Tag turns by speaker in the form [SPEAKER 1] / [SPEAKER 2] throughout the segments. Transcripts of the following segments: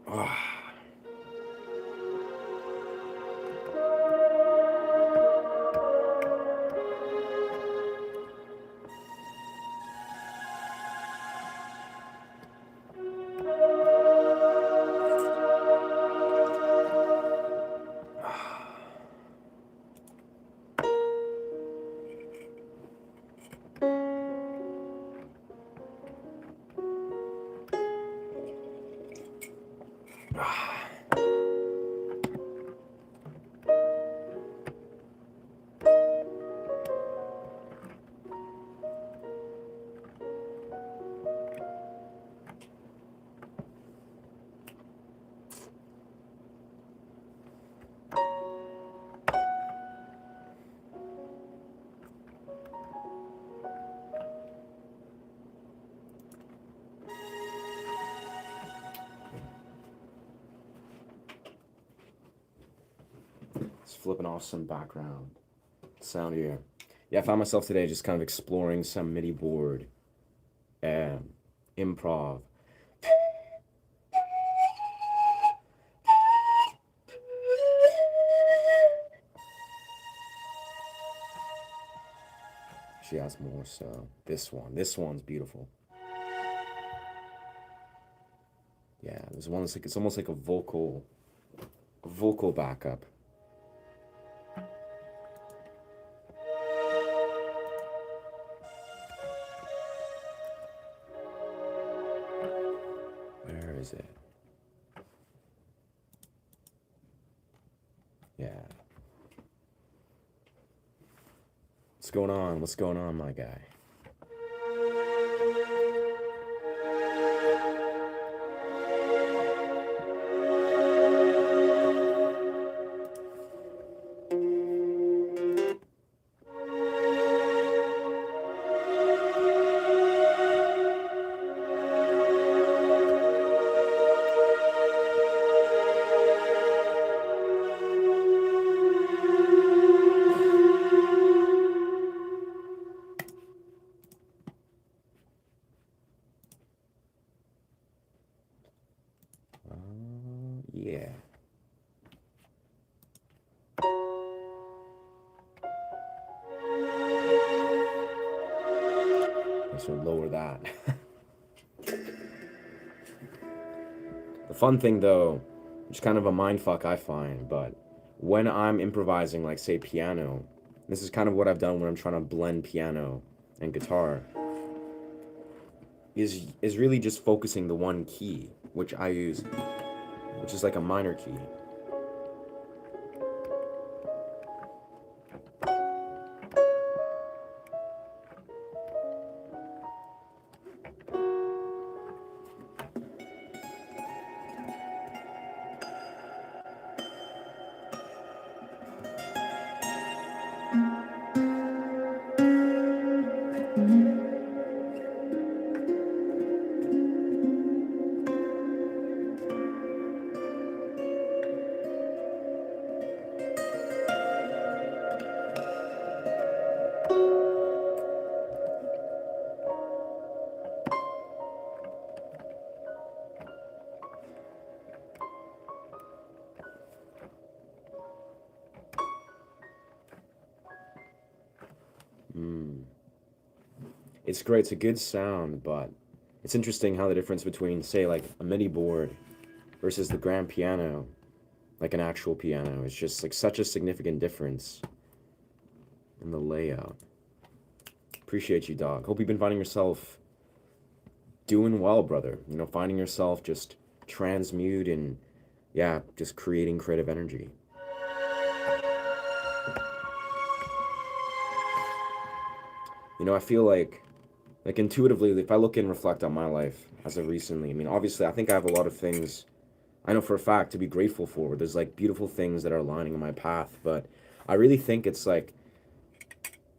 [SPEAKER 1] Ah. Just flipping off some background sound here. Yeah, I found myself today just kind of exploring some MIDI board, improv. She has more, so this one's beautiful. Yeah, there's one that's like it's almost like a vocal backup. Where is it? Yeah. What's going on? What's going on, my guy? Yeah. So lower that. The fun thing though, which is kind of a mind fuck I find, but when I'm improvising, like say piano, this is kind of what I've done when I'm trying to blend piano and guitar, is really just focusing the one key, which I use, which is like a minor key. It's great, it's a good sound, but it's interesting how the difference between, say, like a MIDI board versus the grand piano, like an actual piano, is just like such a significant difference in the layout. Appreciate you, dog. Hope you've been finding yourself doing well, brother. You know, finding yourself just transmute and, yeah, just creating creative energy. You know, I feel like intuitively, if I look and reflect on my life as of recently, I mean, obviously, I think I have a lot of things I know for a fact to be grateful for. There's like beautiful things that are aligning in my path, but I really think it's like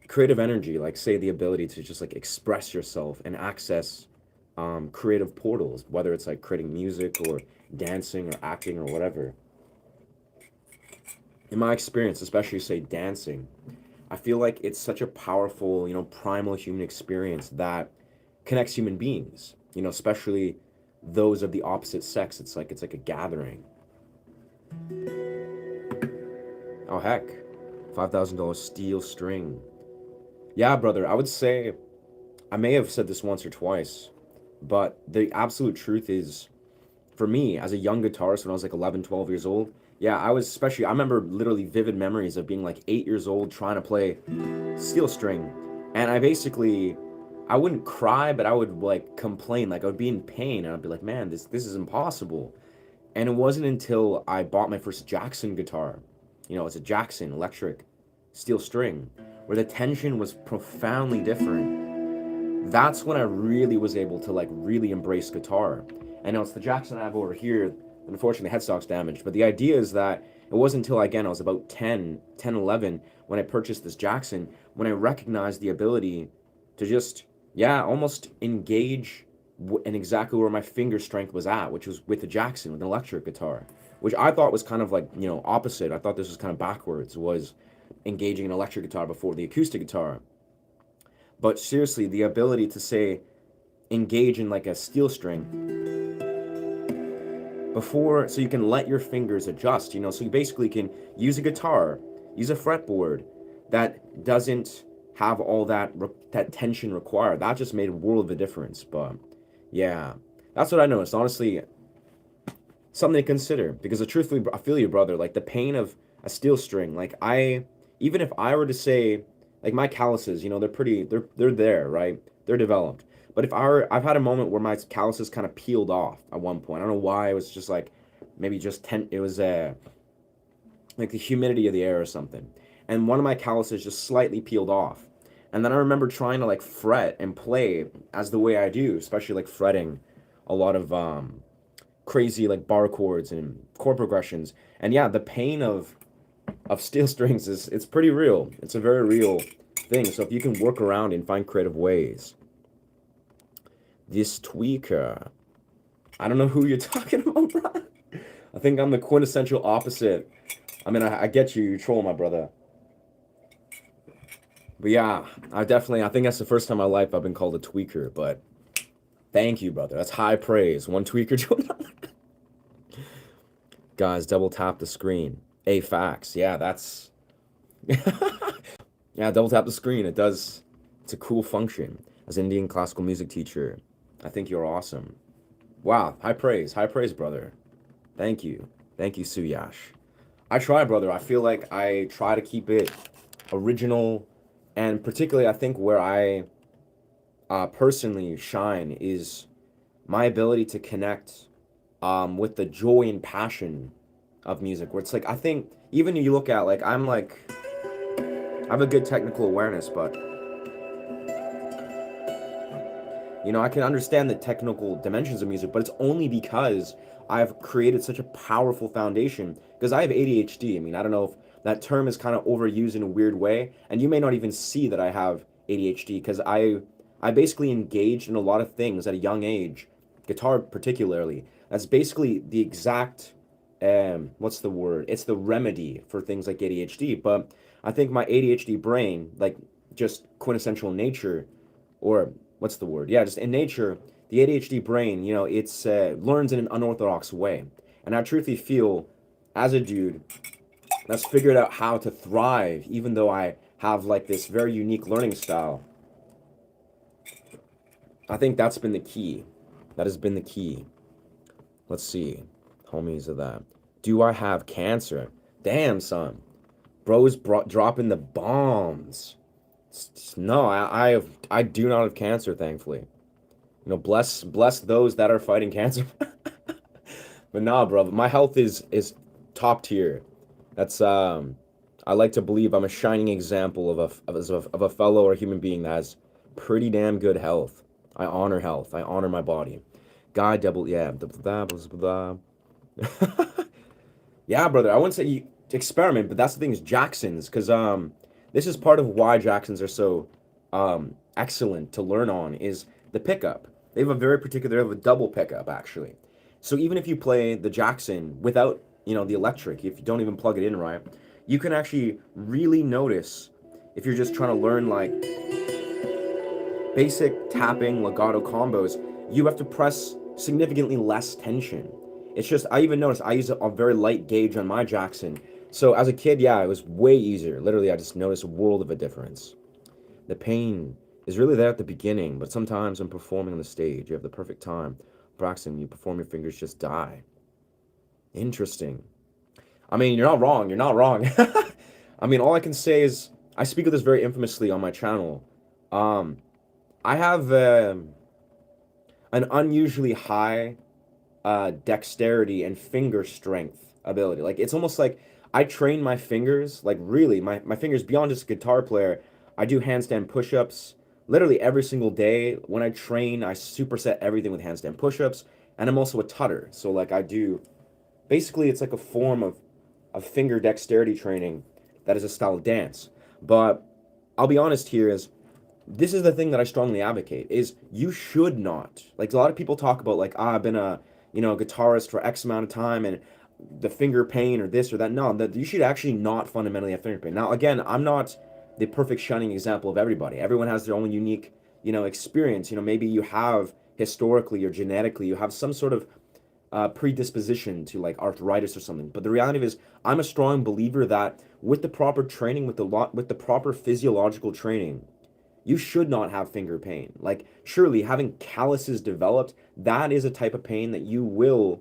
[SPEAKER 1] creative energy, like say the ability to just like express yourself and access creative portals, whether it's like creating music or dancing or acting or whatever. In my experience, especially say dancing, I feel like it's such a powerful, you know, primal human experience that connects human beings, you know, especially those of the opposite sex. It's like a gathering. Oh heck, $5,000 steel string. Yeah, brother, I would say I may have said this once or twice, but the absolute truth is, for me, as a young guitarist when I was like 11, 12 years old, yeah, I remember literally vivid memories of being like 8 years old trying to play steel string. And I wouldn't cry, but I would like complain, like I would be in pain and I'd be like, man, this is impossible. And it wasn't until I bought my first Jackson guitar, it's a Jackson electric steel string, where the tension was profoundly different. That's when I really was able to like really embrace guitar. I know it's the Jackson I have over here. Unfortunately, the headstock's damaged. But the idea is that it wasn't until, again, I was about 11, when I purchased this Jackson, when I recognized the ability to just, yeah, almost engage in exactly where my finger strength was at, which was with the Jackson, with an electric guitar, which I thought was kind of like, opposite. I thought this was kind of backwards, was engaging an electric guitar before the acoustic guitar. But seriously, the ability to, say, engage in like a steel string before, so you can let your fingers adjust, so you basically can use a guitar, use a fretboard that doesn't have all that tension required. That just made a world of a difference. But yeah, that's what I noticed. Honestly, something to consider, because truthfully, I feel you, brother. Like the pain of a steel string, like even if I were to say, like my calluses, they're there, right? They're developed. But I've had a moment where my calluses kind of peeled off at one point. I don't know why. It was just like, maybe just it was like the humidity of the air or something. And one of my calluses just slightly peeled off. And then I remember trying to like fret and play as the way I do, especially like fretting a lot of crazy like bar chords and chord progressions. And yeah, the pain of steel strings it's pretty real. It's a very real thing. So if you can work around and find creative ways. This tweaker. I don't know who you're talking about, bro. I think I'm the quintessential opposite. I mean, I get you. You troll, my brother. But yeah, I think that's the first time in my life I've been called a tweaker. But thank you, brother. That's high praise. One tweaker to another. Guys, double tap the screen. Facts. Yeah, that's... Yeah, double tap the screen. It's a cool function. As an Indian classical music teacher, I think you're awesome. Wow, high praise, brother. Thank you, Suyash. I try, brother. I feel like I try to keep it original, and particularly, I think where I personally shine is my ability to connect with the joy and passion of music. Where it's like, I think even you look at like I have a good technical awareness, but I can understand the technical dimensions of music, but it's only because I've created such a powerful foundation. Because I have ADHD. I mean, I don't know if that term is kind of overused in a weird way, and you may not even see that I have ADHD, because I basically engaged in a lot of things at a young age, guitar particularly. That's basically the exact, what's the word? It's the remedy for things like ADHD. But I think my ADHD brain, like just quintessential nature, or what's the word? Yeah, just in nature, the ADHD brain, it's learns in an unorthodox way. And I truthfully feel, as a dude that's figured out how to thrive, even though I have like this very unique learning style, I think that's been the key. That has been the key. Let's see. Homies of that. Do I have cancer? Damn, son. Bro's dropping the bombs. No, I do not have cancer, thankfully. Bless those that are fighting cancer. But nah, bro, my health is top tier. That's I like to believe I'm a shining example of a fellow or human being that has pretty damn good health. I honor health. I honor my body. God double yeah. Yeah, brother. I wouldn't say you experiment, but that's the thing is Jacksons, because this is part of why Jacksons are so excellent to learn on, is the pickup. They have a double pickup, actually. So even if you play the Jackson without, the electric, if you don't even plug it in right, you can actually really notice, if you're just trying to learn like basic tapping legato combos, you have to press significantly less tension. It's just, I even noticed I use a very light gauge on my Jackson. So as a kid, yeah, it was way easier. Literally, I just noticed a world of a difference. The pain is really there at the beginning, but sometimes when performing on the stage, you have the perfect time. Braxton, you perform, your fingers just die. Interesting. I mean, you're not wrong. You're not wrong. I mean, all I can say is I speak of this very infamously on my channel. Um, I have an unusually high dexterity and finger strength ability. Like it's almost like I train my fingers, like really, my fingers beyond just a guitar player. I do handstand push-ups literally every single day. When I train, I superset everything with handstand push-ups, and I'm also a tutter. So like I do basically it's like a form of finger dexterity training that is a style of dance. But I'll be honest here is this is the thing that I strongly advocate is you should not like a lot of people talk about like I've been a guitarist for X amount of time and the finger pain or this or that. No, that you should actually not fundamentally have finger pain. Now again, I'm not the perfect shining example of everybody. Everyone has their own unique experience. Maybe you have historically or genetically you have some sort of predisposition to like arthritis or something. But the reality is, I'm a strong believer that with the proper training, with the proper physiological training, you should not have finger pain. Like, surely having calluses developed, that is a type of pain that you will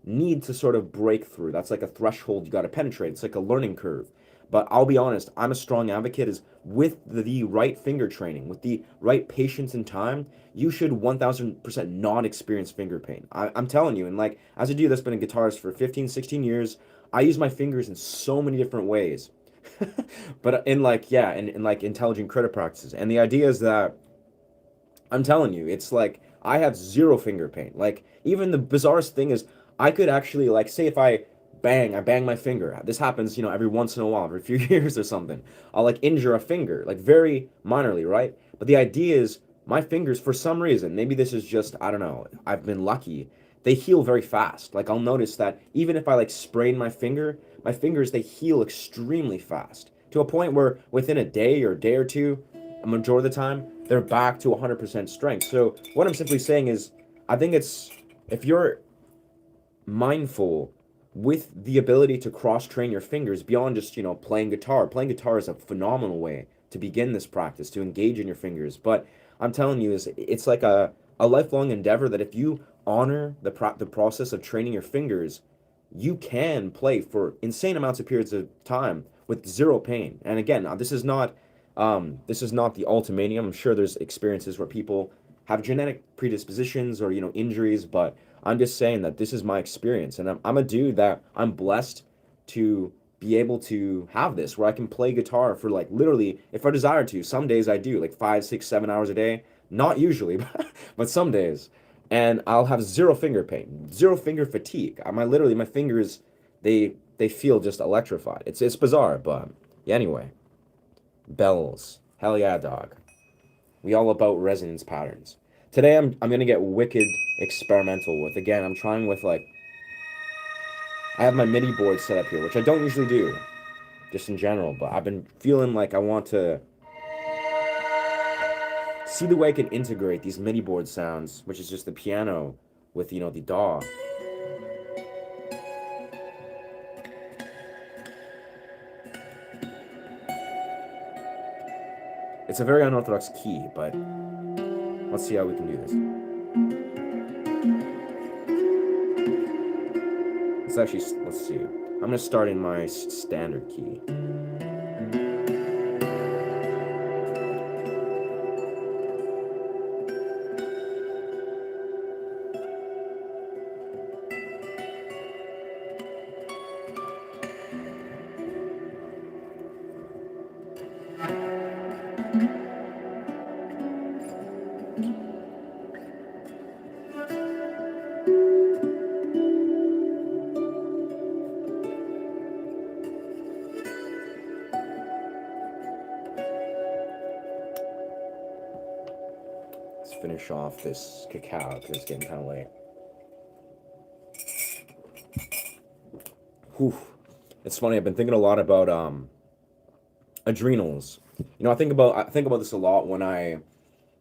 [SPEAKER 1] need to sort of break through. That's like a threshold you got to penetrate. It's like a learning curve. But I'll be honest, I'm a strong advocate is with the right finger training, with the right patience and time, you should 1000% not experience finger pain. I'm telling you, and like as a dude that's been a guitarist for 15, 16 years, I use my fingers in so many different ways. But in like, yeah, in like intelligent critter practices. And the idea is that I'm telling you, it's like I have zero finger pain. Like even the bizarrest thing is I could actually like say if I bang my finger. This happens, every once in a while, every few years or something. I'll like injure a finger, like very minorly, right? But the idea is my fingers, for some reason, maybe this is just, I don't know, I've been lucky. They heal very fast. Like I'll notice that even if I like sprain my fingers, they heal extremely fast to a point where within a day or two, a majority of the time, they're back to 100% strength. So what I'm simply saying is, I think it's if you're mindful with the ability to cross train your fingers beyond just playing guitar. Playing guitar is a phenomenal way to begin this practice, to engage in your fingers. But I'm telling you, is it's like a lifelong endeavor that if you honor the process of training your fingers, you can play for insane amounts of periods of time with zero pain. And again, this is not the ultimatum. I'm sure there's experiences where people have genetic predispositions or injuries, but I'm just saying that this is my experience, and I'm a dude that I'm blessed to be able to have this where I can play guitar for like literally, if I desire to. Some days I do like 5, 6, 7 hours a day. Not usually, but some days, and I'll have zero finger pain, zero finger fatigue. My fingers, they feel just electrified. It's bizarre, but yeah. Anyway, bells, hell yeah, dog. We all about resonance patterns. Today I'm gonna get wicked experimental with. Again, I'm trying with like I have my MIDI board set up here, which I don't usually do, just in general. But I've been feeling like I want to see the way I can integrate these MIDI board sounds, which is just the piano with the DAW. It's a very unorthodox key, but let's see how we can do this. Let's see. I'm gonna start in my standard key. Let's finish off this cacao because it's getting kind of late. Whew. It's funny. I've been thinking a lot about adrenals. I think about this a lot when I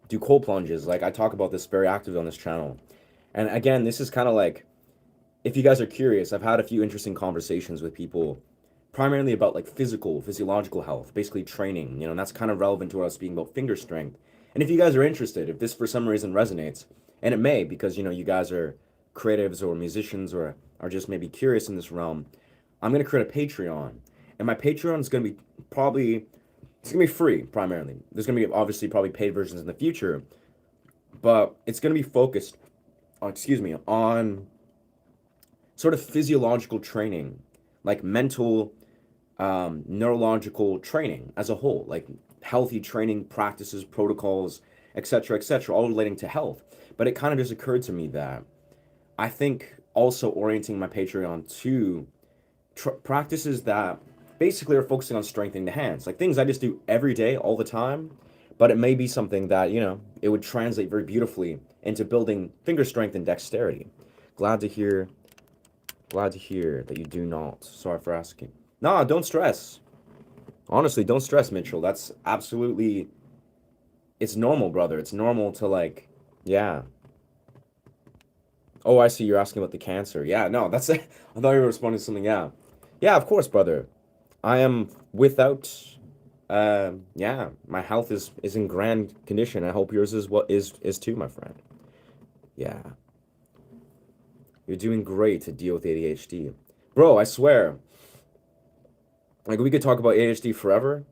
[SPEAKER 1] do cold plunges. Like I talk about this very actively on this channel, And again, this is kind of like, if you guys are curious, I've had a few interesting conversations with people, primarily about like physiological health, basically training, and that's kind of relevant to what I was speaking about finger strength. And if you guys are interested, if this for some reason resonates, and it may, because you guys are creatives or musicians or are just maybe curious in this realm, I'm gonna create a Patreon, and my Patreon is gonna be probably it's gonna be free primarily. There's gonna be obviously probably paid versions in the future, but it's gonna be focused on, excuse me, on sort of physiological training, like mental, neurological training as a whole, like healthy training practices, protocols, etc., all relating to health. But it kind of just occurred to me that I think also orienting my Patreon to practices that basically are focusing on strengthening the hands, like things I just do every day, all the time. But it may be something that, it would translate very beautifully into building finger strength and dexterity. Glad to hear Glad to hear that you do not. Sorry for asking. Nah, don't stress. Honestly, don't stress, Mitchell. That's absolutely, it's normal, brother. It's normal to like, yeah. Oh, I see. You're asking about the cancer. Yeah, no, that's it. I thought you were responding to something. Yeah. Yeah, of course, brother. I am without, yeah, my health is in grand condition. I hope yours is too, my friend. Yeah. You're doing great to deal with ADHD. Bro, I swear, like we could talk about ADHD forever,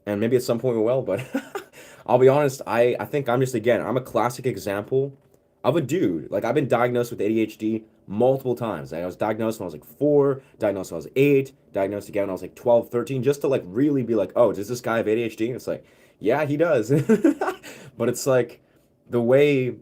[SPEAKER 1] and maybe at some point we will, but I'll be honest, I think I'm just, again, I'm a classic example of a dude. Like, I've been diagnosed with ADHD multiple times. I was diagnosed when I was like 4, diagnosed when I was 8, diagnosed again when I was like 12, 13, just to like really be like, oh, does this guy have ADHD? And it's like, yeah, he does. But it's like the way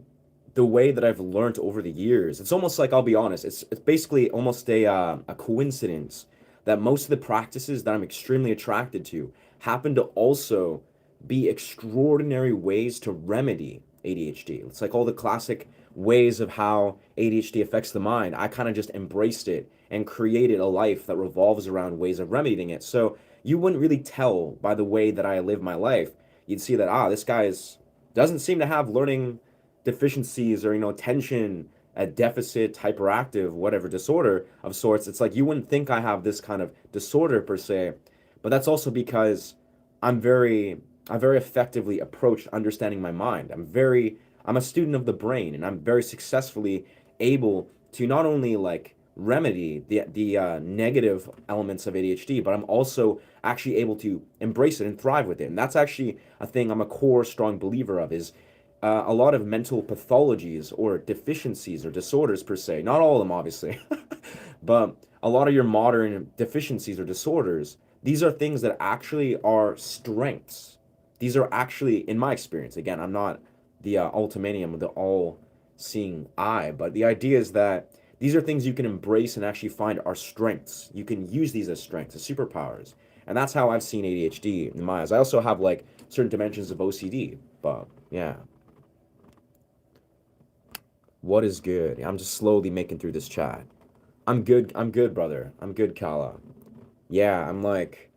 [SPEAKER 1] the way that I've learned over the years, it's almost like, I'll be honest, it's basically almost a coincidence that most of the practices that I'm extremely attracted to happen to also be extraordinary ways to remedy ADHD. It's like all the classic ways of how ADHD affects the mind. I kind of just embraced it and created a life that revolves around ways of remedying it. So you wouldn't really tell by the way that I live my life. You'd see that, this guy doesn't seem to have learning deficiencies or, attention a deficit, hyperactive, whatever disorder of sorts. It's like you wouldn't think I have this kind of disorder per se, but that's also because I'm very I very effectively approach understanding my mind. I'm a student of the brain, and I'm very successfully able to not only like remedy the negative elements of ADHD, but I'm also actually able to embrace it and thrive with it. And that's actually a thing I'm a core strong believer of, is a lot of mental pathologies or deficiencies or disorders per se, not all of them obviously, but a lot of your modern deficiencies or disorders, these are things that actually are strengths. These are actually, in my experience, again, I'm not the ultimanium, the all-seeing eye, but the idea is that these are things you can embrace and actually find are strengths. You can use these as strengths, as superpowers. And that's how I've seen ADHD in my eyes. I also have like certain dimensions of OCD, but yeah. What is good? I'm just slowly making through this chat. I'm good, brother. I'm good, Kala. Yeah, I'm like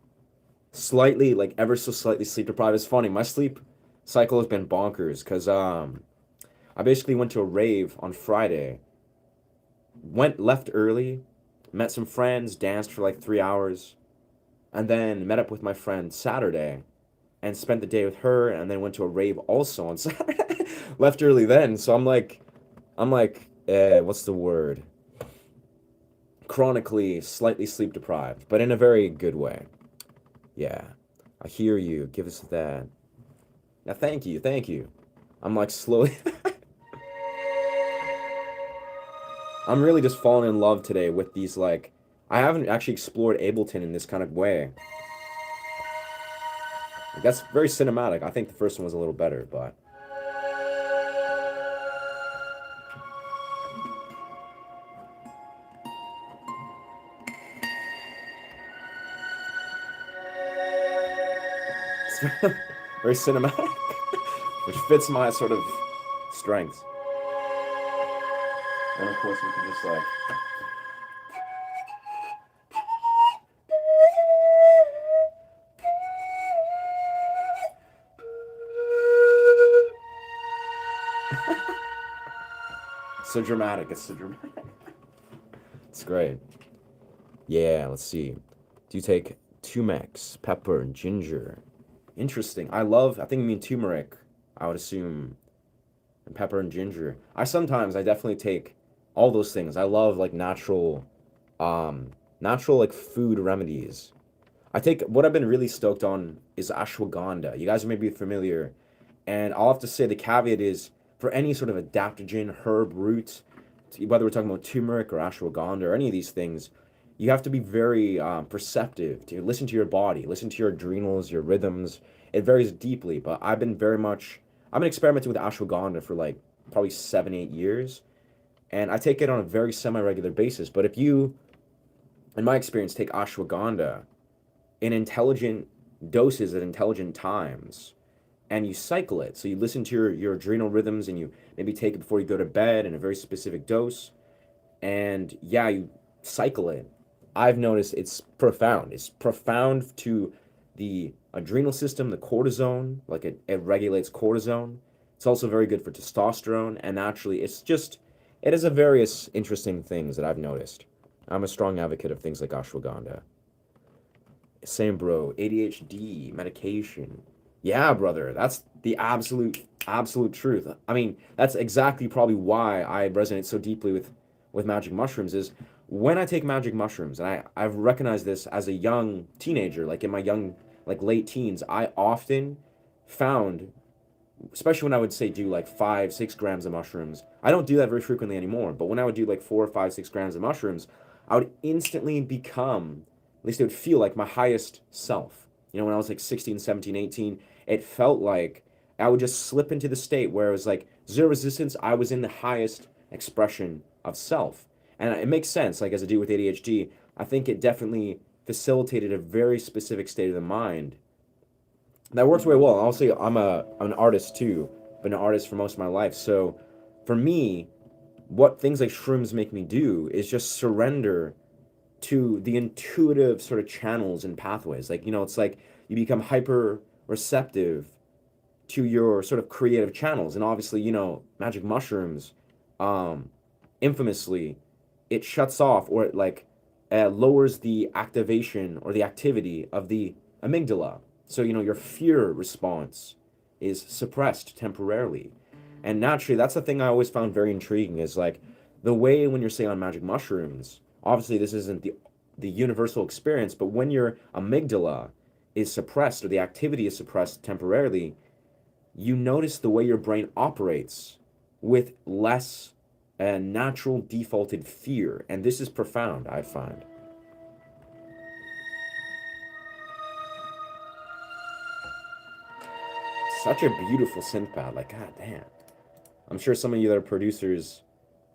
[SPEAKER 1] slightly, like ever so slightly sleep deprived. It's funny. My sleep cycle has been bonkers because I basically went to a rave on Friday. Left early, met some friends, danced for like 3 hours, and then met up with my friend Saturday and spent the day with her, and then went to a rave also on Saturday. Left early then, so I'm like, what's the word? Chronically, slightly sleep deprived, but in a very good way. Yeah, I hear you. Give us that. Now, thank you, thank you. I'm like slowly. I'm really just falling in love today with these, like, I haven't actually explored Ableton in this kind of way. Like, that's very cinematic. I think the first one was a little better, but it's very cinematic, which fits my sort of strengths. And of course, we can just like. So dramatic. It's so dramatic. It's great. Yeah, let's see. Do you take turmeric, pepper, and ginger? Interesting. I think you mean turmeric, I would assume, and pepper and ginger. I definitely take all those things. I love like natural like food remedies. I take what I've been really stoked on is ashwagandha. You guys may be familiar, and I'll have to say the caveat is for any sort of adaptogen, herb, root, whether we're talking about turmeric or ashwagandha or any of these things, you have to be very perceptive to listen to your body, listen to your adrenals, your rhythms. It varies deeply, but I've been experimenting with ashwagandha for like probably 7, 8 years, and I take it on a very semi-regular basis. But if you, in my experience, take ashwagandha in intelligent doses at intelligent times, and you cycle it. So you listen to your adrenal rhythms and you maybe take it before you go to bed in a very specific dose. And yeah, you cycle it. I've noticed it's profound. It's profound to the adrenal system, the cortisone, like it regulates cortisone. It's also very good for testosterone. And naturally, it has a various interesting things that I've noticed. I'm a strong advocate of things like ashwagandha. Same, bro. ADHD, medication. Yeah, brother. That's the absolute truth. I mean, that's exactly probably why I resonate so deeply with magic mushrooms is when I take magic mushrooms, and I've recognized this as a young teenager, like in my young, like late teens, I often found, especially when I would say do like 5, 6 grams of mushrooms. I don't do that very frequently anymore, but when I would do like 4, 5, 6 grams of mushrooms, I would instantly become, at least it would feel like my highest self. You know, when I was like 16, 17, 18, it felt like I would just slip into the state where it was like zero resistance. I was in the highest expression of self. And it makes sense, like as I do with ADHD, I think it definitely facilitated a very specific state of the mind that works very well. I'll say I'm an artist too, been an artist for most of my life. So for me, what things like shrooms make me do is just surrender to the intuitive sort of channels and pathways. Like, you know, it's like you become hyper receptive to your sort of creative channels. And obviously, you know, magic mushrooms, um, infamously, it shuts off or it like lowers the activation or the activity of the amygdala. So, you know, your fear response is suppressed temporarily. And naturally, that's the thing I always found very intriguing is like the way when you're say on magic mushrooms, obviously this isn't the universal experience, but when your amygdala is suppressed or the activity is suppressed temporarily, you notice the way your brain operates with less natural defaulted fear. And this is profound, I find. Such a beautiful synth pad, like, god damn. I'm sure some of you that are producers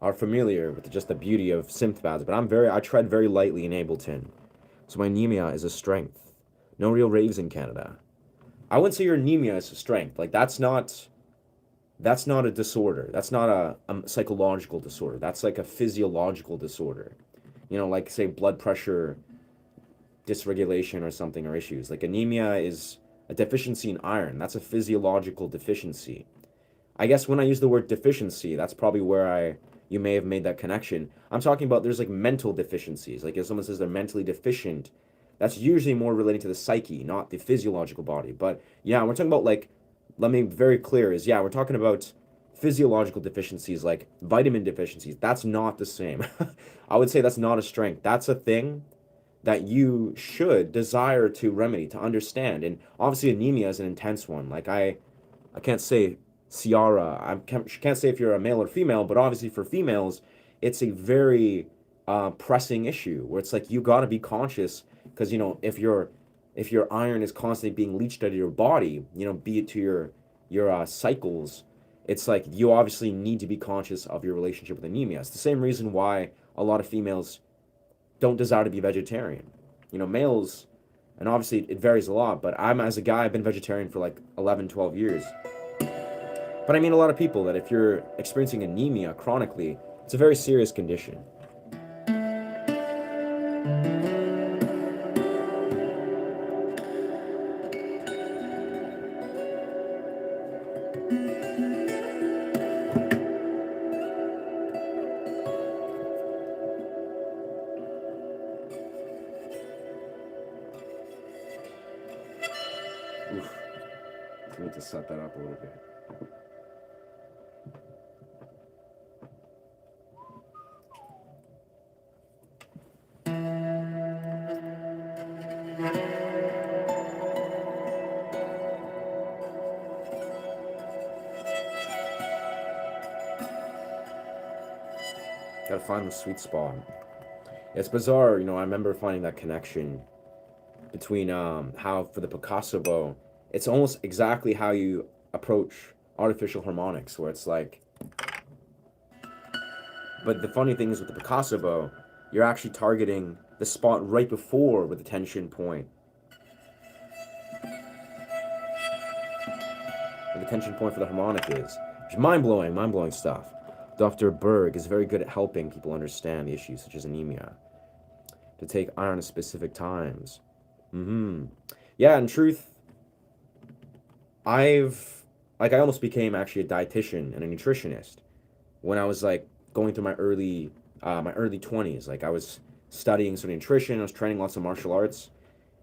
[SPEAKER 1] are familiar with just the beauty of synth pads, but I tread very lightly in Ableton. So my anemia is a strength. No real raves in Canada. I wouldn't say your anemia is a strength. Like that's not a disorder. That's not a psychological disorder. That's like a physiological disorder. You know, like say blood pressure dysregulation or something or issues. Like anemia is a deficiency in iron. That's a physiological deficiency. I guess when I use the word deficiency, that's probably where you may have made that connection. I'm talking about there's like mental deficiencies. Like if someone says they're mentally deficient, that's usually more relating to the psyche, not the physiological body. But yeah, we're talking about like, let me be very clear is yeah, we're talking about physiological deficiencies like vitamin deficiencies. That's not the same. I would say that's not a strength. That's a thing that you should desire to remedy, to understand. And obviously anemia is an intense one. Like I can't say Ciara, can't say if you're a male or female, but obviously for females, it's a very pressing issue where it's like you got to be conscious because you know if your iron is constantly being leached out of your body, you know, be it to your cycles, it's like you obviously need to be conscious of your relationship with anemia. It's the same reason why a lot of females don't desire to be vegetarian. You know, males, and obviously it varies a lot, but as a guy, I've been vegetarian for like 11, 12 years. But I mean a lot of people that if you're experiencing anemia chronically, it's a very serious condition. for me to set that up a little bit. Gotta find the sweet spot. It's bizarre, I remember finding that connection between how for the Picasso bow, it's almost exactly how you approach artificial harmonics, where it's like, but the funny thing is with the Picasso bow, you're actually targeting the spot right before where the tension point, where the tension point for the harmonic is. Which is mind-blowing stuff. Dr. Berg is very good at helping people understand the issues such as anemia. To take iron at specific times. Yeah, in truth, I almost became actually a dietitian and a nutritionist when I was like going through my early 20s. Like I was studying sort of nutrition, I was training lots of martial arts,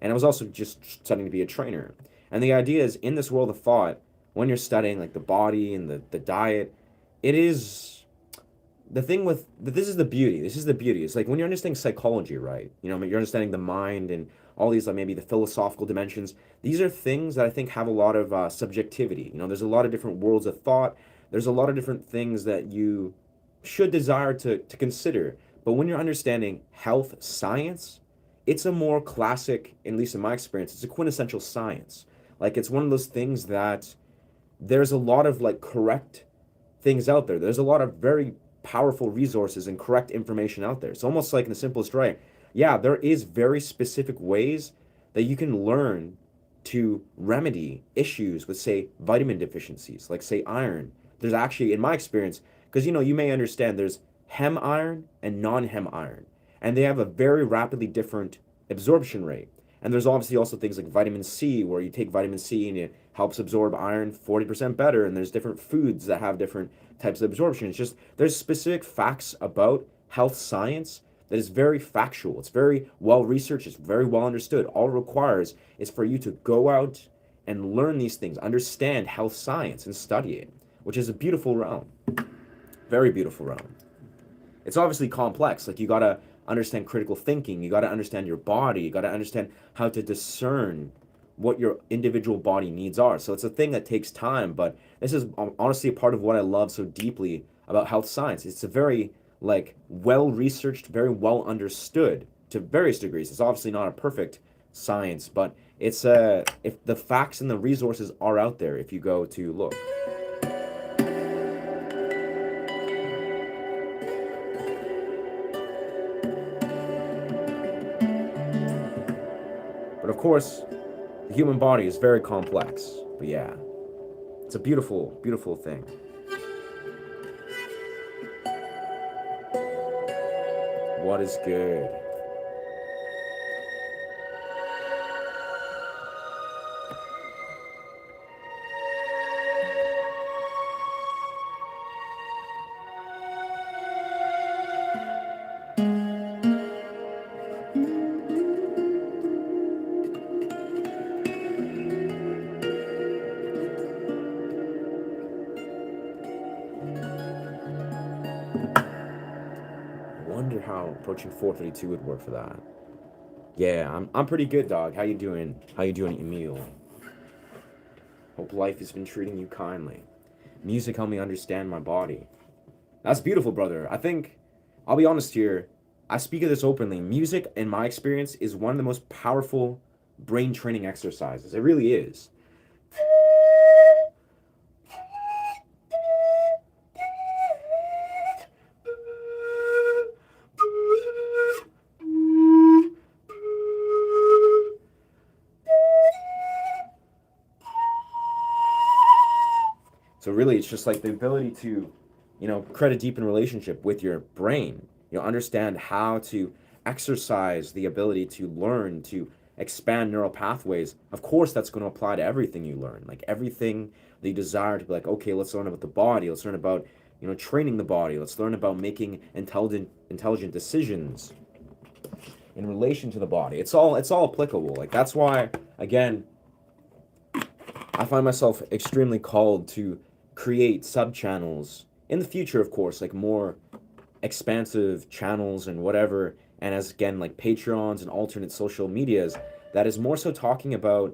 [SPEAKER 1] and I was also just studying to be a trainer. And the idea is, in this world of thought, when you're studying like the body and the diet, it is the thing with this is the beauty. This is the beauty. It's like when you're understanding psychology, right? You're understanding the mind and all these, like maybe the philosophical dimensions. These are things that I think have a lot of subjectivity. There's a lot of different worlds of thought. There's a lot of different things that you should desire to consider. But when you're understanding health science, it's a more classic, at least in my experience, it's a quintessential science. Like it's one of those things that there's a lot of like correct things out there. There's a lot of very powerful resources and correct information out there. It's almost like in the simplest way. Yeah, there is very specific ways that you can learn to remedy issues with, say, vitamin deficiencies, like, say, iron. There's actually, in my experience, because, you may understand there's hem iron and non-hem iron, and they have a very rapidly different absorption rate. And there's obviously also things like vitamin C, where you take vitamin C and it helps absorb iron 40% better, and there's different foods that have different types of absorption. It's just, there's specific facts about health science that is very factual. It's very well researched. It's very well understood. All it requires is for you to go out and learn these things, understand health science and study it, which is a beautiful realm. Very beautiful realm. It's obviously complex. Like you gotta understand critical thinking. You gotta understand your body. You gotta understand how to discern what your individual body needs are. So it's a thing that takes time, but this is honestly a part of what I love so deeply about health science. It's a very well researched, very well understood to various degrees. It's obviously not a perfect science, but it's if the facts and the resources are out there if you go to look. But of course, the human body is very complex. But yeah, it's a beautiful, beautiful thing. What is good? How approaching 432 would work for that. Yeah, I'm pretty good, dog. How you doing? How you doing, Emil? Hope life has been treating you kindly. Music helped me understand my body. That's beautiful, brother. I think, I'll be honest here, I speak of this openly. Music, in my experience, is one of the most powerful brain training exercises. It really is. So really, it's just like the ability to, create a deepened relationship with your brain. Understand how to exercise the ability to learn, to expand neural pathways. Of course, that's going to apply to everything you learn. Like everything that you desire to be like, okay, let's learn about the body. Let's learn about, training the body. Let's learn about making intelligent decisions in relation to the body. It's all applicable. Like that's why, again, I find myself extremely called to create sub channels in the future, of course, like more expansive channels and whatever. And as again, like Patreons and alternate social medias, that is more so talking about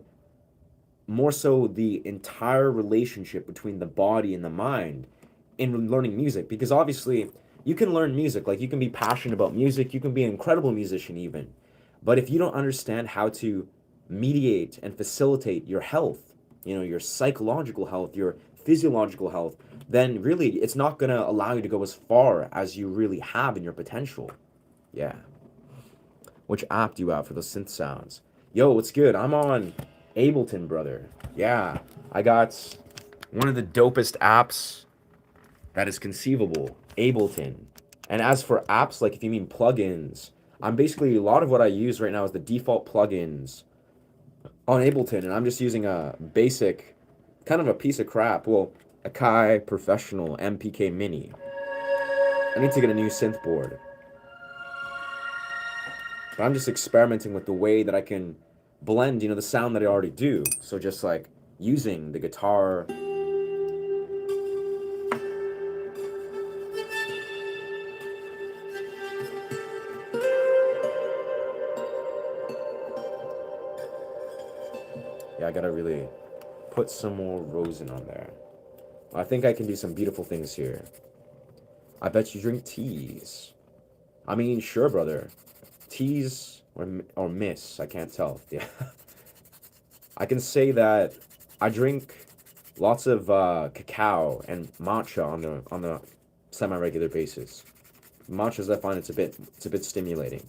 [SPEAKER 1] more so the entire relationship between the body and the mind in learning music. Because obviously, you can learn music, like you can be passionate about music, you can be an incredible musician, even. But if you don't understand how to mediate and facilitate your health, your psychological health, your physiological health, then really it's not going to allow you to go as far as you really have in your potential. Yeah. Which app do you have for those synth sounds? Yo, what's good? I'm on Ableton, brother. Yeah, I got one of the dopest apps that is conceivable, Ableton. And as for apps, like if you mean plugins, I'm basically, a lot of what I use right now is the default plugins on Ableton, and I'm just using a basic, kind of a piece of crap, well, Akai Professional MPK Mini. I need to get a new synth board. But I'm just experimenting with the way that I can blend, the sound that I already do. So just like using the guitar. Yeah, I gotta really put some more rosin on there. I think I can do some beautiful things here. I bet you drink teas. I mean, sure, brother. Teas or miss, I can't tell. Yeah. I can say that I drink lots of cacao and matcha on the semi-regular basis. Matchas, I find it's a bit stimulating.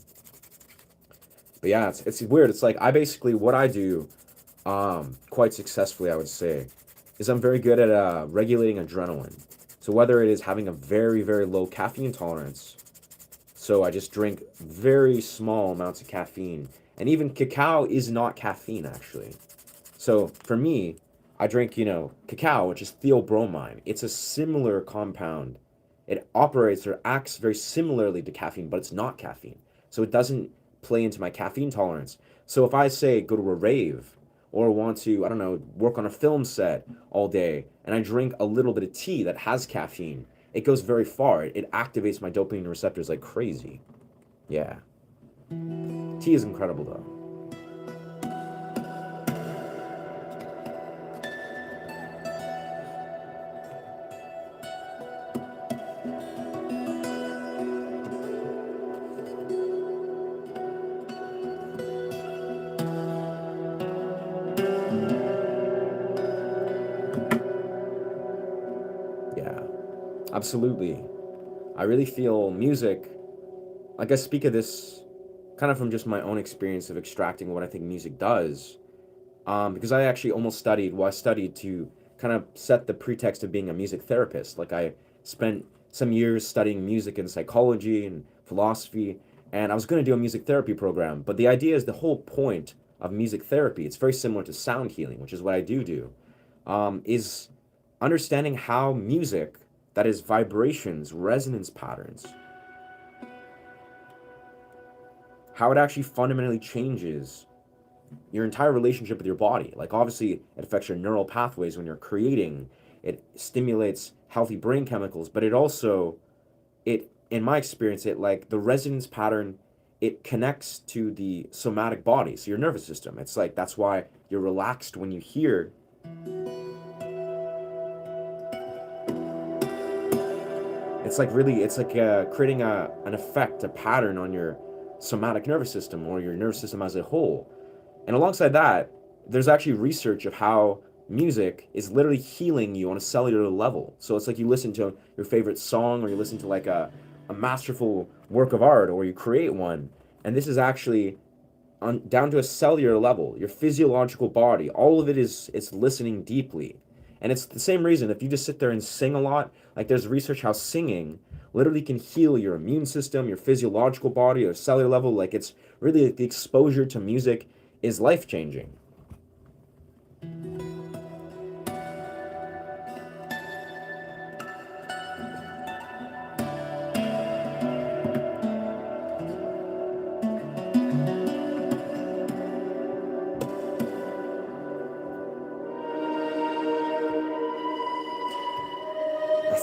[SPEAKER 1] But yeah, it's weird. It's like I basically, what I do quite successfully, I would say, is I'm very good at regulating adrenaline. So whether it is having a very, very low caffeine tolerance, so I just drink very small amounts of caffeine. And even cacao is not caffeine, actually. So for me, I drink, cacao, which is theobromine. It's a similar compound. It operates or acts very similarly to caffeine, but it's not caffeine. So it doesn't play into my caffeine tolerance. So if I say go to a rave or want to, I don't know, work on a film set all day and I drink a little bit of tea that has caffeine, it goes very far. It activates my dopamine receptors like crazy. Yeah. Tea is incredible though. Yeah, absolutely. I really feel music, like I speak of this kind of from just my own experience of extracting what I think music does. Because I actually almost studied, well, I studied to kind of set the pretext of being a music therapist. Like I spent some years studying music and psychology and philosophy, and I was going to do a music therapy program. But the idea is the whole point of music therapy, it's very similar to sound healing, which is what I do, is understanding how music, that is vibrations, resonance patterns, how it actually fundamentally changes your entire relationship with your body. Like obviously it affects your neural pathways when you're creating. It stimulates healthy brain chemicals, but it also, it in my experience, it like the resonance pattern, it connects to the somatic body, so your nervous system. It's like that's why you're relaxed when you hear. It's like really, it's like creating an effect, a pattern on your somatic nervous system or your nervous system as a whole. And alongside that, there's actually research of how music is literally healing you on a cellular level. So it's like you listen to your favorite song or you listen to like a masterful work of art or you create one. And this is actually down to a cellular level, your physiological body, all of it is it's listening deeply. And it's the same reason if you just sit there and sing a lot, like there's research how singing literally can heal your immune system, your physiological body, or cellular level. Like it's really the exposure to music is life changing.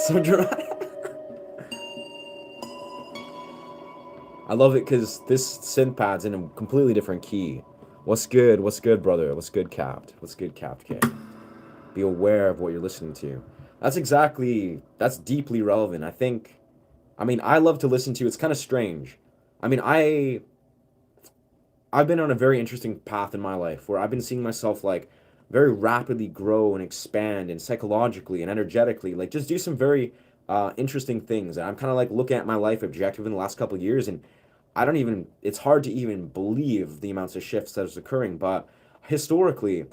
[SPEAKER 1] So dramatic. I love it because this synth pad's in a completely different key. What's good? What's good, brother? What's good, Capped? What's good, Capped K? Be aware of what you're listening to. That's deeply relevant. I mean, I love to listen to, it's kind of strange. I mean, I've been on a very interesting path in my life where I've been seeing myself like very rapidly grow and expand and psychologically and energetically, like just do some very interesting things. And I'm kind of like looking at my life objective in the last couple of years, and it's hard to even believe the amounts of shifts that is occurring. But historically,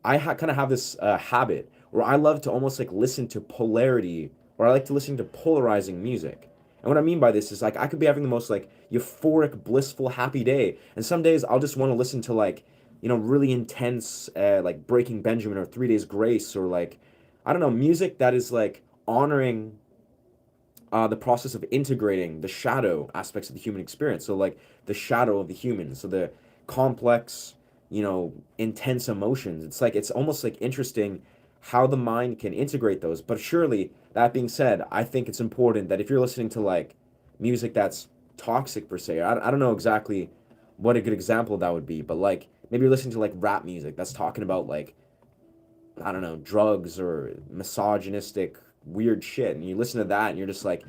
[SPEAKER 1] kind of have this habit where I love to almost like listen to polarity, or I like to listen to polarizing music. And what I mean by this is like I could be having the most like euphoric, blissful, happy day, and some days I'll just want to listen to like, really intense, like Breaking Benjamin or 3 Days Grace, or like, I don't know, music that is like honoring the process of integrating the shadow aspects of the human experience. So like the shadow of the human, so the complex, intense emotions. It's like it's almost like interesting how the mind can integrate those. But surely, that being said, I think it's important that if you're listening to like music that's toxic per se, I don't know exactly what a good example of that would be, but like maybe you're listening to like rap music that's talking about like, I don't know, drugs or misogynistic weird shit, and you listen to that and you're just like,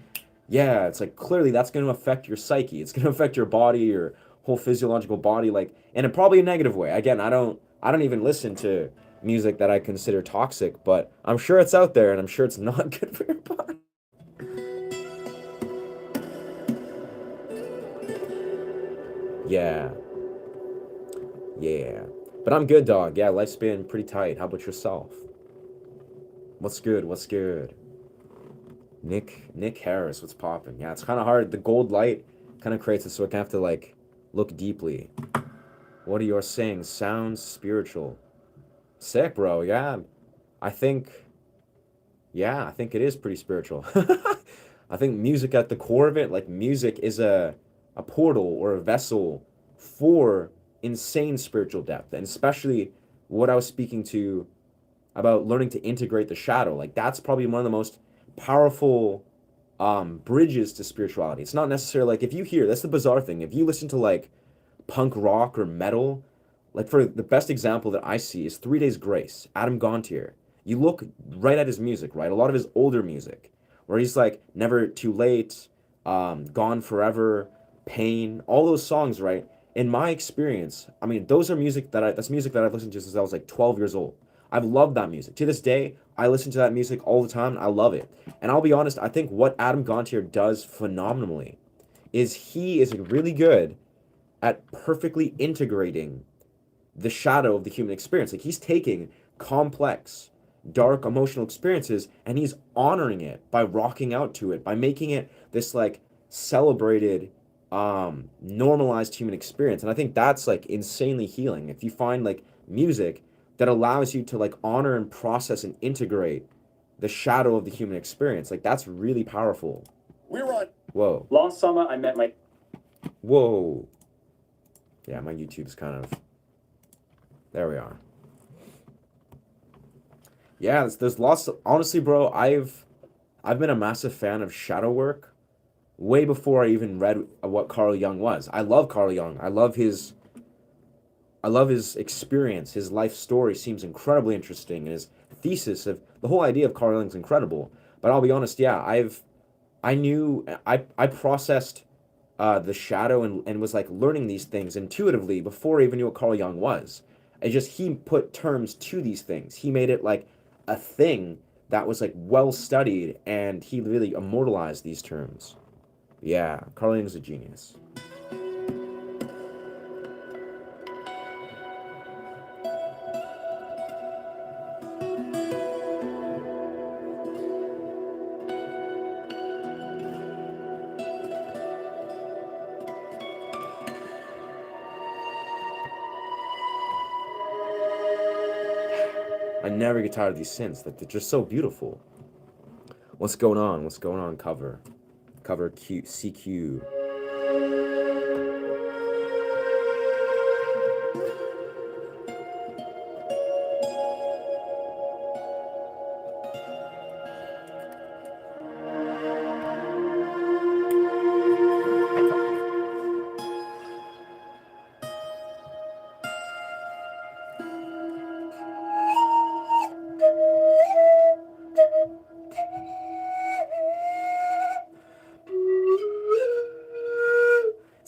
[SPEAKER 1] yeah, it's like clearly that's going to affect your psyche. It's going to affect your body, your whole physiological body, like in a probably a negative way. Again, I don't even listen to music that I consider toxic, but I'm sure it's out there and I'm sure it's not good for your body. Yeah. Yeah. But I'm good, dog. Yeah, life's been pretty tight. How about yourself? What's good? What's good? Nick Harris, what's popping? Yeah, it's kind of hard. The gold light kind of creates it, so I can have to like look deeply. What are you saying? Sounds spiritual. Sick, bro. Yeah, I think. Yeah, I think it is pretty spiritual. I think music at the core of it, like music is a portal or a vessel for insane spiritual depth, and especially what I was speaking to about learning to integrate the shadow. Like that's probably one of the most powerful bridges to spirituality. It's not necessarily like if you hear, that's the bizarre thing. If you listen to like punk rock or metal, like for the best example that I see is 3 Days Grace, Adam Gontier. You look right at his music, right? A lot of his older music, where he's like Never Too Late, Gone Forever, Pain, all those songs, right? In my experience, I mean, that's music that I've listened to since I was like 12 years old. I've loved that music. To this day, I listen to that music all the time. I love it. And I'll be honest, I think what Adam Gontier does phenomenally is he is really good at perfectly integrating the shadow of the human experience. Like he's taking complex, dark emotional experiences and he's honoring it by rocking out to it, by making it this like celebrated, normalized human experience. And I think that's like insanely healing. If you find like music that allows you to like honor and process and integrate the shadow of the human experience, like that's really powerful.
[SPEAKER 2] We're on.
[SPEAKER 1] Whoa.
[SPEAKER 2] Last summer, I met my.
[SPEAKER 1] Whoa. Yeah, my YouTube's kind of. There we are. Yeah, there's lots of, honestly, bro, I've been a massive fan of shadow work way before I even read what Carl Jung was. I love Carl Jung. I love his experience. His life story seems incredibly interesting, and his thesis of the whole idea of Carl Jung's incredible. But I'll be honest, yeah, I processed the shadow and was like learning these things intuitively before I even knew what Carl Jung was. It's just he put terms to these things. He made it like a thing that was like well studied, and he really immortalized these terms. Yeah, Carl Jung's a genius. I never get tired of these synths. Like they're just so beautiful. What's going on? What's going on? Cover Q CQ.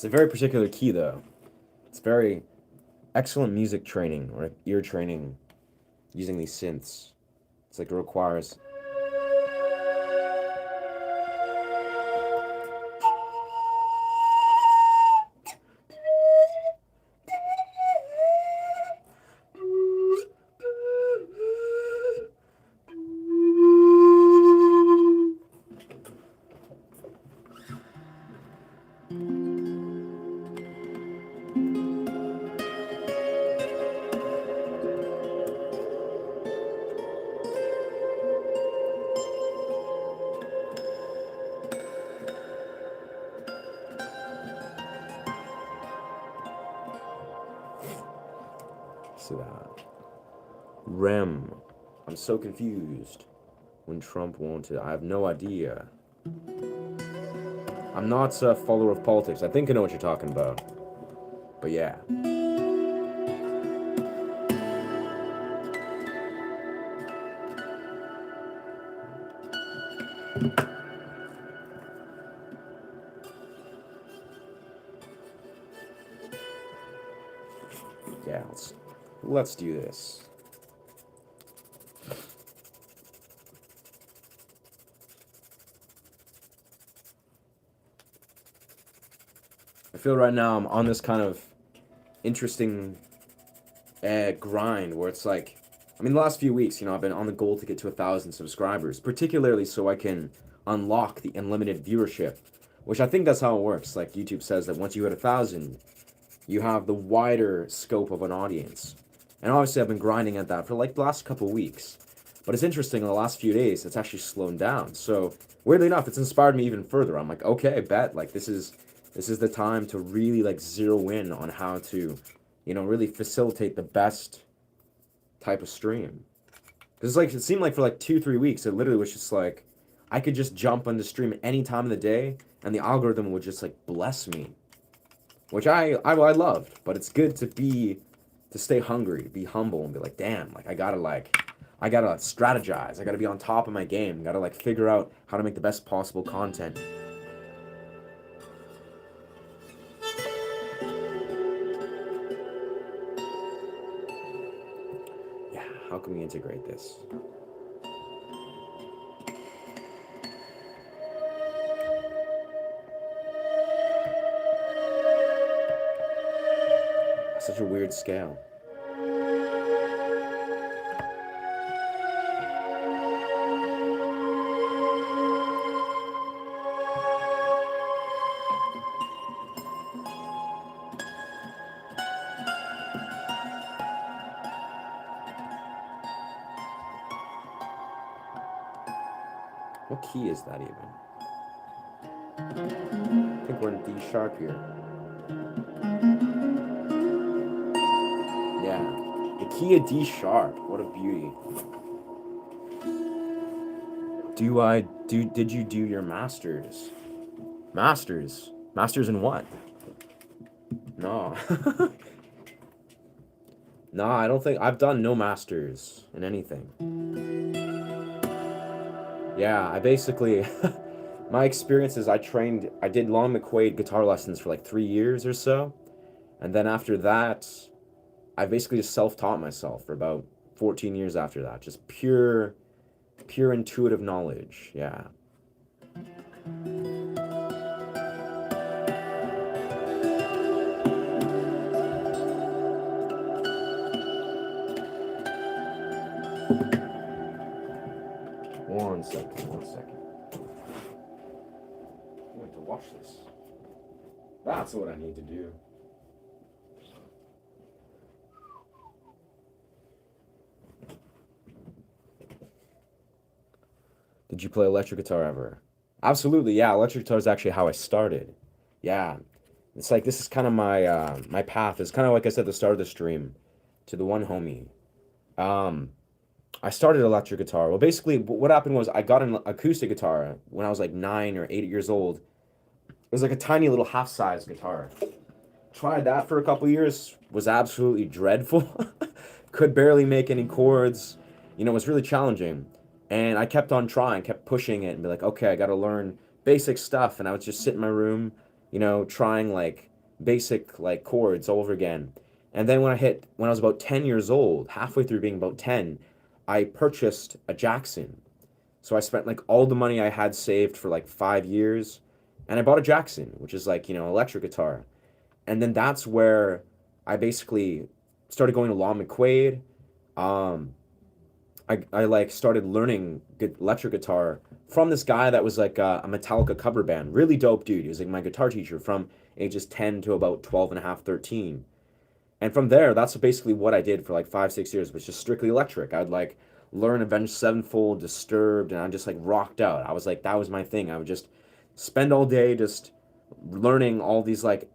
[SPEAKER 1] a very particular key, though. It's very excellent music training or ear training using these synths. It's like it requires. So that REM. I'm so confused. When Trump wanted, I have no idea. I'm not a follower of politics. I think I know what you're talking about. But yeah. Yeah, let's do this. I feel right now I'm on this kind of interesting grind where it's like, I mean, the last few weeks, I've been on the goal to get to 1,000 subscribers, particularly so I can unlock the unlimited viewership, which I think that's how it works. Like YouTube says that once you hit 1,000, you have the wider scope of an audience. And obviously I've been grinding at that for like the last couple weeks. But it's interesting, in the last few days, it's actually slowed down. So weirdly enough, it's inspired me even further. I'm like, okay, bet, like this is the time to really like zero in on how to, really facilitate the best type of stream. Because like it seemed like for like 2-3 weeks, it literally was just like, I could just jump on the stream any time of the day, and the algorithm would just like bless me. Which I loved, but it's good to stay hungry, be humble, and be like, damn, like I gotta strategize, I gotta be on top of my game, gotta like figure out how to make the best possible content. Yeah, how can we integrate this? Such a weird scale. What key is that even? I think we're in D sharp here. Yeah, the key of D sharp. What a beauty. Did you do your masters? Masters? Masters in what? No. No, I don't think I've done no masters in anything. Yeah, I basically my experience is I did Long McQuaid guitar lessons for like 3 years or so. And then after that, I basically just self-taught myself for about 14 years after that. Just pure intuitive knowledge. Yeah. One second. I'm going to watch this. That's what I need to do. Did you play electric guitar ever? Absolutely, yeah. Electric guitar is actually how I started. Yeah. It's like, this is kind of my my path. It's kind of like I said at the start of the stream to the one homie. I started electric guitar. Well, basically, what happened was I got an acoustic guitar when I was like 9 or 8 years old. It was like a tiny little half-size guitar. Tried that for a couple years. Was absolutely dreadful. Could barely make any chords. It was really challenging. And I kept on trying, kept pushing it and be like, okay, I got to learn basic stuff. And I would just sit in my room, trying like basic like chords all over again. And then when I was about 10 years old, halfway through being about 10, I purchased a Jackson. So I spent like all the money I had saved for like 5 years, and I bought a Jackson, which is like, electric guitar. And then that's where I basically started going to Lon McQuaid. Um, I like started learning electric guitar from this guy that was like a Metallica cover band. Really dope dude. He was like my guitar teacher from ages 10 to about 12 and a half, 13. And from there, that's basically what I did for like 5, 6 years, was just strictly electric. I'd like learn Avenged Sevenfold, Disturbed, and I just like rocked out. I was like, that was my thing. I would just spend all day just learning all these like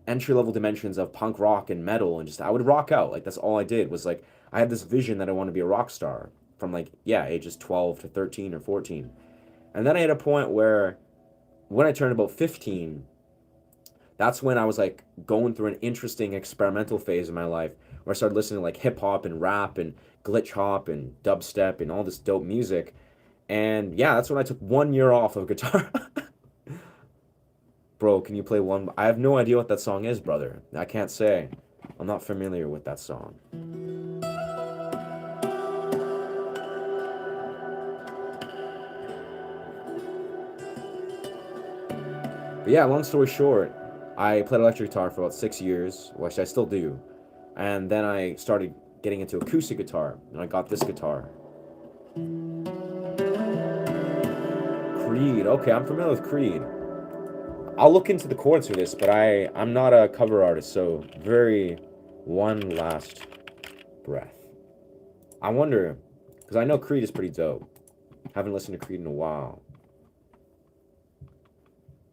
[SPEAKER 1] entry level dimensions of punk rock and metal, and just I would rock out. Like that's all I did was like I had this vision that I wanted to be a rock star from like ages 12 to 13 or 14. And then I hit a point where when I turned about 15, that's when I was like going through an interesting experimental phase in my life where I started listening to like hip hop and rap and glitch hop and dubstep and all this dope music. And yeah, that's when I took 1 year off of guitar. Bro, can you play one? I have no idea what that song is, brother. I can't say. I'm not familiar with that song. But yeah, long story short, I played electric guitar for about 6 years, which I still do. And then I started getting into acoustic guitar, and I got this guitar. Creed. Okay, I'm familiar with Creed. I'll look into the chords for this, but I'm not a cover artist, so very one last breath. I wonder, because I know Creed is pretty dope. Haven't listened to Creed in a while.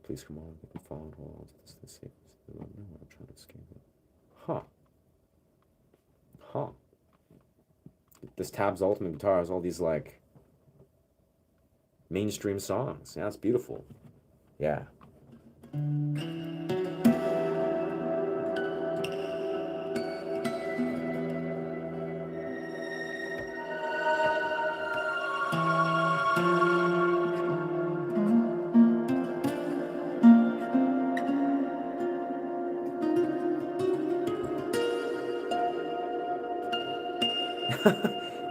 [SPEAKER 1] Please come on, you can fall and hold on to this safe. I don't know, I'm trying to escape it. Huh. This Tab's Ultimate Guitar has all these like mainstream songs. Yeah, it's beautiful. Yeah.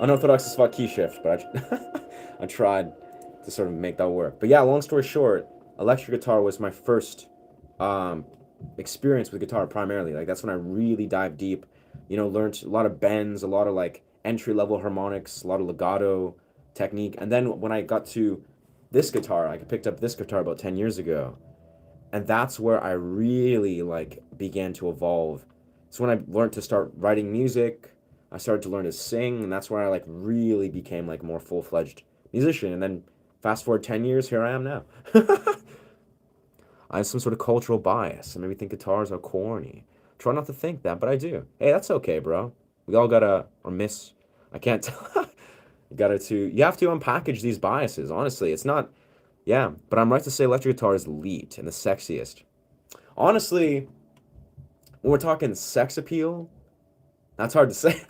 [SPEAKER 1] Unorthodox as fuck key shift, but I tried to sort of make that work. But yeah, long story short, electric guitar was my first experience with guitar primarily. Like that's when I really dived deep, learned a lot of bends, a lot of like entry level harmonics, a lot of legato technique. And then when I got to this guitar, I picked up this guitar about 10 years ago. And that's where I really like began to evolve. It's when I learned to start writing music. I started to learn to sing, and that's where I like really became like more full-fledged musician. And then fast forward 10 years, here I am now. I have some sort of cultural bias. I maybe think guitars are corny. Try not to think that, but I do. Hey, that's okay, bro. We all gotta, or miss, I can't tell. You have to unpackage these biases, honestly. It's not, yeah, but I'm right to say electric guitar is elite and the sexiest. Honestly, when we're talking sex appeal, that's hard to say.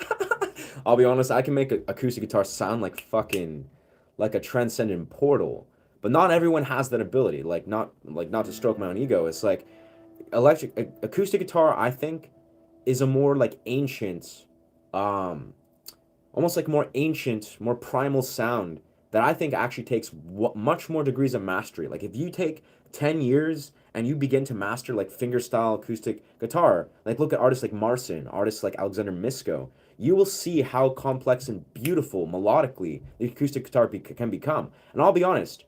[SPEAKER 1] I'll be honest, I can make an acoustic guitar sound like fucking, like a transcendent portal. But not everyone has that ability. Not to stroke my own ego. It's like acoustic guitar, I think, is a more like ancient, almost like more ancient, more primal sound that I think actually takes much more degrees of mastery. Like if you take 10 years and you begin to master like fingerstyle acoustic guitar, like look at artists like Marcin, artists like Alexander Misko, you will see how complex and beautiful melodically the acoustic guitar can become. And I'll be honest,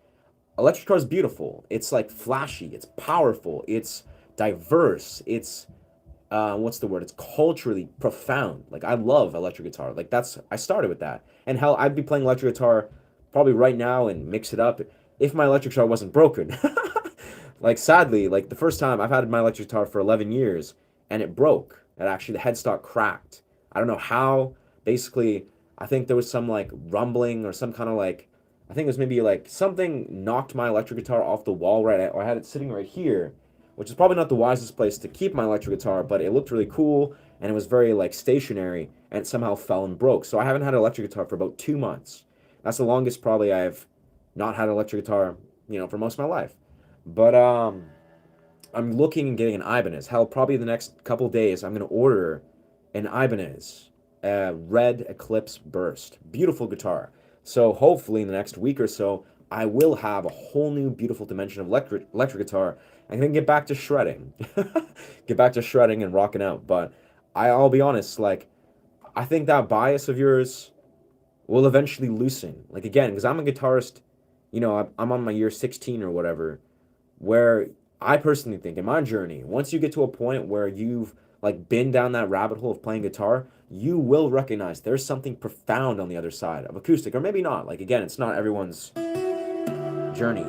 [SPEAKER 1] electric guitar is beautiful. It's like flashy, it's powerful, it's diverse, it's what's the word? It's culturally profound. Like I love electric guitar. Like I started with that. And hell, I'd be playing electric guitar probably right now and mix it up if my electric guitar wasn't broken. Like sadly, like the first time I've had my electric guitar for 11 years and it broke. And actually the headstock cracked. I don't know how. Basically, I think there was some like rumbling or some kind of like, I think it was maybe like something knocked my electric guitar off the wall or I had it sitting right here, which is probably not the wisest place to keep my electric guitar, but it looked really cool and it was very like stationary and it somehow fell and broke. So I haven't had an electric guitar for about 2 months. That's the longest probably I've not had an electric guitar, for most of my life. But I'm looking and getting an Ibanez. Hell, probably the next couple days, I'm gonna order an Ibanez, Red Eclipse Burst. Beautiful guitar. So hopefully in the next week or so, I will have a whole new beautiful dimension of electric guitar. I can get back to shredding, get back to shredding and rocking out. But I'll be honest, like I think that bias of yours will eventually loosen. Like again, because I'm a guitarist, you know, I'm on my year 16 or whatever, where I personally think in my journey, once you get to a point where you've like been down that rabbit hole of playing guitar, you will recognize there's something profound on the other side of acoustic, or maybe not. Like again, it's not everyone's journey.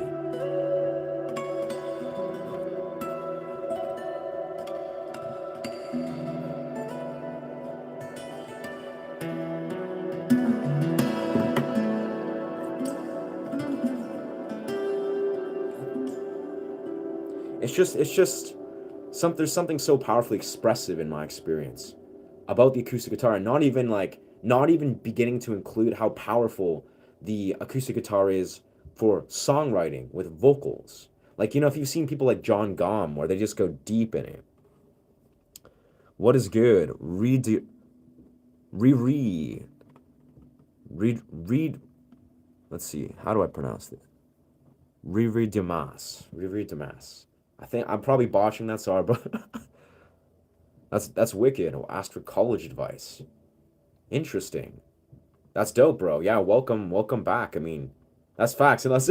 [SPEAKER 1] It's just there's something so powerfully expressive in my experience about the acoustic guitar, and not even beginning to include how powerful the acoustic guitar is for songwriting with vocals. Like, you know, if you've seen people like John Gomm where they just go deep in it. What is good? Read. Let's see. How do I pronounce it? Riri Damas. Riri Damas. I think I'm probably botching that, sorry, but that's wicked. Astral college advice. Interesting. That's dope, bro. Yeah, welcome back. I mean, that's facts, and that's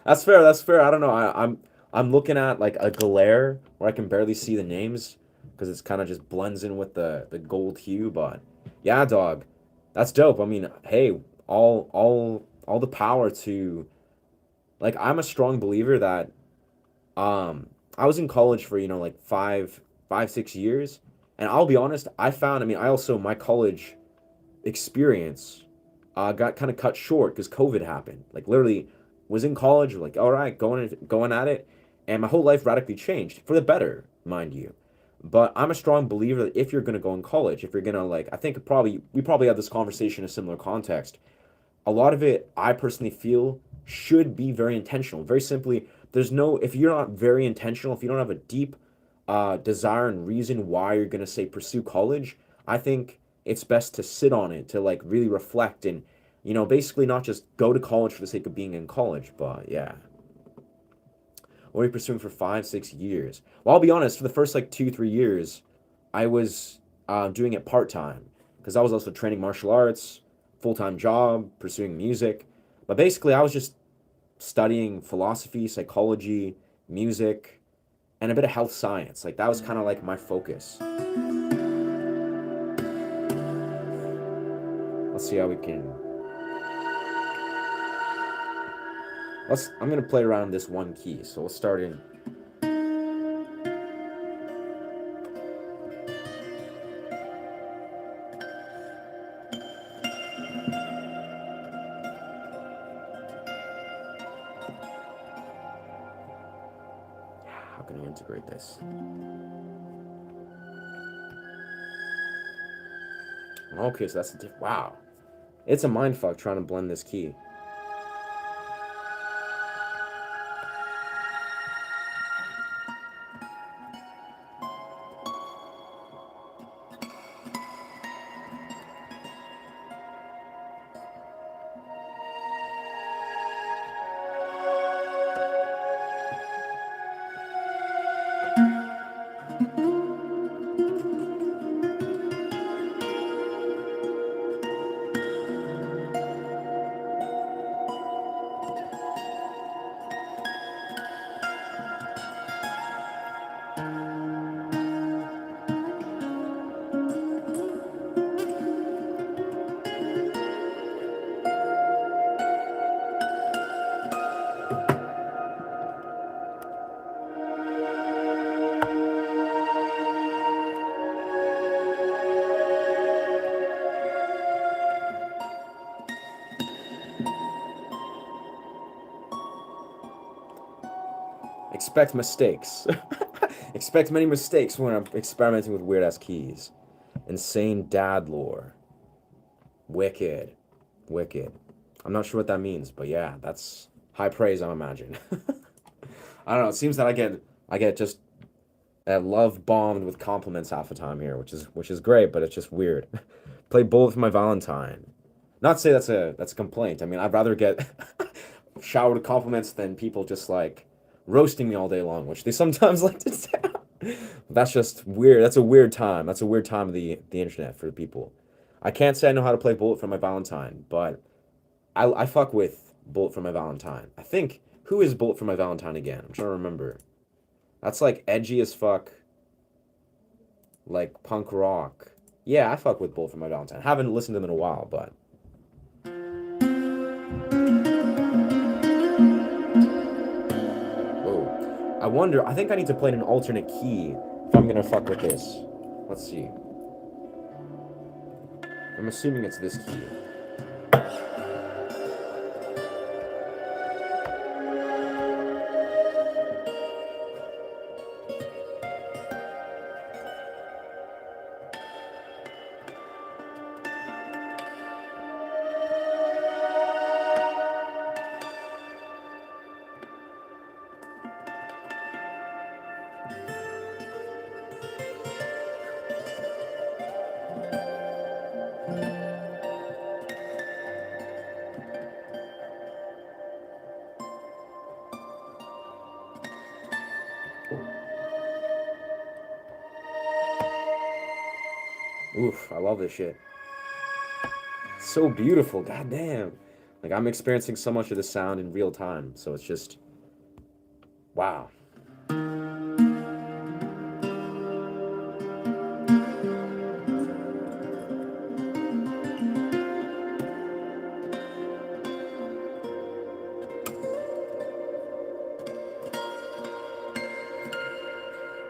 [SPEAKER 1] that's fair. That's fair. I don't know. I'm looking at like a glare where I can barely see the names because it's kind of just blends in with the gold hue. But yeah, dog, that's dope. I mean, hey, all the power to like. I'm a strong believer that I was in college for, you know, like 6 years, and I'll be honest, I found, I mean, I also, my college experience got kind of cut short because COVID happened. Like literally was in college, like all right, going at it, and my whole life radically changed for the better, mind you. But I'm a strong believer that if you're gonna go in college, if you're gonna like, I think probably we probably had this conversation in a similar context. A lot of it, I personally feel, should be very intentional. Very simply, there's no, if you're not very intentional, if you don't have a deep desire and reason why you're going to say pursue college, I think it's best to sit on it, to like really reflect and, you know, basically not just go to college for the sake of being in college. But yeah. What are you pursuing for 5, 6 years? Well, I'll be honest, for the first like 2, 3 years, I was doing it part time because I was also training martial arts, full time job, pursuing music. But basically, I was just studying philosophy, psychology, music, and a bit of health science. Like that was kind of like my focus. Let's see how we can. I'm gonna play around this one key. So we'll start in. How can I integrate this? Okay, so that's a wow. It's a mindfuck trying to blend this key. Expect mistakes. Expect many mistakes when I'm experimenting with weird ass keys. Insane dad lore. Wicked. Wicked. I'm not sure what that means, but yeah, that's high praise, I imagine. I don't know, it seems that I get I get just love bombed with compliments half the time here, which is great, but it's just weird. Play Bullet for my Valentine. Not to say that's a complaint. I mean, I'd rather get showered with compliments than people just like roasting me all day long, which they sometimes like to do. That's just weird. That's a weird time. That's a weird time of the internet for people. I can't say I know how to play Bullet for my Valentine, but I fuck with Bullet for my Valentine. I think who is Bullet for my Valentine again? I'm trying to remember. That's like edgy as fuck, like punk rock. Yeah, I fuck with Bullet for my Valentine. Haven't listened to them in a while, but whoa. I wonder. I think I need to play in an alternate key if I'm gonna fuck with this. Let's see. I'm assuming it's this key. Oof, I love this shit. So beautiful, goddamn. Like I'm experiencing so much of the sound in real time, so it's just wow.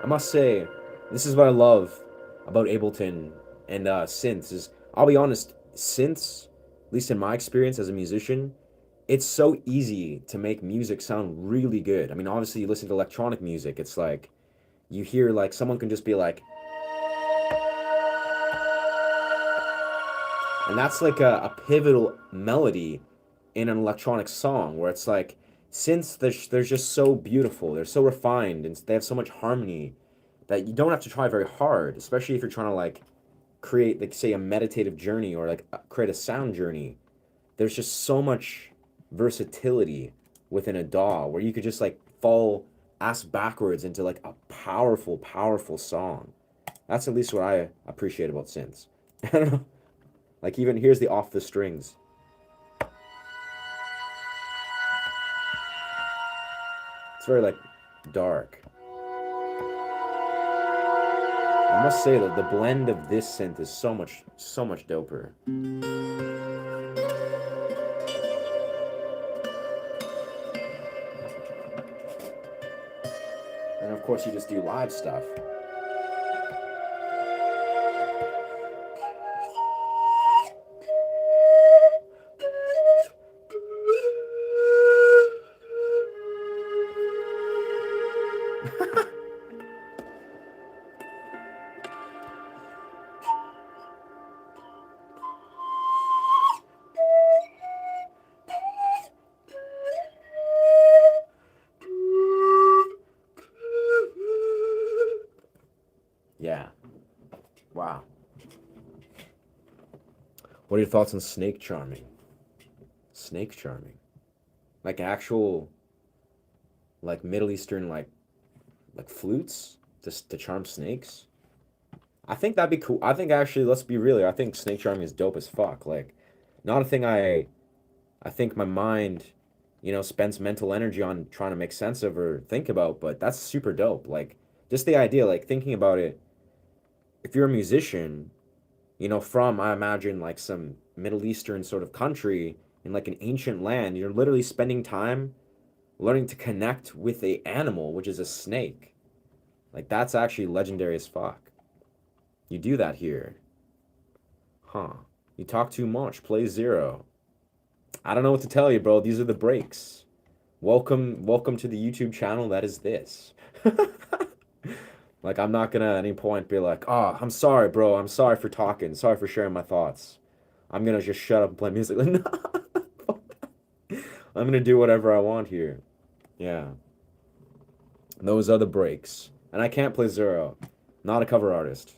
[SPEAKER 1] I must say, this is what I love about Ableton and synths is I'll be honest, synths, at least in my experience as a musician, it's so easy to make music sound really good. I mean, obviously you listen to electronic music, it's like you hear like someone can just be like, and that's like a pivotal melody in an electronic song where it's like synths they're just so beautiful, they're so refined, and they have so much harmony that you don't have to try very hard, especially if you're trying to like create like say a meditative journey or like create a sound journey. There's just so much versatility within a DAW where you could just like fall ass backwards into like a powerful song. That's at least what I appreciate about synths. I don't know. Like even here's the off the strings. It's very like dark. I must say that the blend of this synth is so much doper. And of course you just do live stuff. Yeah. Wow. What are your thoughts on snake charming? Snake charming. Like actual like Middle Eastern like flutes to charm snakes? I think that'd be cool. I think actually, let's be real here. I think snake charming is dope as fuck. Like, not a thing I think my mind, spends mental energy on trying to make sense of or think about, but that's super dope. Like, just the idea, like thinking about it, if you're a musician, from I imagine like some Middle Eastern sort of country in like an ancient land, you're literally spending time learning to connect with a animal, which is a snake. Like that's actually legendary as fuck. You do that here. Huh. You talk too much. Play zero. I don't know what to tell you, bro. These are the breaks. Welcome to the YouTube channel that is this. Like I'm not gonna at any point be like, oh, I'm sorry, bro. I'm sorry for talking. Sorry for sharing my thoughts. I'm gonna just shut up and play music. Like, no. I'm gonna do whatever I want here. Yeah. Those are the breaks. And I can't play Zero. Not a cover artist.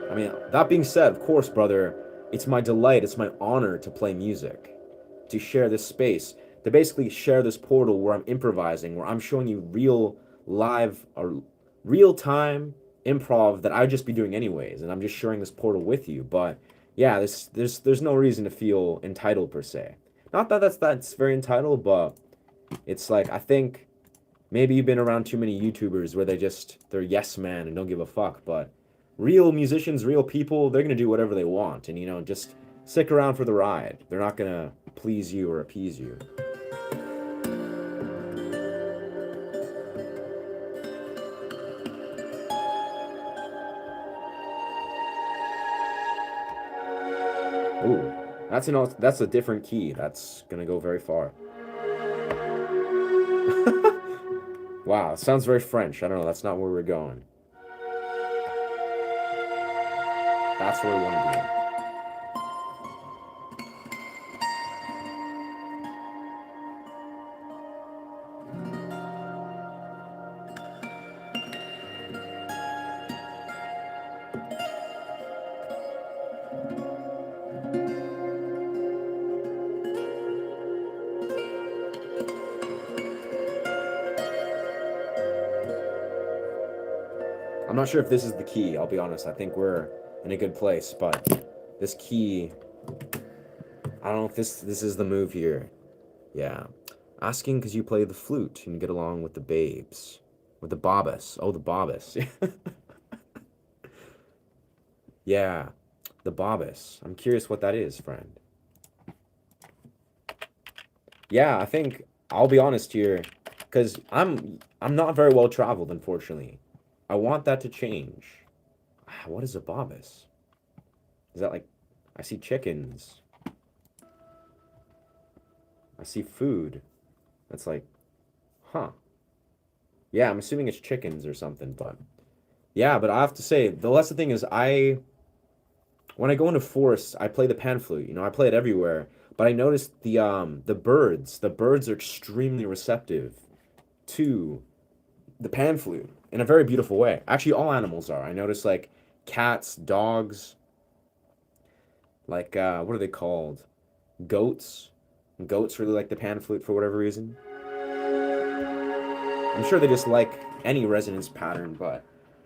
[SPEAKER 1] I mean, that being said, of course, brother, it's my delight, it's my honor to play music, to share this space, to basically share this portal where I'm improvising, where I'm showing you real live or real time improv that I'd just be doing anyways, and I'm just sharing this portal with you. But yeah, there's no reason to feel entitled per se. Not that that's very entitled, but it's like I think maybe you've been around too many YouTubers where they're yes man and don't give a fuck, but real musicians, real people, they're gonna do whatever they want, and just stick around for the ride. They're not gonna please you or appease you. Ooh, that's a different key. That's gonna go very far. Wow, it sounds very French. I don't know. That's not where we're going. That's where we want to be. I'm not sure if this is the key, I'll be honest. I think we're in a good place, but this key, I don't know if this is the move here. Yeah. Asking because you play the flute and get along with the babes. With the bobbus. Oh, the bobbus. Yeah. The bobbus. I'm curious what that is, friend. Yeah, I think I'll be honest here, because I'm not very well traveled, unfortunately. I want that to change. What is a bobbus? Is that like I see chickens. I see food. That's like, huh. Yeah, I'm assuming it's chickens or something, but yeah, but I have to say, that's the thing is when I go into forests, I play the pan flute. I play it everywhere, but I noticed the birds are extremely receptive to the pan flute in a very beautiful way. Actually, all animals are. I notice like cats, dogs, like what are they called? Goats. Goats really like the pan flute for whatever reason. I'm sure they just like any resonance pattern, but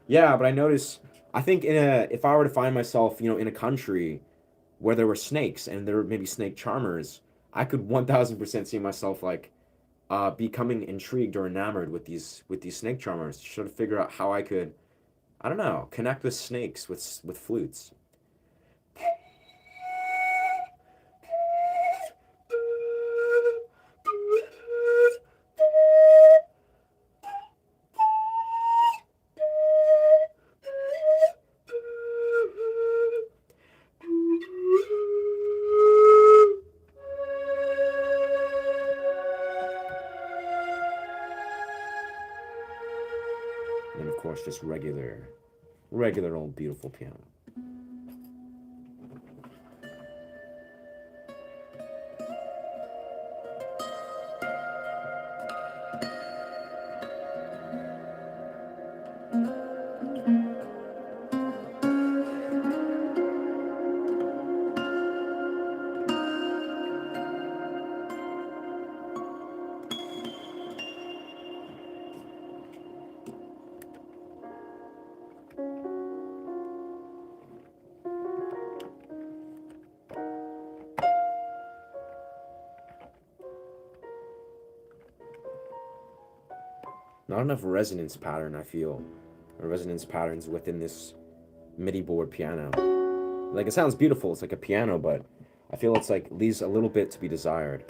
[SPEAKER 1] yeah, but I notice I think if I were to find myself, in a country where there were snakes and there were maybe snake charmers, I could 1000% see myself like becoming intrigued or enamored with these snake charmers to try to figure out how I could, I don't know, connect with snakes with flutes. And of course, just regular old beautiful piano. Not enough resonance pattern, I feel. Or resonance patterns within this MIDI board piano. Like, it sounds beautiful, it's like a piano, but I feel it's like leaves a little bit to be desired.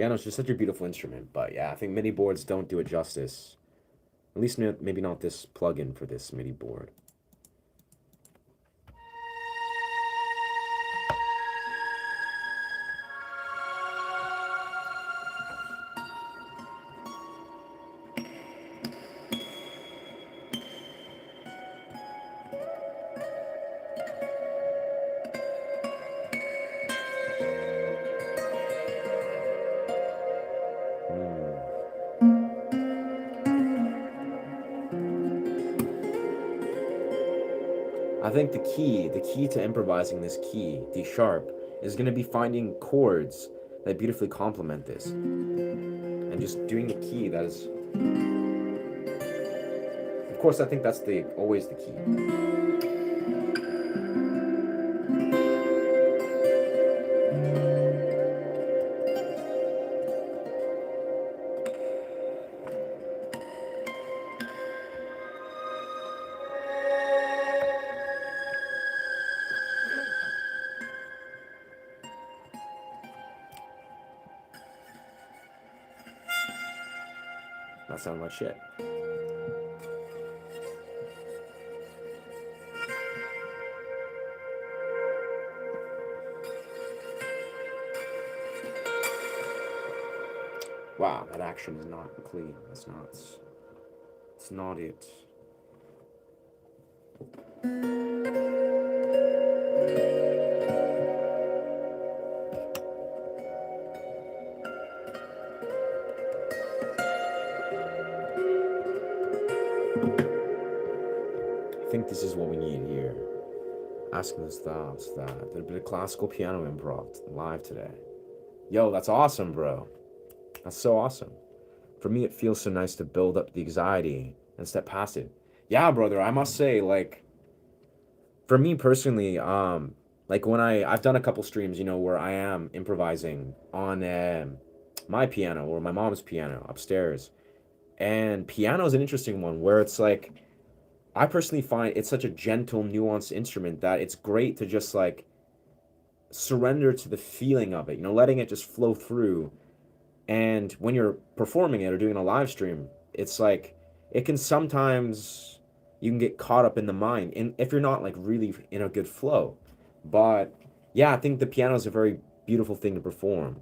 [SPEAKER 1] Piano's just such a beautiful instrument, but yeah, I think MIDI boards don't do it justice. At least maybe not this plugin for this MIDI board. I think the key to improvising this key, D sharp, is going to be finding chords that beautifully complement this. And just doing the key that is... Of course, I think that's always the key. That sounds like shit. Wow, that action is not clean. That's not... It's not it. I think this is what we need here. Asking those thoughts, that a bit of classical piano improv live today. Yo, that's awesome, bro. That's so awesome. For me, it feels so nice to build up the anxiety and step past it. Yeah, brother, I must say, like, for me personally, like when I've done a couple streams, you know, where I am improvising on my piano or my mom's piano upstairs. And piano is an interesting one where it's like, I personally find it's such a gentle, nuanced instrument that it's great to just like surrender to the feeling of it, you know, letting it just flow through. And when you're performing it or doing a live stream, it's like it can sometimes you can get caught up in the mind, and if you're not like really in a good flow. But yeah, I think the piano is a very beautiful thing to perform.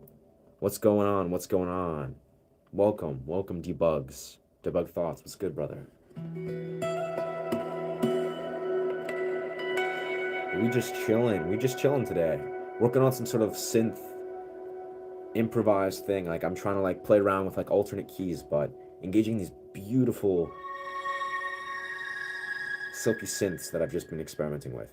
[SPEAKER 1] What's going on? What's going on? Welcome, debugs, debug thoughts. What's good, brother? We just chilling today. Working on some sort of synth improvised thing. Like I'm trying to like play around with like alternate keys, but engaging these beautiful silky synths that I've just been experimenting with.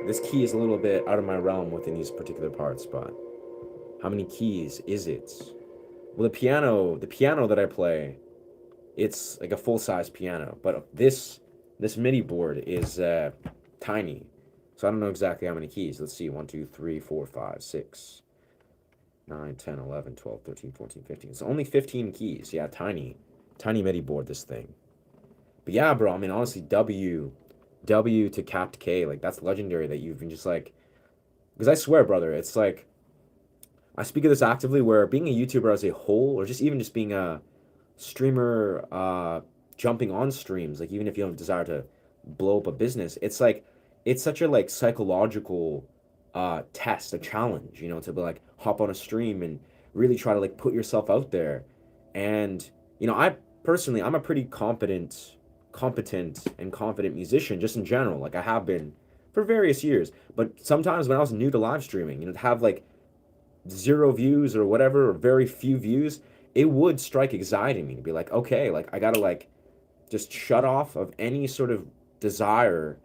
[SPEAKER 1] This key is a little bit out of my realm within these particular parts, but how many keys is it? Well, the piano that I play, it's like a full-size piano, but this MIDI board is tiny, so I don't know exactly how many keys. Let's see, 1, 2, 3, 4, 5, 6, 9, 10, 11, 12, 13, 14, 15. It's only 15 keys. Yeah, tiny MIDI board, this thing. But yeah, bro, I mean, honestly, W to Capt K, like, that's legendary that you've been just, like... Because I swear, brother, it's, like... I speak of this actively, where being a YouTuber as a whole, or just even just being a streamer, jumping on streams, like, even if you don't desire to blow up a business, it's, like, it's such a, like, psychological test, a challenge, you know, to, be like, hop on a stream and really try to, like, put yourself out there. And, you know, I'm a pretty competent and confident musician just in general. Like I have been for various years, but sometimes when I was new to live streaming, you know, to have like 0 views or whatever, or very few views, it would strike anxiety in me to be like, okay, like I gotta like just shut off of any sort of desire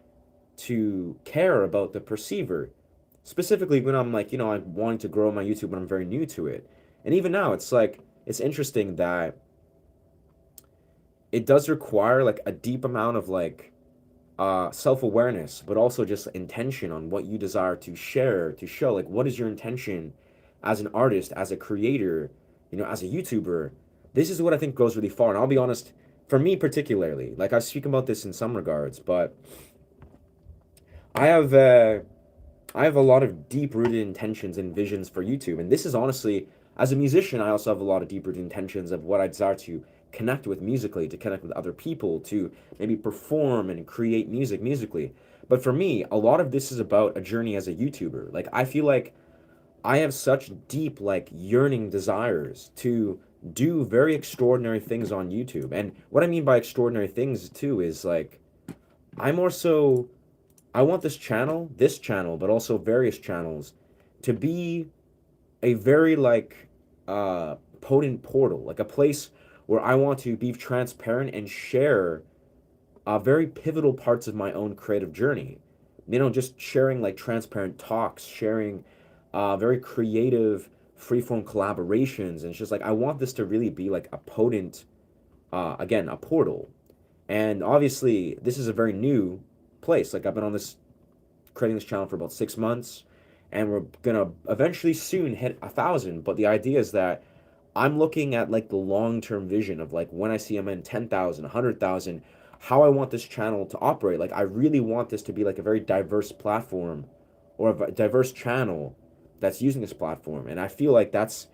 [SPEAKER 1] to care about the perceiver, specifically when I'm like, you know, I'm wanting to grow my YouTube when I'm very new to it. And even now, it's like, it's interesting that it does require like a deep amount of like self-awareness, but also just intention on what you desire to share, to show. Like, what is your intention as an artist, as a creator, as a YouTuber? This is what I think goes really far. And I'll be honest, for me particularly, like I speak about this in some regards, but I have I have a lot of deep-rooted intentions and visions for YouTube. And this is honestly, as a musician, I also have a lot of deep-rooted intentions of what I desire to connect with musically, to connect with other people, to maybe perform and create music musically. But for me, a lot of this is about a journey as a YouTuber. Like, I feel like I have such deep, like, yearning desires to do very extraordinary things on YouTube. And what I mean by extraordinary things, too, is like, I'm also I want this channel, but also various channels to be a very like potent portal, like a place where I want to be transparent and share very pivotal parts of my own creative journey. Just sharing like transparent talks, sharing very creative freeform collaborations. And it's just like I want this to really be like a potent, again, a portal. And obviously, this is a very new place. Like I've been on this creating this channel for about 6 months, and we're gonna eventually soon hit 1,000. But the idea is that I'm looking at like the long-term vision of like when I see I'm in 10,000, 100,000, how I want this channel to operate. Like I really want this to be like a very diverse platform or a diverse channel that's using this platform. And I feel like that's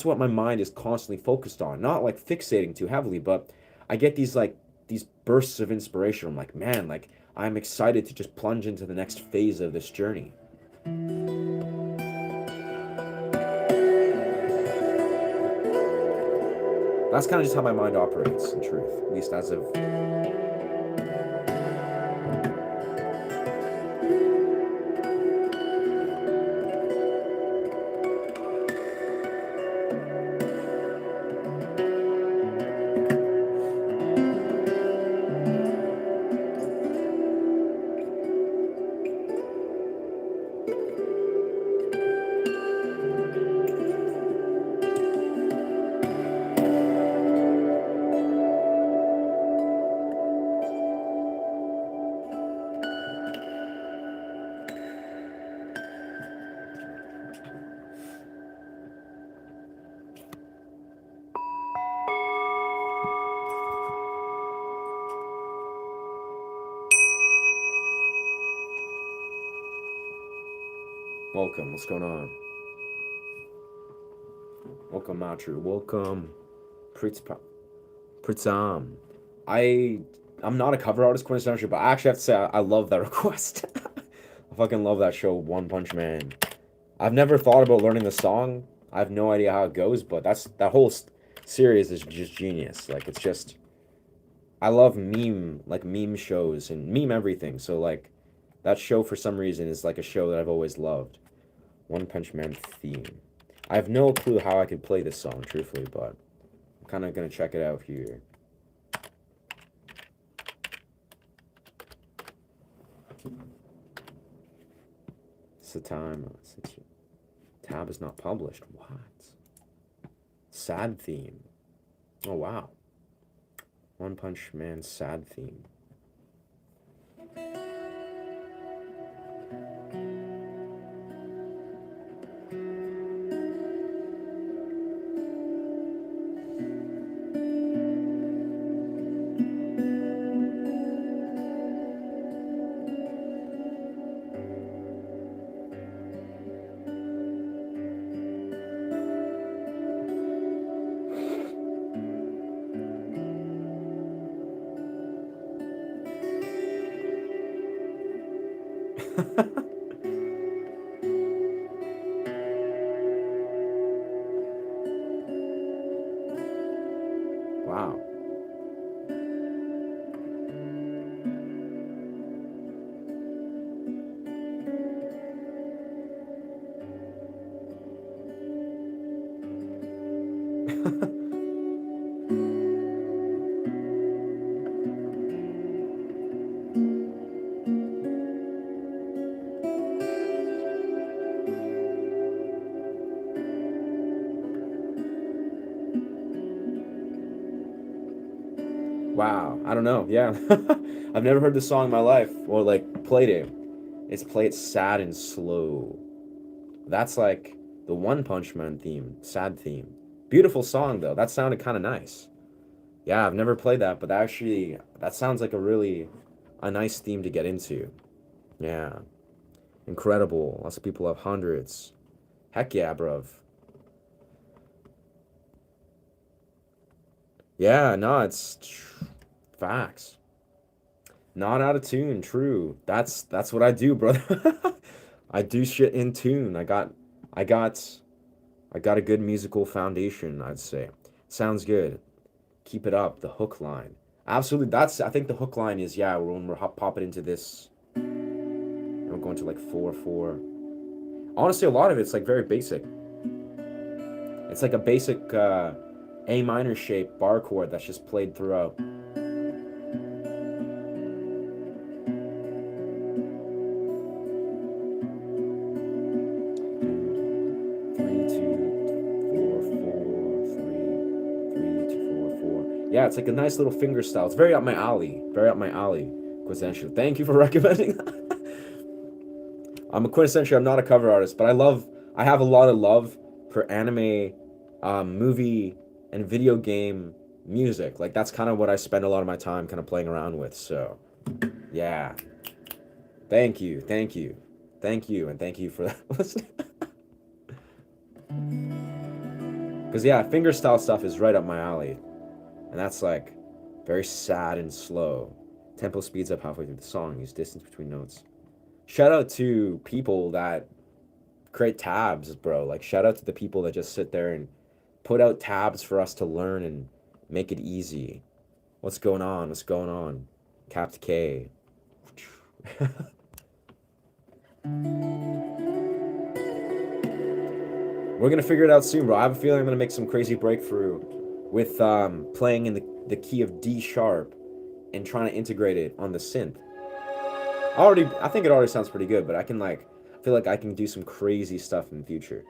[SPEAKER 1] what my mind is constantly focused on. Not like fixating too heavily, but I get these bursts of inspiration. I'm like, man, like I'm excited to just plunge into the next phase of this journey. That's kind of just how my mind operates, in truth, at least as of. Welcome, what's going on? Welcome, Matru. Welcome, Pritzam. I'm not a cover artist, coincidentally, but I actually have to say I love that request. I fucking love that show, One Punch Man. I've never thought about learning the song. I have no idea how it goes, but that whole series is just genius. Like it's just, I love meme shows and meme everything. So like, that show for some reason is like a show that I've always loved. One Punch Man theme. I have no clue how I could play this song, truthfully, but I'm kind of gonna check it out here. It's the time. Tab is not published. What? Sad theme. Oh, wow. One Punch Man sad theme. Wow. Wow, I don't know. Yeah, I've never heard this song in my life or like played it. It's sad and slow. That's like the One Punch Man theme, sad theme. Beautiful song though. That sounded kind of nice. Yeah, I've never played that, but actually that sounds like a nice theme to get into. Yeah, incredible. Lots of people have hundreds. Heck yeah, bruv. Yeah, no, it's facts. Not out of tune, true. That's what I do, brother. I do shit in tune. I got I got a good musical foundation, I'd say. Sounds good. Keep it up, the hook line. Absolutely, that's I think the hook line is yeah, when we're popping into this, we're going to like 4/4. Honestly, a lot of it's like very basic. It's like a basic A minor shape bar chord that's just played throughout. 3/2 4/4 3/3 2 4/4. Yeah, it's like a nice little finger style. It's very up my alley. Very up my alley. Quintessential. Thank you for recommending that. I'm a quintessential. I'm not a cover artist, but I have a lot of love for anime, movie, and video game music. Like that's kind of what I spend a lot of my time kind of playing around with. So, yeah. Thank you, thank you, thank you, and thank you for that. Because yeah, fingerstyle stuff is right up my alley, and that's like very sad and slow. Tempo speeds up halfway through the song. Use distance between notes. Shout out to people that create tabs, bro. Like shout out to the people that just sit there and put out tabs for us to learn and make it easy. What's going on? What's going on? Capt K. We're gonna figure it out soon, bro. I have a feeling I'm gonna make some crazy breakthrough with playing in the key of D sharp and trying to integrate it on the synth. I think it already sounds pretty good, but I feel like I can do some crazy stuff in the future.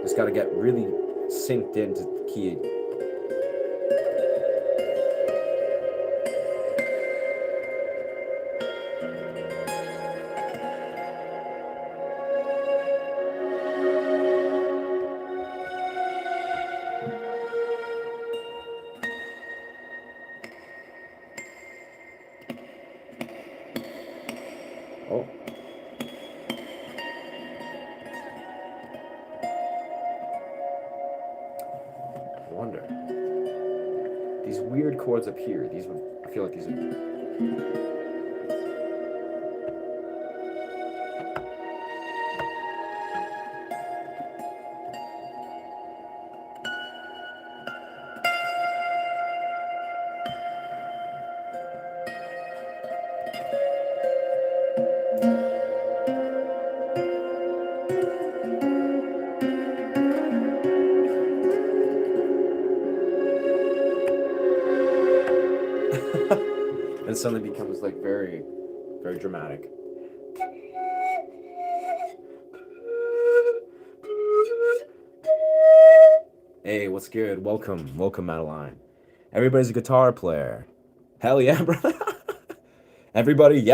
[SPEAKER 1] Just gotta get really synced into the key. Oh. I wonder. These weird chords up here, I feel like these are... And suddenly becomes like very, very dramatic. Hey, what's good? Welcome, Madeline. Everybody's a guitar player. Hell yeah, bro. Everybody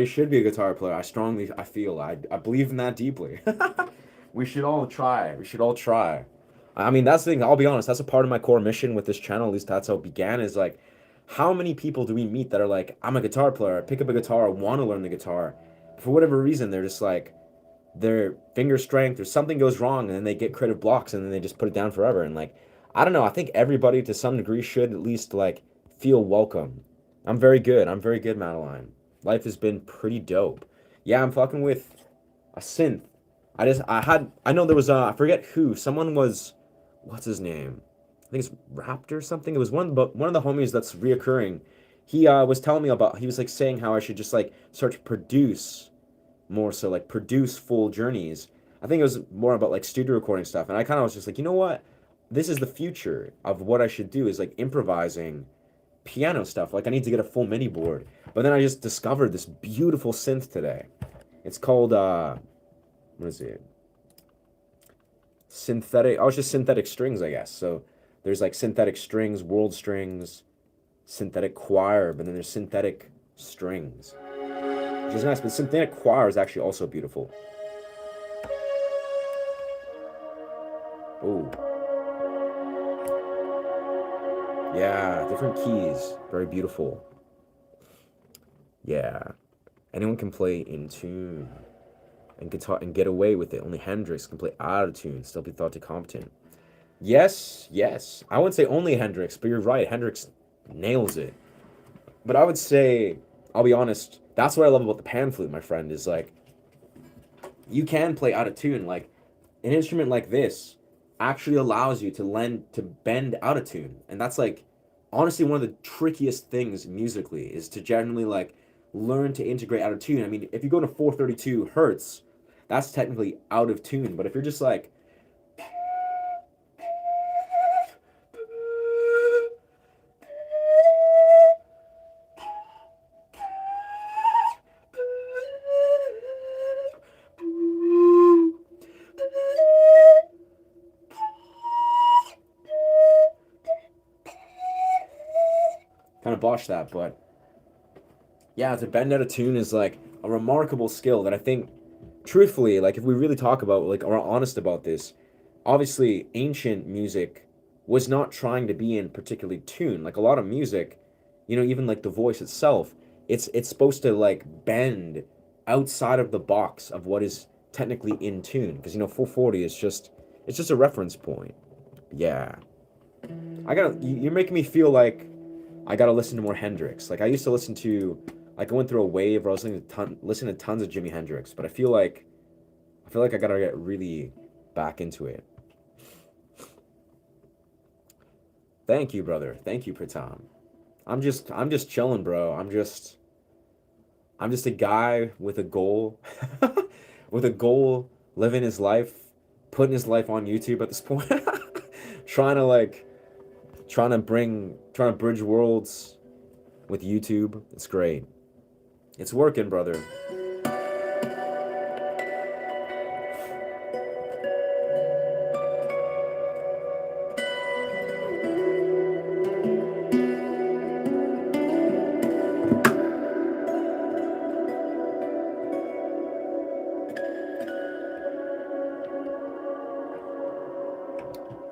[SPEAKER 1] should be a guitar player. I believe in that deeply. We should all try. I mean, that's the thing. I'll be honest. That's a part of my core mission with this channel. At least that's how it began. Is like, how many people do we meet that are like, I'm a guitar player. I pick up a guitar. I want to learn the guitar. For whatever reason, they're just like, their finger strength or something goes wrong, and then they get creative blocks, and then they just put it down forever. And like, I don't know. I think everybody to some degree should at least like feel welcome. I'm very good, Madeline. Life has been pretty dope. Yeah, I'm fucking with a synth. I know there was I forget who. Someone was, what's his name? I think it's Raptor or something. It was one of the homies that's reoccurring. He was telling me about, he was like saying how I should just like start to produce more, so like produce full journeys. I think it was more about like studio recording stuff. And I kind of was just like, you know what? This is the future of what I should do, is like improvising piano stuff. Like I need to get a full MIDI board. But then I just discovered this beautiful synth today. It's called what is it? Synthetic. Oh, it's just synthetic strings, I guess. So there's like synthetic strings, world strings, synthetic choir, but then there's synthetic strings, which is nice. But synthetic choir is actually also beautiful. Oh, yeah, different keys, very beautiful. Yeah, anyone can play in tune and guitar and get away with it. Only Hendrix can play out of tune, still be thought to competent. Yes, yes. I wouldn't say only Hendrix, but you're right. Hendrix nails it. But I would say, I'll be honest, that's what I love about the pan flute, my friend, is like, you can play out of tune. Like, an instrument like this actually allows you to bend out of tune. And that's like, honestly, one of the trickiest things musically is to generally like learn to integrate out of tune. I mean, if you go to 432 hertz, that's technically out of tune. But if you're just like, kind of botch that, but yeah, to bend out of tune is like a remarkable skill that I think, truthfully, like if we really talk about, like, are honest about this, obviously ancient music was not trying to be in particularly tune. Like a lot of music, you know, even like the voice itself, it's supposed to like bend outside of the box of what is technically in tune. Because you know, 440 is just it's just a reference point. Yeah, you're making me feel like I gotta listen to more Hendrix. Like I used to listen to, like I went through a wave where I was listening to tons of Jimi Hendrix, but I feel like I gotta get really back into it. Thank you, brother. Thank you, Pratam. I'm just chilling, bro. I'm just a guy with a goal, with a goal, living his life, putting his life on YouTube at this point, trying to like, trying to bridge worlds with YouTube. It's great. It's working, brother.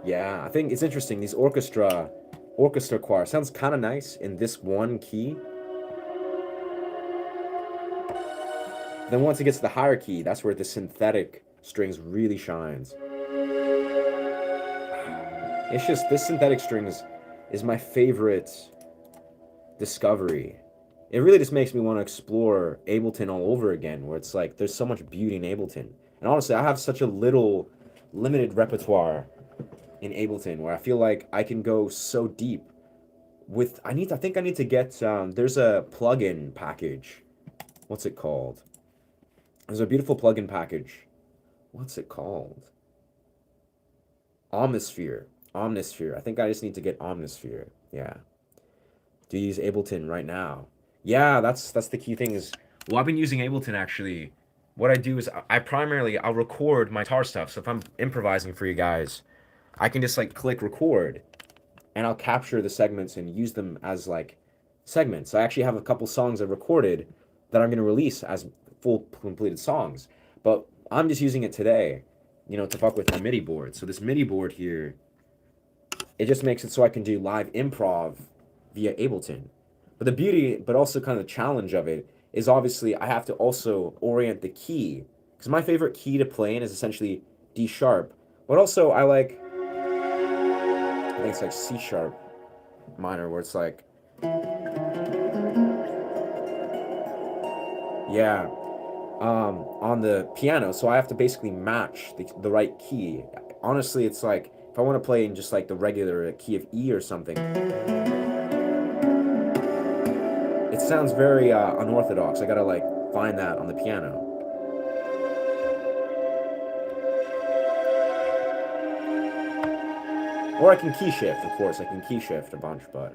[SPEAKER 1] Yeah, I think it's interesting. These orchestra choir sounds kind of nice in this one key. Then once it gets to the higher key, that's where the synthetic strings really shines. It's just this synthetic strings is my favorite discovery. It really just makes me want to explore Ableton all over again, where it's like there's so much beauty in Ableton. And honestly, I have such a limited repertoire in Ableton where I feel like I can go so deep with I think I need to get there's a plugin package. What's it called? There's a beautiful plugin package. What's it called? Omnisphere. I think I just need to get Omnisphere. Yeah. Do you use Ableton right now? Yeah, that's the key thing is, well, I've been using Ableton actually. What I do is I'll record my guitar stuff. So if I'm improvising for you guys, I can just like click record and I'll capture the segments and use them as like segments. I actually have a couple songs I've recorded that I'm going to release as full completed songs. But I'm just using it today, you know, to fuck with my MIDI board. So this MIDI board here, it just makes it so I can do live improv via Ableton. But the beauty, but also kind of the challenge of it is obviously I have to also orient the key. Because my favorite key to play in is essentially D sharp. But also I think it's like C sharp minor, where it's like, yeah, on the piano. So I have to basically match the right key. Honestly, it's like if I want to play in just like the regular key of E or something, it sounds very unorthodox. I gotta like find that on the piano. Or I can key shift, of course. I can key shift a bunch, but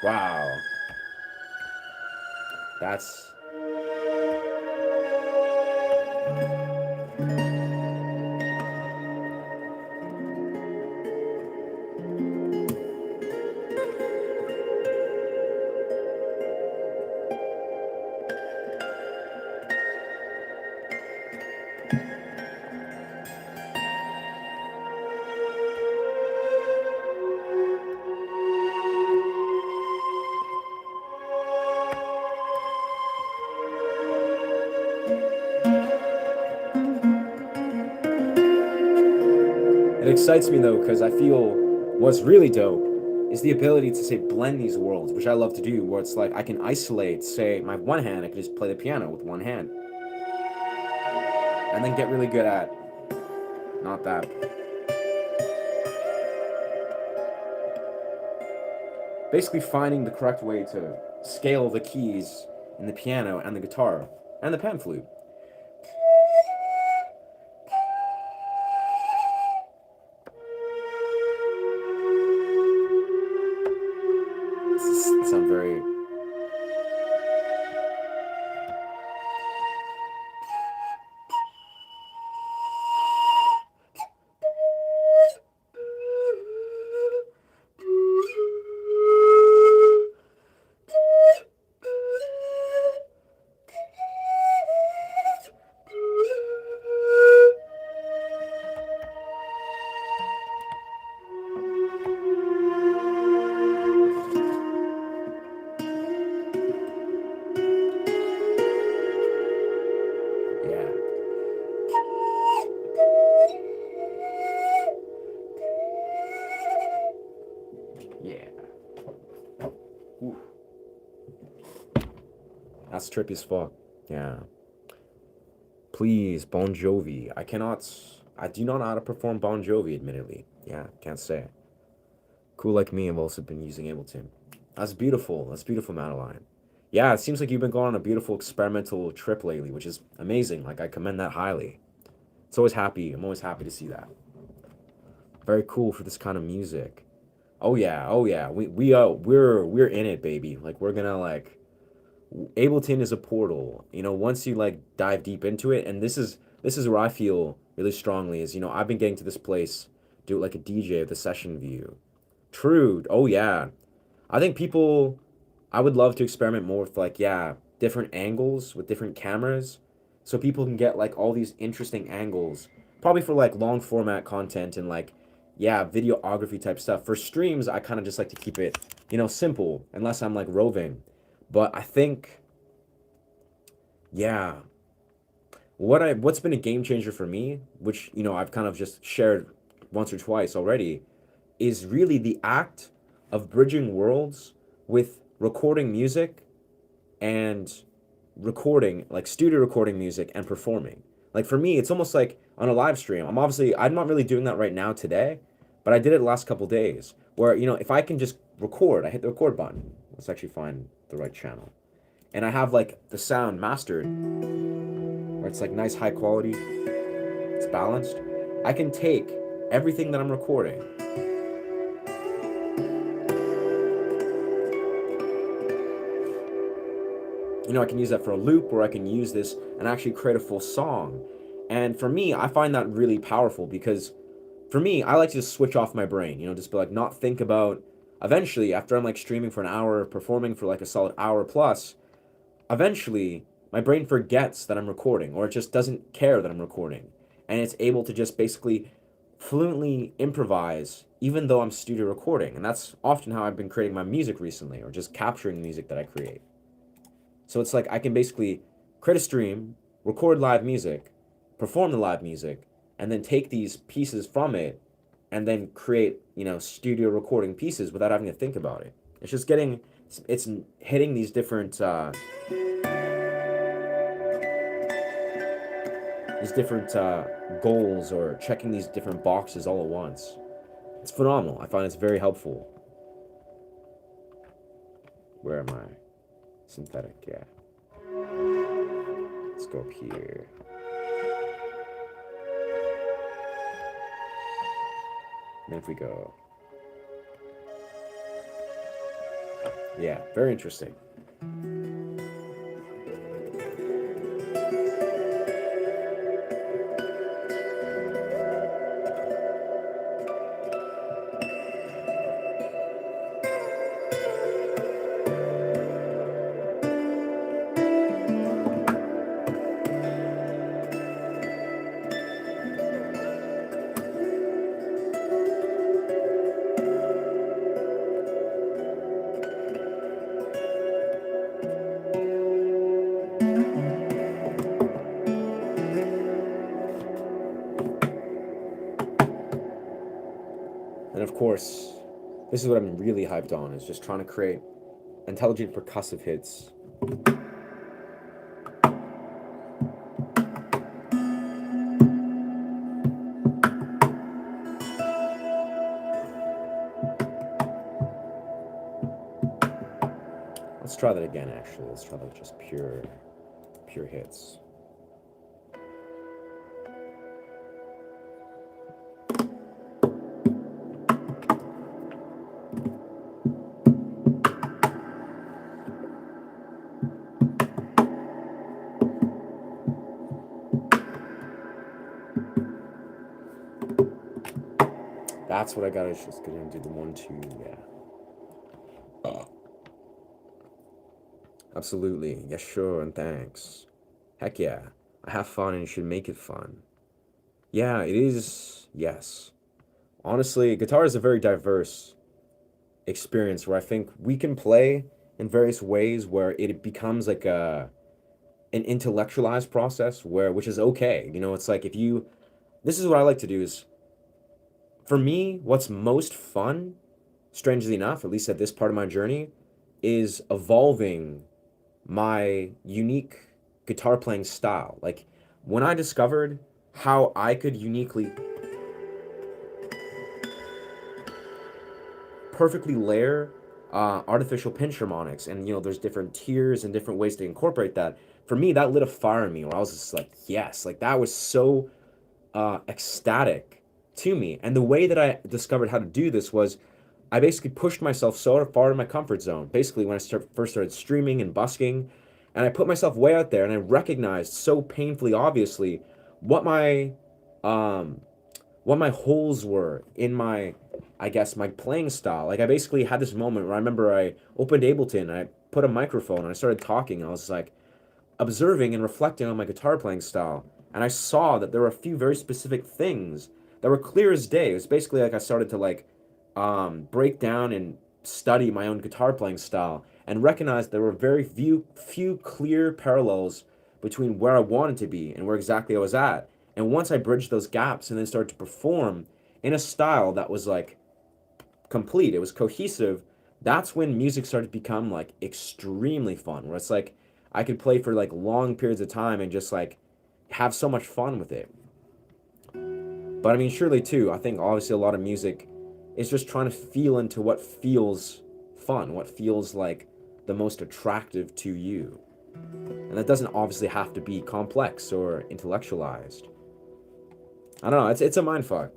[SPEAKER 1] Wow. That's... It excites me though, because I feel what's really dope is the ability to say blend these worlds, which I love to do, where it's like I can isolate, say, my one hand, I can just play the piano with one hand. And then get really good at not that. Basically finding the correct way to scale the keys in the piano and the guitar and the pan flute. Sound very... Yeah. Yeah. Ooh. That's trippy as fuck. Yeah. Please, Bon Jovi. I do not know how to perform Bon Jovi, admittedly. Yeah, can't say. Cool like me, I've also been using Ableton. That's beautiful. That's beautiful, Madeline. Yeah, it seems like you've been going on a beautiful experimental trip lately, which is amazing. Like, I commend that highly. I'm always happy to see that. Very cool for this kind of music. Oh yeah. We're in it, baby. Like, we're gonna like... Ableton is a portal. You know, once you like dive deep into it, and this is where I feel really strongly is, you know, I've been getting to this place, do it like a DJ with a session view. True. Oh yeah. I think people, I would love to experiment more with like, yeah, different angles with different cameras, so people can get like all these interesting angles, probably for like long format content and like, yeah, videography type stuff. For streams, I kind of just like to keep it, you know, simple, unless I'm like roving. But I think, yeah, what's been a game changer for me, which, you know, I've kind of just shared once or twice already, is really the act of bridging worlds with recording music and recording, like studio recording music and performing. Like for me, it's almost like on a live stream. I'm not really doing that right now today, but I did it the last couple days where, you know, if I can just record, I hit the record button. Let's actually find the right channel. And I have like the sound mastered, where it's like nice high quality, it's balanced. I can take everything that I'm recording, you know, I can use that for a loop, or I can use this and actually create a full song. And for me, I find that really powerful because for me, I like to just switch off my brain, you know, just be like, not think about, eventually, after I'm like streaming for an hour, performing for like a solid hour plus, eventually my brain forgets that I'm recording, or it just doesn't care that I'm recording. And it's able to just basically fluently improvise, even though I'm studio recording. And that's often how I've been creating my music recently, or just capturing music that I create. So it's like I can basically create a stream, record live music, perform the live music, and then take these pieces from it and then create, you know, studio recording pieces without having to think about it. It's just getting, it's hitting these different goals, or checking these different boxes all at once. It's phenomenal. I find it's very helpful. Where am I? Synthetic, yeah. Let's go up here. And if we go Yeah, very interesting. And of course, this is what I'm really hyped on, is just trying to create intelligent percussive hits. Let's try that again, actually. Let's try that with just pure hits. That's what I gotta just gonna do the 1, 2, yeah. Absolutely. Yes, sure, and thanks. Heck yeah. I have fun and you should make it fun. Yeah, it is. Yes. Honestly, guitar is a very diverse experience where I think we can play in various ways where it becomes like an intellectualized process which is okay. You know, it's like this is what I like to do is, for me, what's most fun, strangely enough, at least at this part of my journey, is evolving my unique guitar playing style. Like when I discovered how I could uniquely perfectly layer artificial pinch harmonics, and there's different tiers and different ways to incorporate that. For me, that lit a fire in me where I was just like, yes, like that was so ecstatic to me. And the way that I discovered how to do this was I basically pushed myself so far in my comfort zone. Basically, when I first started streaming and busking, and I put myself way out there, and I recognized so painfully, obviously, what my um, what my holes were in my, I guess, my playing style. Like I basically had this moment where I remember I opened Ableton and I put a microphone and I started talking, and I was like observing and reflecting on my guitar playing style. And I saw that there were a few very specific things that were clear as day. It was basically like I started to break down and study my own guitar playing style and recognize there were very few clear parallels between where I wanted to be and where exactly I was at. And once I bridged those gaps and then started to perform in a style that was like complete, it was cohesive, that's when music started to become like extremely fun, where it's like I could play for like long periods of time and just like have so much fun with it. But I mean, surely too, I think obviously a lot of music is just trying to feel into what feels fun, what feels like the most attractive to you. And that doesn't obviously have to be complex or intellectualized. I don't know, it's a mind fuck.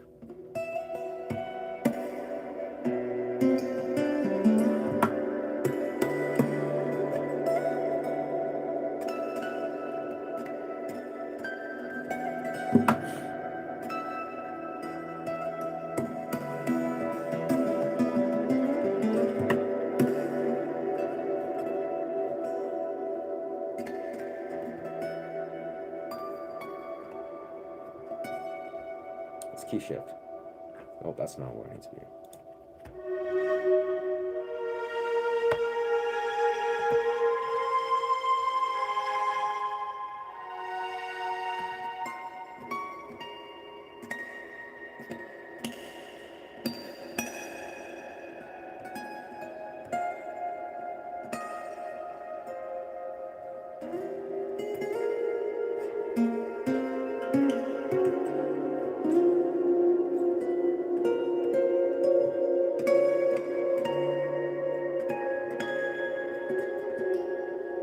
[SPEAKER 1] It's key shift. Oh, that's not where it needs to be.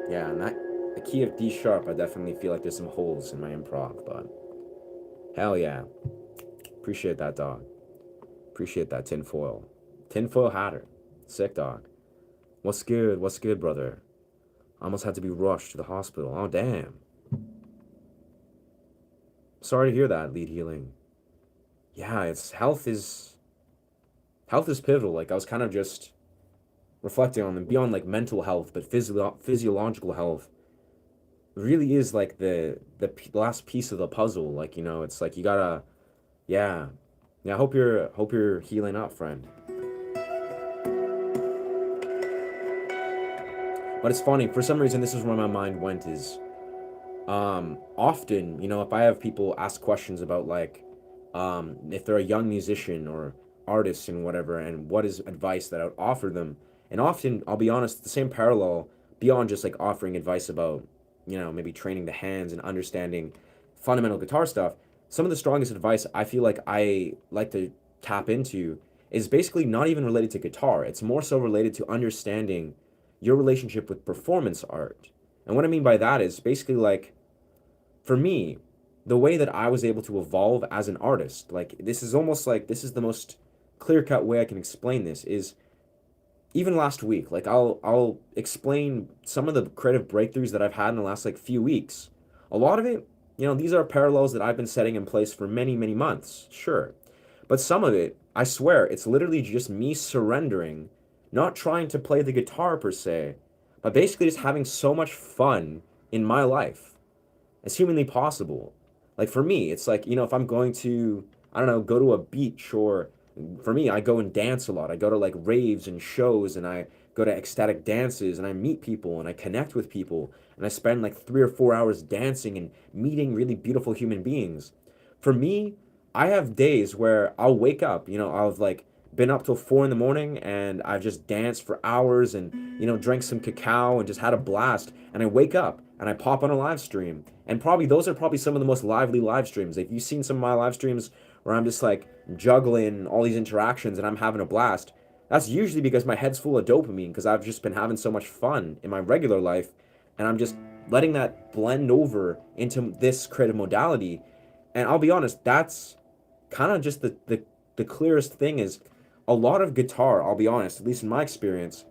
[SPEAKER 1] Yeah, and the key of D sharp, I definitely feel like there's some holes in my improv, but hell yeah. Appreciate that, dog. Appreciate that tinfoil. Tinfoil hatter. Sick, dog. What's good? What's good, brother? I almost had to be rushed to the hospital. Oh, damn. Sorry to hear that, lead healing. Yeah, it's health is pivotal. Like I was kind of just reflecting on them beyond like mental health, but physiological health really is like the last piece of the puzzle. Like, it's like you gotta, yeah. Yeah, I hope you're healing up, friend. But it's funny, for some reason this is where my mind went is often, if I have people ask questions about like if they're a young musician or artist and whatever, and what is advice that I would offer them. And often, I'll be honest, the same parallel beyond just like offering advice about, maybe training the hands and understanding fundamental guitar stuff. Some of the strongest advice I feel like I like to tap into is basically not even related to guitar. It's more so related to understanding your relationship with performance art. And what I mean by that is basically like, for me, the way that I was able to evolve as an artist, like this is almost like this is the most clear-cut way I can explain this is even last week, like I'll explain some of the creative breakthroughs that I've had in the last like few weeks. A lot of it, these are parallels that I've been setting in place for many, many months, sure. But some of it, I swear, it's literally just me surrendering, not trying to play the guitar per se, but basically just having so much fun in my life as humanly possible. Like for me, it's like, if I'm going to, I don't know, go to a beach, or for me, I go and dance a lot. I go to like raves and shows, and I go to ecstatic dances, and I meet people and I connect with people, and I spend like 3 or 4 hours dancing and meeting really beautiful human beings. For me, I have days where I'll wake up, I've like been up till 4 in the morning and I've just danced for hours and, drank some cacao and just had a blast. And I wake up and I pop on a live stream. And probably those are probably some of the most lively live streams. If you've seen some of my live streams where I'm just like juggling all these interactions and I'm having a blast, that's usually because my head's full of dopamine because I've just been having so much fun in my regular life. And I'm just letting that blend over into this creative modality. And I'll be honest, that's kind of just the clearest thing is a lot of guitar, I'll be honest, at least in my experience,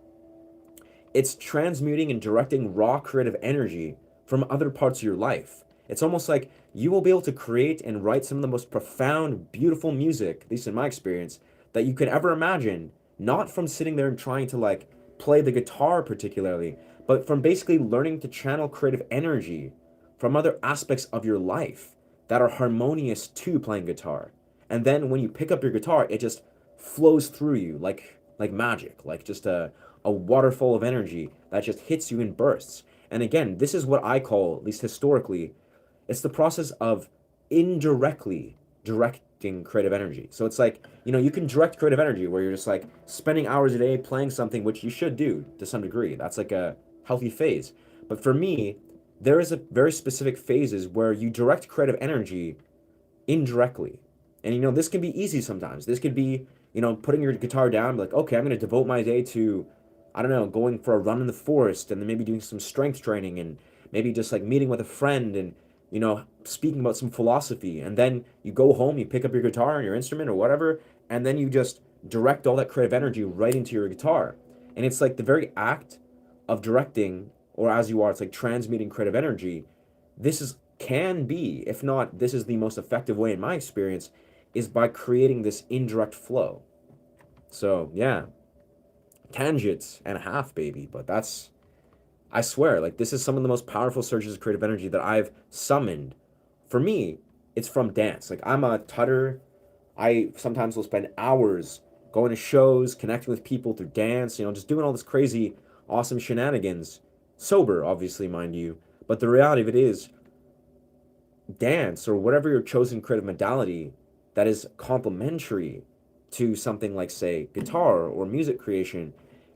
[SPEAKER 1] it's transmuting and directing raw creative energy from other parts of your life. It's almost like you will be able to create and write some of the most profound, beautiful music, at least in my experience, that you could ever imagine, not from sitting there and trying to like play the guitar particularly, but from basically learning to channel creative energy from other aspects of your life that are harmonious to playing guitar. And then when you pick up your guitar, it just flows through you like magic, like just a waterfall of energy that just hits you in bursts. And again, this is what I call, at least historically, it's the process of indirectly directing creative energy. So it's like, you can direct creative energy where you're just like spending hours a day playing something, which you should do to some degree. That's like a healthy phase. But for me, there is a very specific phases where you direct creative energy indirectly. And this can be easy sometimes. This could be, putting your guitar down, like, okay, I'm going to devote my day to, I don't know, going for a run in the forest and then maybe doing some strength training and maybe just like meeting with a friend and, speaking about some philosophy. And then you go home, you pick up your guitar and your instrument or whatever, and then you just direct all that creative energy right into your guitar. And it's like the very act of directing, or as you are, it's like transmuting creative energy. This is can be, if not, this is the most effective way in my experience, is by creating this indirect flow. So yeah, tangents and a half, baby. But that's, I swear, like this is some of the most powerful surges of creative energy that I've summoned. For me, it's from dance. Like I'm a tutter. I sometimes will spend hours going to shows, connecting with people through dance, just doing all this crazy, awesome shenanigans. Sober, obviously, mind you. But the reality of it is, dance or whatever your chosen creative modality that is complementary to something like, say, guitar or music creation,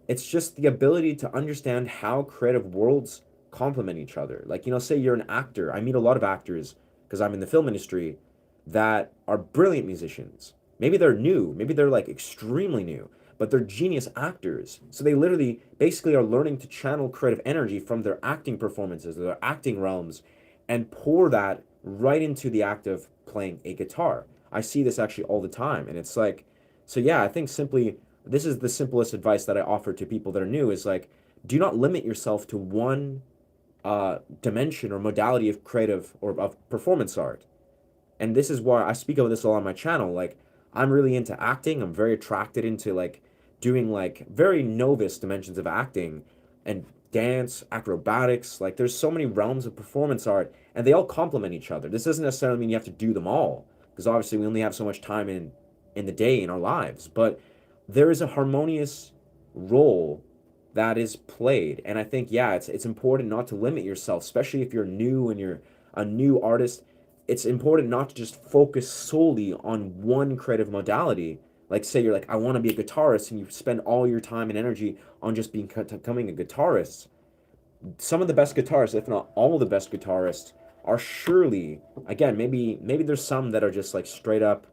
[SPEAKER 1] it's just the ability to understand how creative worlds complement each other. Like, say you're an actor. I meet a lot of actors because I'm in the film industry that are brilliant musicians. Maybe they're new, maybe they're like extremely new, but they're genius actors. So they literally basically are learning to channel creative energy from their acting performances, their acting realms, and pour that right into the act of playing a guitar. I see this actually all the time. And it's like, so yeah, I think simply this is the simplest advice that I offer to people that are new, is like, do not limit yourself to one dimension or modality of creative or of performance art. And this is why I speak about this a lot on my channel. Like, I'm really into acting. I'm very attracted into like doing like very novice dimensions of acting and dance, acrobatics. Like, there's so many realms of performance art, and they all complement each other. This doesn't necessarily mean you have to do them all, because obviously we only have so much time in the day in our lives. But there is a harmonious role that is played, and I think, yeah, it's important not to limit yourself, especially if you're new and you're a new artist. It's important not to just focus solely on one creative modality. Like, say you're like, I want to be a guitarist, and you spend all your time and energy on just becoming a guitarist. Some of the best guitarists, if not all the best guitarists, are surely, again, maybe there's some that are just like straight up,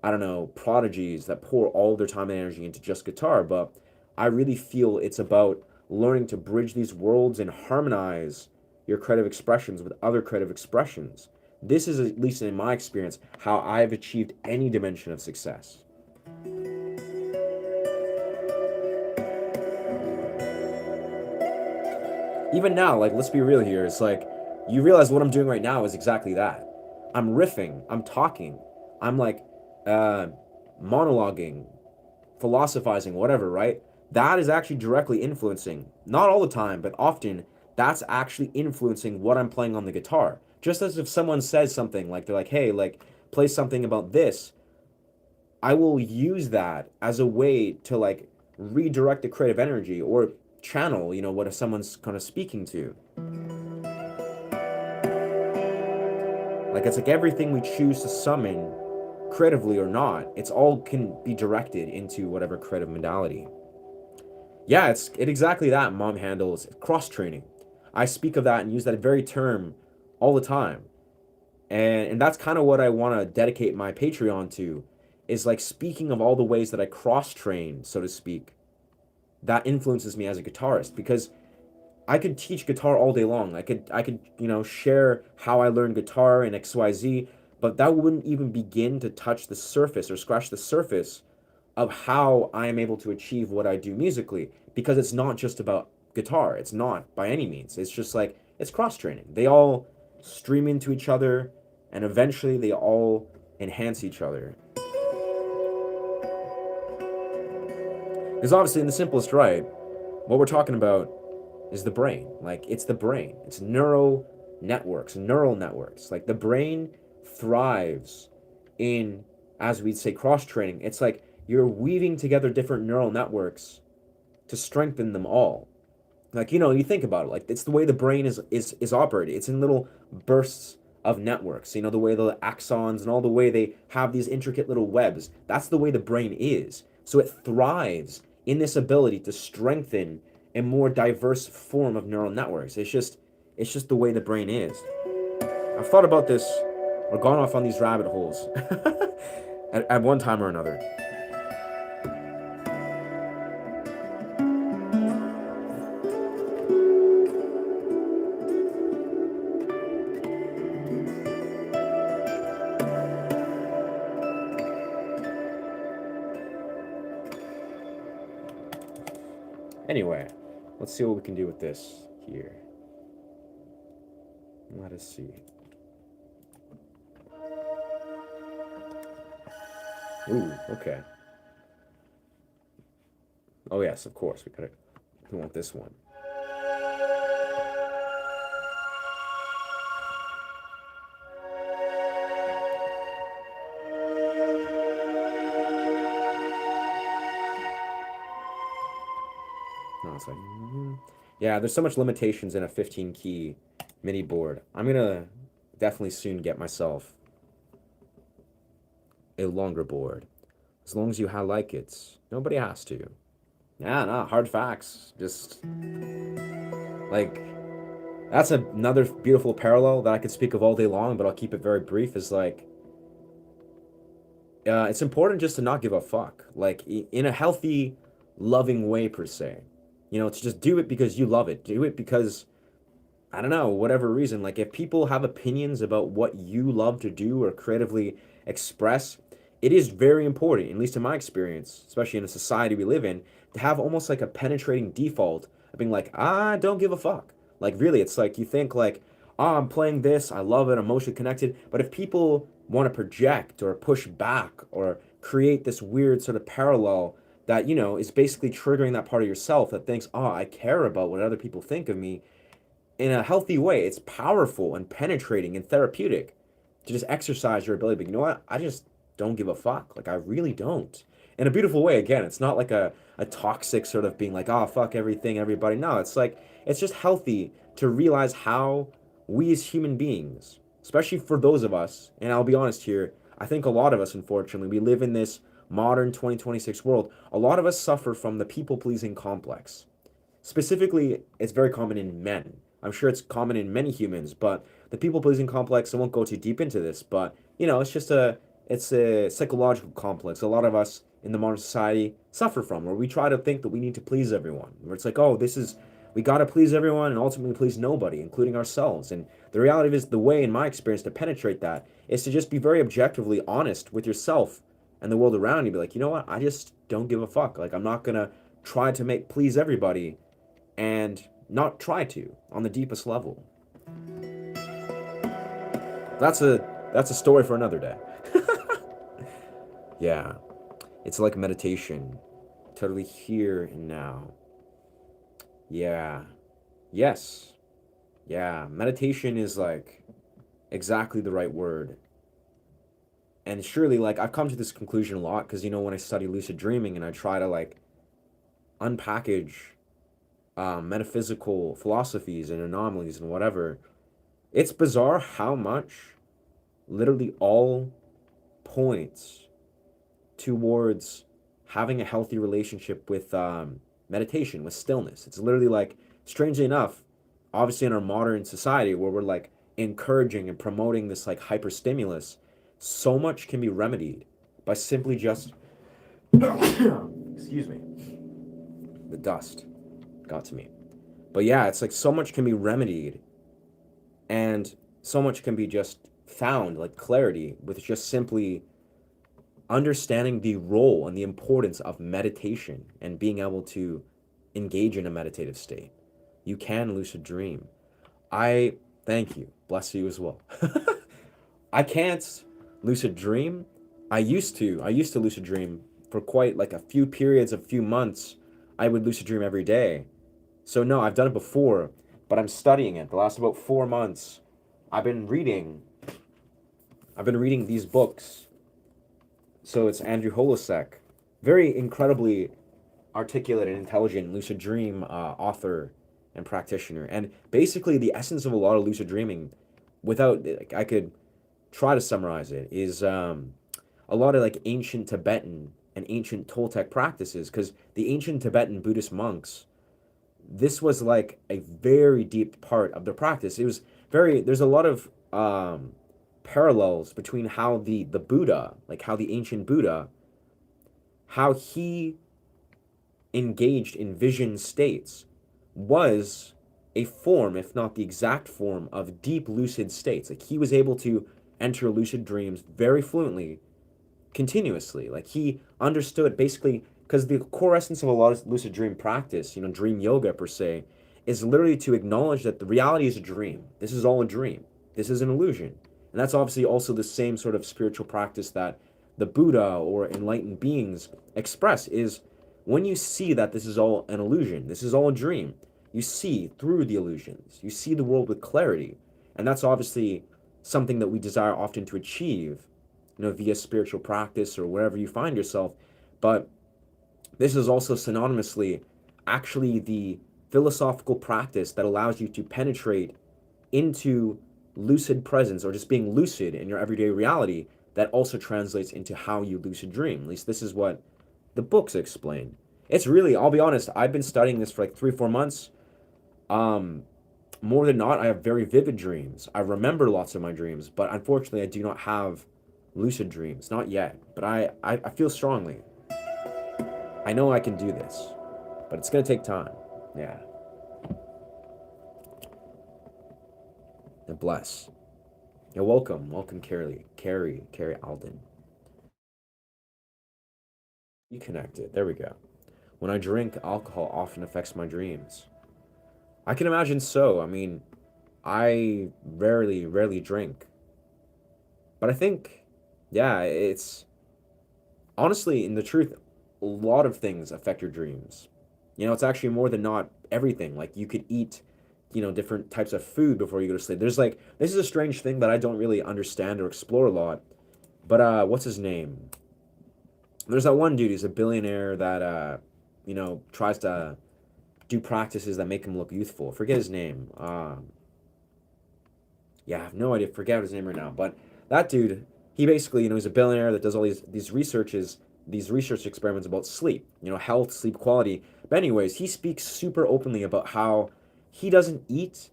[SPEAKER 1] I don't know, prodigies that pour all their time and energy into just guitar. But I really feel it's about learning to bridge these worlds and harmonize your creative expressions with other creative expressions. This is, at least in my experience, how I've achieved any dimension of success. Even now, like, let's be real here. It's like, you realize what I'm doing right now is exactly that. I'm riffing, I'm talking, I'm like monologuing, philosophizing, whatever, right? That is actually directly influencing, not all the time, but often, that's actually influencing what I'm playing on the guitar. Just as if someone says something, like, they're like, hey, like, play something about this, I will use that as a way to, like, redirect the creative energy or channel, what if someone's kind of speaking to. Like, it's like everything we choose to summon, creatively or not, it's all can be directed into whatever creative modality. Yeah, it's exactly that mom handles cross training. I speak of that and use that very term all the time. And that's kind of what I want to dedicate my Patreon to, is like speaking of all the ways that I cross train, so to speak, that influences me as a guitarist. Because I could teach guitar all day long. I could share how I learned guitar and XYZ, but that wouldn't even begin to touch the surface or scratch the surface of how I am able to achieve what I do musically, because it's not just about guitar. It's not by any means. It's just like, it's cross training. They all stream into each other, and eventually they all enhance each other. Because obviously, in the simplest right, what we're talking about is the brain. Like, it's the brain. It's neural networks. Like, the brain thrives in, as we'd say, cross training. It's like you're weaving together different neural networks to strengthen them all. Like, you think about it, like, it's the way the brain is operated. It's in little bursts of networks, the way the axons and all the way they have these intricate little webs. That's the way the brain is. So it thrives in this ability to strengthen a more diverse form of neural networks. It's just the way the brain is. I've thought about this or gone off on these rabbit holes at one time or another. Anyway, let's see what we can do with this here. Let us see. Ooh, okay. Oh yes, of course, we want this one. No, it's like, yeah, there's so much limitations in a 15 key MIDI board. I'm gonna definitely soon get myself a longer board, as long as you like it. Nobody has to. Yeah, no, hard facts. Just like, that's another beautiful parallel that I could speak of all day long, but I'll keep it very brief. Is like, it's important just to not give a fuck, like, in a healthy, loving way, per se. To just do it because you love it. Do it because, I don't know, whatever reason. Like, if people have opinions about what you love to do or creatively express, it is very important, at least in my experience, especially in the society we live in, to have almost like a penetrating default of being like, I don't give a fuck. Like, really, it's like you think, like, oh, I'm playing this, I love it, I'm emotionally connected. But if people want to project or push back or create this weird sort of parallel that, is basically triggering that part of yourself that thinks, oh, I care about what other people think of me in a healthy way, it's powerful and penetrating and therapeutic to just exercise your ability. But you know what? I just don't give a fuck. Like, I really don't. In a beautiful way, again, it's not like a toxic sort of being like, oh, fuck everything, everybody. No, it's like, it's just healthy to realize how we as human beings, especially for those of us, and I'll be honest here, I think a lot of us, unfortunately, we live in this modern 2026 world. A lot of us suffer from the people pleasing complex. Specifically, it's very common in men. I'm sure it's common in many humans, but the people pleasing complex, I won't go too deep into this, but it's a psychological complex a lot of us in the modern society suffer from, where we try to think that we need to please everyone. Where it's like, oh, we gotta please everyone and ultimately please nobody, including ourselves. And the reality is the way, in my experience, to penetrate that is to just be very objectively honest with yourself and the world around you. Be like, you know what? I just don't give a fuck. Like, I'm not gonna try to make please everybody and not try to on the deepest level. That's a story for another day. Yeah, it's like meditation, totally here and now. Yeah, yes, yeah. Meditation is like exactly the right word. And surely, like, I've come to this conclusion a lot because, when I study lucid dreaming and I try to, like, unpackage metaphysical philosophies and anomalies and whatever, it's bizarre how much literally all points towards having a healthy relationship with meditation, with stillness. It's literally like, strangely enough, obviously in our modern society where we're like encouraging and promoting this like hyper stimulus, so much can be remedied by simply just, excuse me, the dust got to me. But yeah, it's like so much can be remedied and so much can be just found, like clarity, with just simply understanding the role and the importance of meditation and being able to engage in a meditative state. You can lucid dream. I thank you. Bless you as well. I can't lucid dream. I used to lucid dream for quite like a few periods, a few months. I would lucid dream every day. So no, I've done it before, but I'm studying it. The last about 4 months, I've been reading. I've been reading these books. So it's Andrew Holosek, very incredibly articulate and intelligent lucid dream author and practitioner. And basically, the essence of a lot of lucid dreaming, without like, I could try to summarize it, is a lot of like ancient Tibetan and ancient Toltec practices. Because the ancient Tibetan Buddhist monks, this was like a very deep part of their practice. It was very, there's a lot of parallels between how the Buddha, like how the ancient Buddha, how he engaged in vision states was a form, if not the exact form, of deep lucid states. Like he was able to enter lucid dreams very fluently, continuously. Like he understood basically, because the core essence of a lot of lucid dream practice, dream yoga per se, is literally to acknowledge that the reality is a dream. This is all a dream. This is an illusion. And that's obviously also the same sort of spiritual practice that the Buddha or enlightened beings express, is when you see that this is all an illusion, this is all a dream, you see through the illusions, you see the world with clarity. And that's obviously something that we desire often to achieve, via spiritual practice or wherever you find yourself. But this is also synonymously actually the philosophical practice that allows you to penetrate into lucid presence, or just being lucid in your everyday reality, that also translates into how you lucid dream. At least this is what the books explain. It's really, I'll be honest, I've been studying this for like 3 or 4 months. Um, More than not, I have very vivid dreams. I remember lots of my dreams, but unfortunately, I do not have lucid dreams, not yet. But I feel strongly. I know I can do this, but it's gonna take time. Yeah. And bless. You're welcome, Carrie Alden. You connected. There we go. When I drink, alcohol often affects my dreams. I can imagine so. I mean, I rarely drink. But I think, yeah, it's honestly, in the truth, a lot of things affect your dreams. You know, it's actually more than not everything. Like, you could eat, different types of food before you go to sleep. There's like, this is a strange thing that I don't really understand or explore a lot. But, what's his name? There's that one dude, he's a billionaire that, tries to do practices that make him look youthful. Forget his name. Yeah, I have no idea. Forget his name right now. But that dude, he basically, he's a billionaire that does all these research experiments about sleep, health, sleep quality. But anyways, he speaks super openly about how he doesn't eat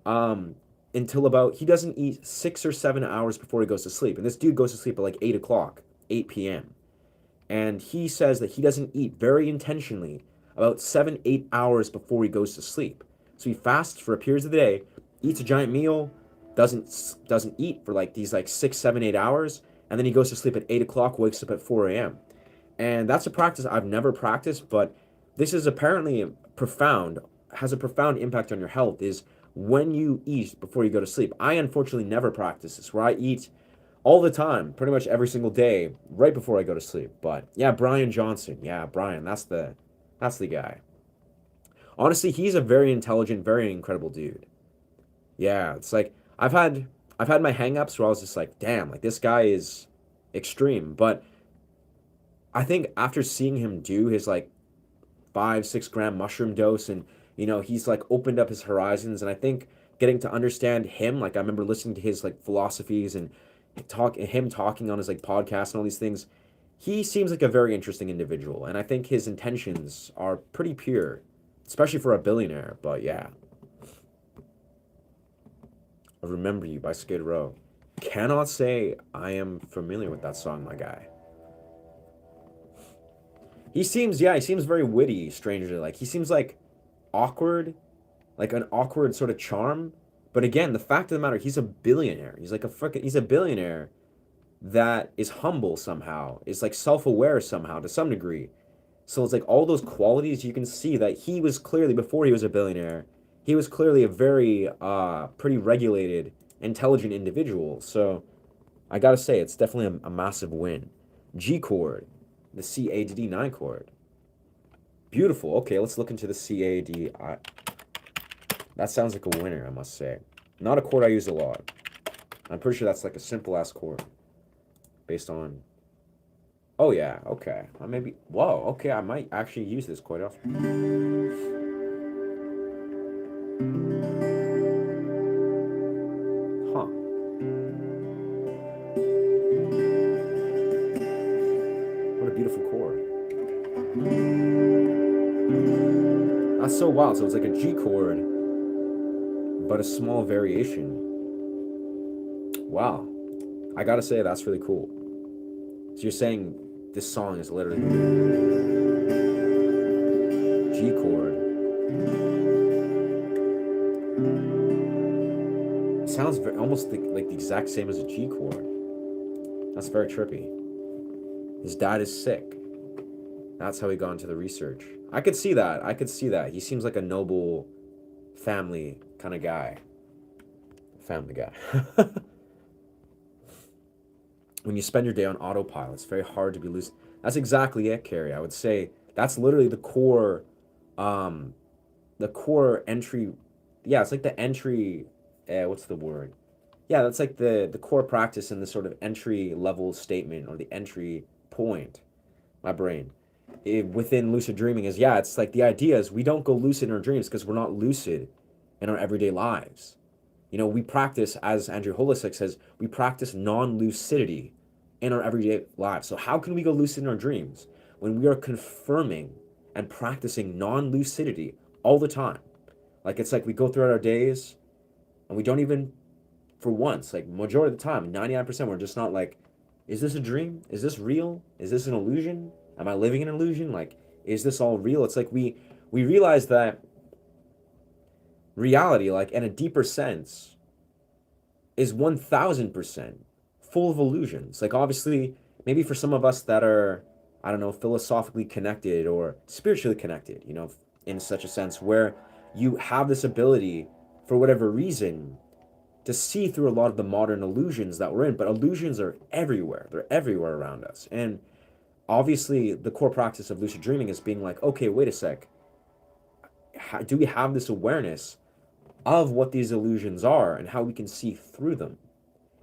[SPEAKER 1] he doesn't eat 6 or 7 hours before he goes to sleep. And this dude goes to sleep at like 8 o'clock, 8 p.m. And he says that he doesn't eat very intentionally about 7, 8 hours before he goes to sleep. So he fasts for a period of the day, eats a giant meal, doesn't eat for like these like 6, 7, 8 hours, and then he goes to sleep at 8 o'clock, wakes up at 4 a.m. And that's a practice I've never practiced, but this is apparently has a profound impact on your health, is when you eat before you go to sleep. I unfortunately never practice this, where I eat all the time, pretty much every single day, right before I go to sleep. But yeah, Brian Johnson. Yeah, Brian, that's the guy. Honestly, he's a very intelligent, very incredible dude. Yeah, it's like I've had my hangups where I was just like, damn, like this guy is extreme. But I think after seeing him do his like 5, 6 gram mushroom dose, and he's like opened up his horizons, and I think getting to understand him, like I remember listening to his like philosophies and him talking on his like podcast and all these things. He seems like a very interesting individual, and I think his intentions are pretty pure, especially for a billionaire. But yeah, I Remember You by Skid Row. Cannot say I am familiar with that song, my guy. He seems very witty, strangely. Like, he seems like awkward, like an awkward sort of charm. But again, the fact of the matter, he's a billionaire. He's a billionaire that is humble somehow, is like self-aware somehow to some degree. So it's like all those qualities, you can see that he was clearly, before he was a billionaire, he was clearly a very pretty regulated, intelligent individual. So I gotta say, it's definitely a massive win. G chord, the C-A-D-D 9 chord. Beautiful. Okay, let's look into the C-A-D-I. That sounds like a winner, I must say. Not a chord I use a lot. I'm pretty sure that's like a simple ass chord. Based on... Oh yeah, okay. Maybe... Whoa, okay, I might actually use this quite often. Huh. What a beautiful chord. That's so wild. So it's like a G chord, but a small variation. Wow. I gotta say, that's really cool. So you're saying this song is literally G chord. It sounds almost like the exact same as a G chord. That's very trippy. His dad is sick. That's how he got into the research. I could see that. He seems like a noble family kind of guy. Family guy. When you spend your day on autopilot, it's very hard to be lucid. That's exactly it, Carrie. I would say that's literally the core entry. Yeah, it's like the entry, what's the word? Yeah, that's like the core practice and the sort of entry level statement, or the entry point. My brain. Within lucid dreaming is, yeah, it's like the idea is we don't go lucid in our dreams because we're not lucid in our everyday lives. We practice, as Andrew Holisek says, we practice non-lucidity in our everyday lives. So how can we go lucid in our dreams when we are confirming and practicing non-lucidity all the time? Like, it's like we go throughout our days and we don't even, for once, like majority of the time, 99%, we're just not like, is this a dream? Is this real? Is this an illusion? Am I living in an illusion? Like, is this all real? It's like we realize that reality, like in a deeper sense, is 1000% full of illusions. Like, obviously, maybe for some of us that are I don't know, philosophically connected or spiritually connected, you know, in such a sense where you have this ability for whatever reason to see through a lot of the modern illusions that we're in. But illusions are everywhere. They're everywhere around us. And obviously the core practice of lucid dreaming is being like, okay, wait a sec. Do we have this awareness of what these illusions are and how we can see through them?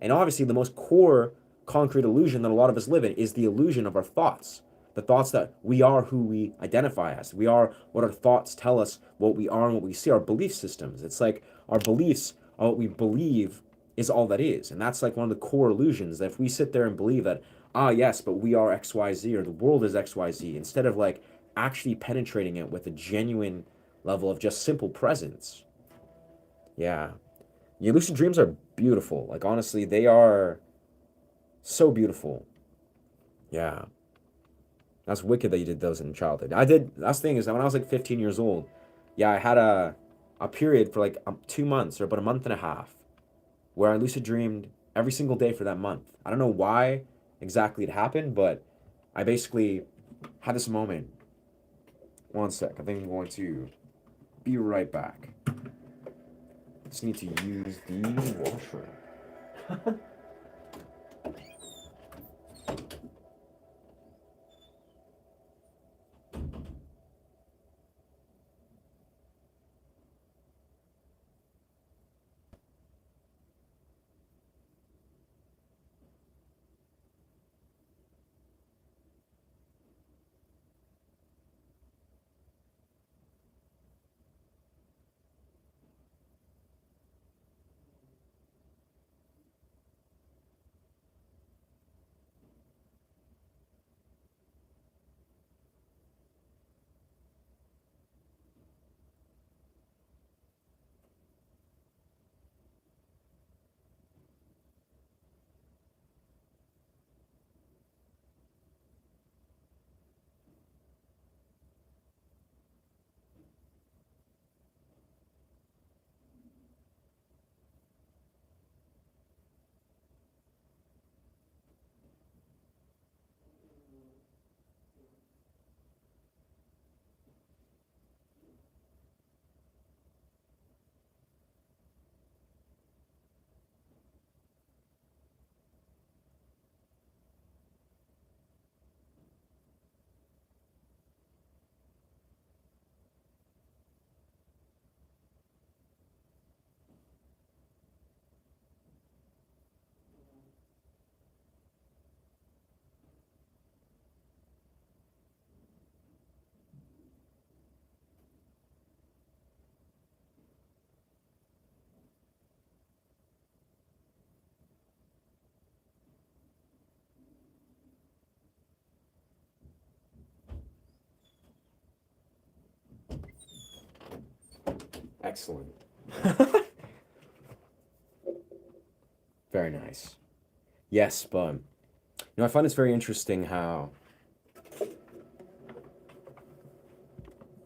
[SPEAKER 1] And obviously the most core concrete illusion that a lot of us live in is the illusion of our thoughts. The thoughts that we are who we identify as. We are what our thoughts tell us what we are and what we see, our belief systems. It's like our beliefs are what we believe is all that is. And that's like one of the core illusions, that if we sit there and believe that, ah, yes, but we are XYZ or the world is XYZ, instead of like actually penetrating it with a genuine level of just simple presence. Yeah. Your lucid dreams are beautiful. Like, honestly, they are so beautiful. Yeah. That's wicked that you did those in childhood. I did. That's the thing is that when I was like 15 years old, yeah, I had a period for like 2 months or about a month and a half where I lucid dreamed every single day for that month. I don't know why exactly it happened, but I basically had this moment. One sec. I think I'm going to be right back. Just need to use the washroom. Excellent. Very nice. Yes, but I find it's very interesting how,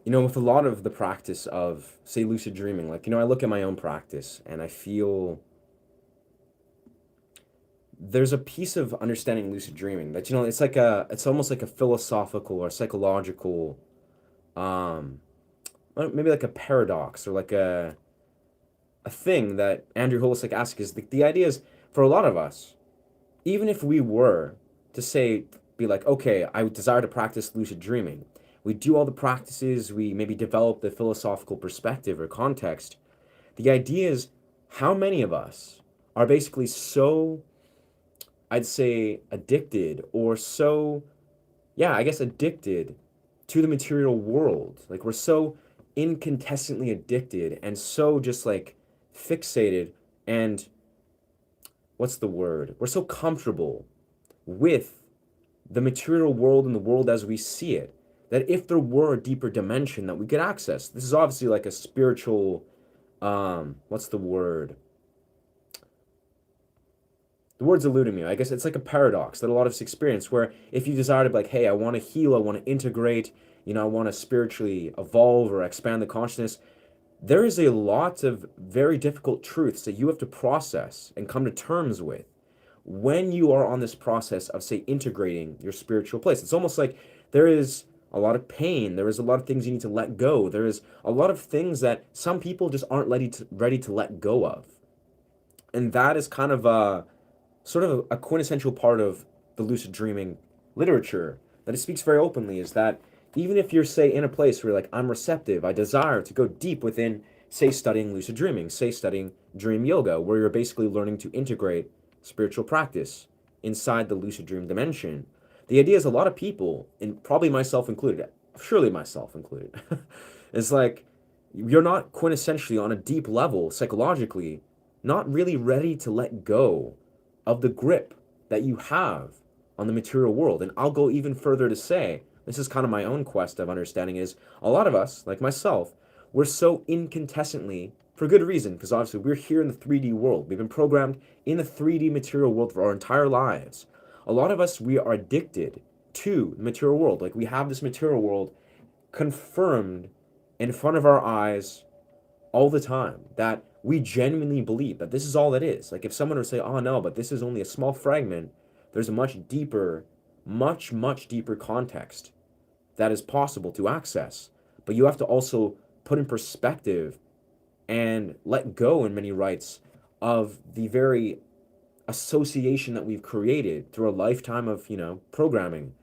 [SPEAKER 1] with a lot of the practice of, say, lucid dreaming, like, I look at my own practice and I feel there's a piece of understanding lucid dreaming that, it's almost like a philosophical or psychological, um, maybe like a paradox or like a thing that Andrew Holistic asks is the idea is for a lot of us, even if we were to say, be like, okay, I desire to practice lucid dreaming. We do all the practices, we maybe develop the philosophical perspective or context. The idea is how many of us are basically so, I'd say, addicted or so, yeah, I guess addicted to the material world. Like we're so incontestantly addicted and so just like fixated and what's the word? We're so comfortable with the material world and the world as we see it that if there were a deeper dimension that we could access, this is obviously like a spiritual, what's the word? The word's eluding me. I guess it's like a paradox that a lot of us experience where if you desire to be like, hey, I want to heal, I want to integrate, I want to spiritually evolve or expand the consciousness, there is a lot of very difficult truths that you have to process and come to terms with when you are on this process of, say, integrating your spiritual place. It's almost like there is a lot of pain. There is a lot of things you need to let go. There is a lot of things that some people just aren't ready to let go of. And that is kind of a sort of a quintessential part of the lucid dreaming literature that it speaks very openly, is that even if you're, say, in a place where you're like, I'm receptive, I desire to go deep within, say, studying lucid dreaming, say, studying dream yoga, where you're basically learning to integrate spiritual practice inside the lucid dream dimension. The idea is a lot of people, and probably myself included, surely myself included, is like, you're not quintessentially on a deep level psychologically, not really ready to let go of the grip that you have on the material world. And I'll go even further to say, this is kind of my own quest of understanding, is a lot of us, like myself, we're so incandescently, for good reason, because obviously we're here in the 3D world. We've been programmed in the 3D material world for our entire lives. A lot of us, we are addicted to the material world. Like, we have this material world confirmed in front of our eyes all the time, that we genuinely believe that this is all it is. Like, if someone would say, oh no, but this is only a small fragment, there's a much deeper, much deeper context that is possible to access. But you have to also put in perspective and let go, in many rights, of the very association that we've created through a lifetime of, programming.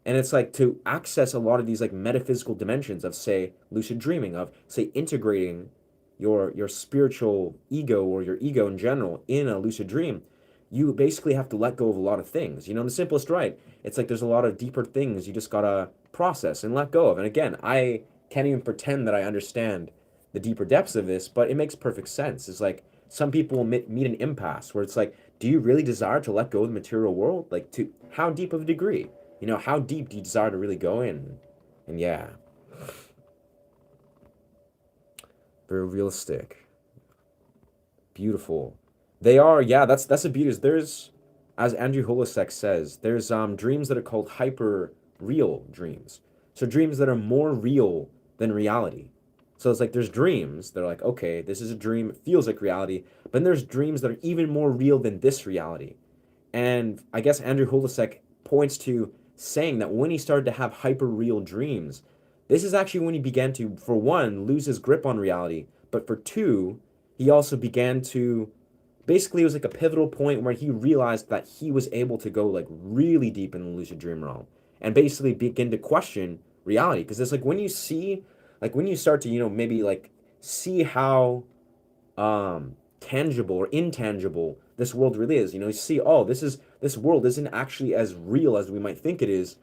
[SPEAKER 1] And it's like, to access a lot of these like metaphysical dimensions of, say, lucid dreaming, of, say, integrating your spiritual ego, or your ego in general, in a lucid dream, you basically have to let go of a lot of things. In the simplest right, it's like there's a lot of deeper things you just gotta process and let go of. And again, I can't even pretend that I understand the deeper depths of this, but it makes perfect sense. It's like some people will meet an impasse where it's like, do you really desire to let go of the material world? Like, to how deep of a degree? How deep do you desire to really go in? And yeah, very realistic, beautiful. They are, yeah. That's the beauty. Is there's, as Andrew Holisek says, there's dreams that are called hyper real dreams. So dreams that are more real than reality. So it's like there's dreams that are like, okay, this is a dream, it feels like reality. But then there's dreams that are even more real than this reality. And I guess Andrew Holisek points to saying that when he started to have hyper real dreams, this is actually when he began to, for one, lose his grip on reality, but for two, he also began to, basically, it was like a pivotal point where he realized that he was able to go like really deep in the lucid dream realm and basically begin to question reality. Because it's like when you see, like when you start to, maybe like see how tangible or intangible this world really is. You see, oh, this world isn't actually as real as we might think it is.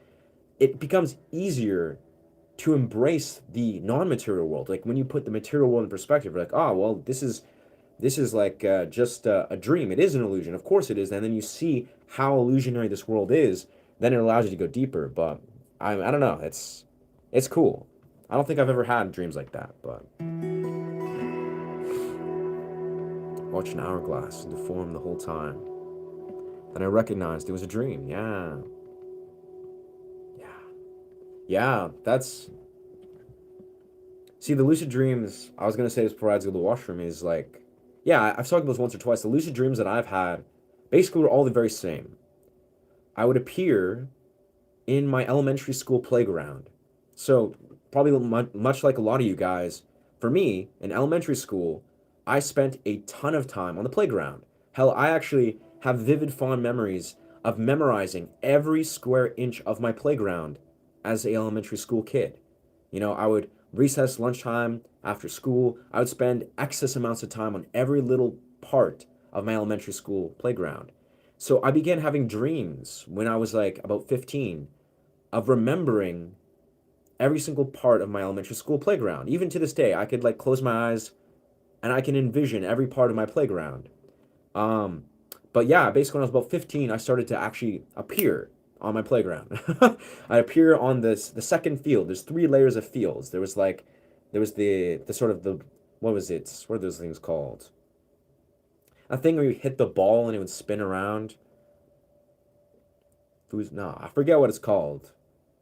[SPEAKER 1] It becomes easier to embrace the non-material world. Like when you put the material world in perspective, you're like, oh, well, this is like just a dream. It is an illusion. Of course it is. And then you see how illusionary this world is. Then it allows you to go deeper. But I don't know. It's cool. I don't think I've ever had dreams like that, but watch an hourglass deform the whole time. Then I recognized it was a dream. Yeah. Yeah, that's... See, the lucid dreams, I was going to say this before I had to go to the washroom, is like... Yeah, I've talked about this once or twice. The lucid dreams that I've had basically were all the very same. I would appear in my elementary school playground. So, probably much like a lot of you guys, for me, in elementary school, I spent a ton of time on the playground. Hell, I actually have vivid, fond memories of memorizing every square inch of my playground as an elementary school kid. I would recess, lunchtime, after school, I would spend excess amounts of time on every little part of my elementary school playground. So I began having dreams when I was like about 15 of remembering every single part of my elementary school playground. Even to this day, I could like close my eyes and I can envision every part of my playground. But yeah, basically when I was about 15, I started to actually appear on my playground. I appear on the second field. There's 3 layers of fields. There was the sort of the, what was it? What are those things called? A thing where you hit the ball and it would spin around. No, I forget what it's called.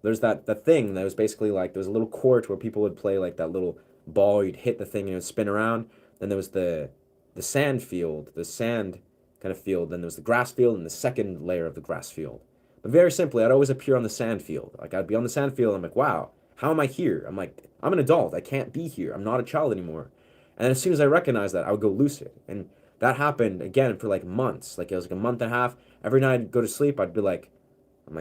[SPEAKER 1] There's that thing that was basically like, there was a little court where people would play like that little ball. You'd hit the thing and it would spin around. Then there was the sand field, the sand kind of field. Then there was the grass field and the second layer of the grass field. But very simply, I'd always appear on the sand field. Like I'd be on the sand field, and I'm like, wow, how am I here? I'm like, I'm an adult. I can't be here. I'm not a child anymore. And then as soon as I recognized that, I would go lucid. And that happened again for like months. Like it was like a month and a half. Every night I'd go to sleep, I'd be like,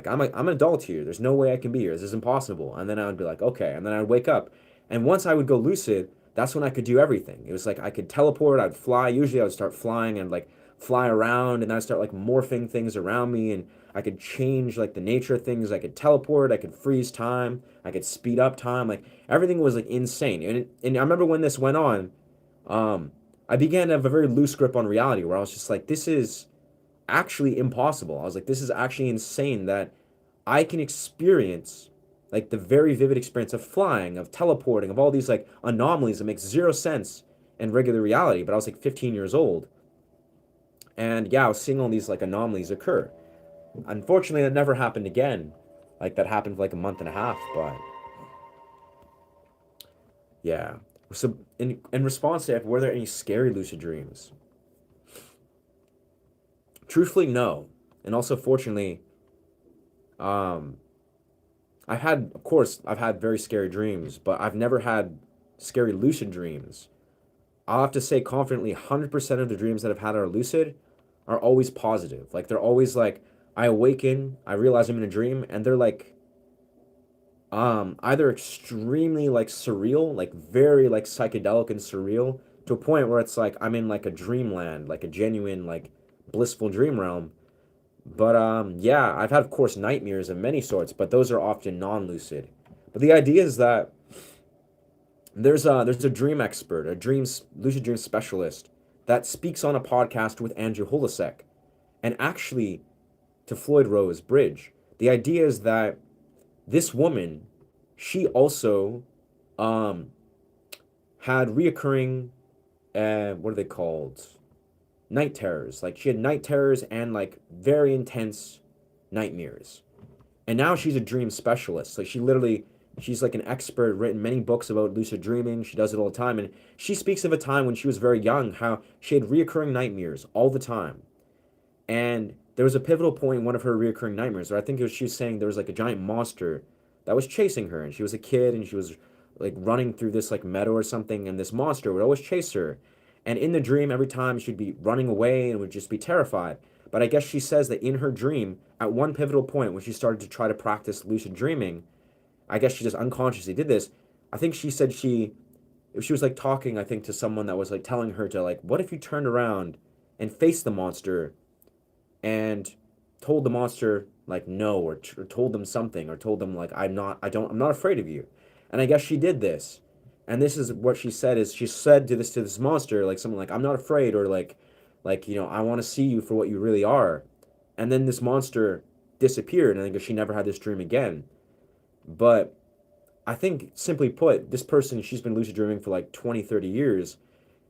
[SPEAKER 1] I'm an adult here. There's no way I can be here. This is impossible. And then I would be like, okay. And then I'd wake up. And once I would go lucid, that's when I could do everything. It was like I could teleport, I'd fly. Usually I would start flying and like fly around, and I'd start like morphing things around me, and I could change like the nature of things. I could teleport, I could freeze time, I could speed up time. Like everything was like insane. And I remember when this went on, I began to have a very loose grip on reality where I was just like, this is actually impossible. I was like, this is actually insane that I can experience like the very vivid experience of flying, of teleporting, of all these like anomalies that make zero sense in regular reality. But I was like 15 years old. And yeah, I was seeing all these like anomalies occur. Unfortunately, that never happened again. Like that happened for like a month and a half, but yeah. So in response to that, were there any scary lucid dreams? Truthfully, no. And also fortunately, um, of course, I've had very scary dreams, but I've never had scary lucid dreams. I'll have to say confidently, 100% of the dreams that I've had are lucid are always positive. Like they're always like, I awaken, I realize I'm in a dream, and they're like, either extremely like surreal, like very like psychedelic and surreal, to a point where it's like I'm in like a dreamland, like a genuine like blissful dream realm. But yeah, I've had of course nightmares of many sorts, but those are often non-lucid. But the idea is that there's a dream expert, a dreams lucid dream specialist that speaks on a podcast with Andrew Holasek, and actually to Floyd Rose Bridge. The idea is that this woman, she also um had reoccurring what are they called? Night terrors. Like she had night terrors and like very intense nightmares. And now she's a dream specialist. Like she's like an expert, written many books about lucid dreaming. She does it all the time. And she speaks of a time when she was very young, how she had reoccurring nightmares all the time. And there was a pivotal point in one of her reoccurring nightmares where I think she was saying there was like a giant monster that was chasing her. And she was a kid and she was like running through this like meadow or something. And this monster would always chase her. And in the dream, every time she'd be running away and would just be terrified. But I guess she says that in her dream, at one pivotal point when she started to try to practice lucid dreaming, I guess she just unconsciously did this. I think she said she was like talking, I think, to someone that was like telling her to like, what if you turned around and faced the monster and told the monster like no, or told them something, or told them like I'm not afraid of you. And I guess she did this. And this is what she said, is she said to this monster like something like I'm not afraid, or like I want to see you for what you really are. And then this monster disappeared, and I think she never had this dream again. But I think, simply put, this person, she's been lucid dreaming for like 20, 30 years,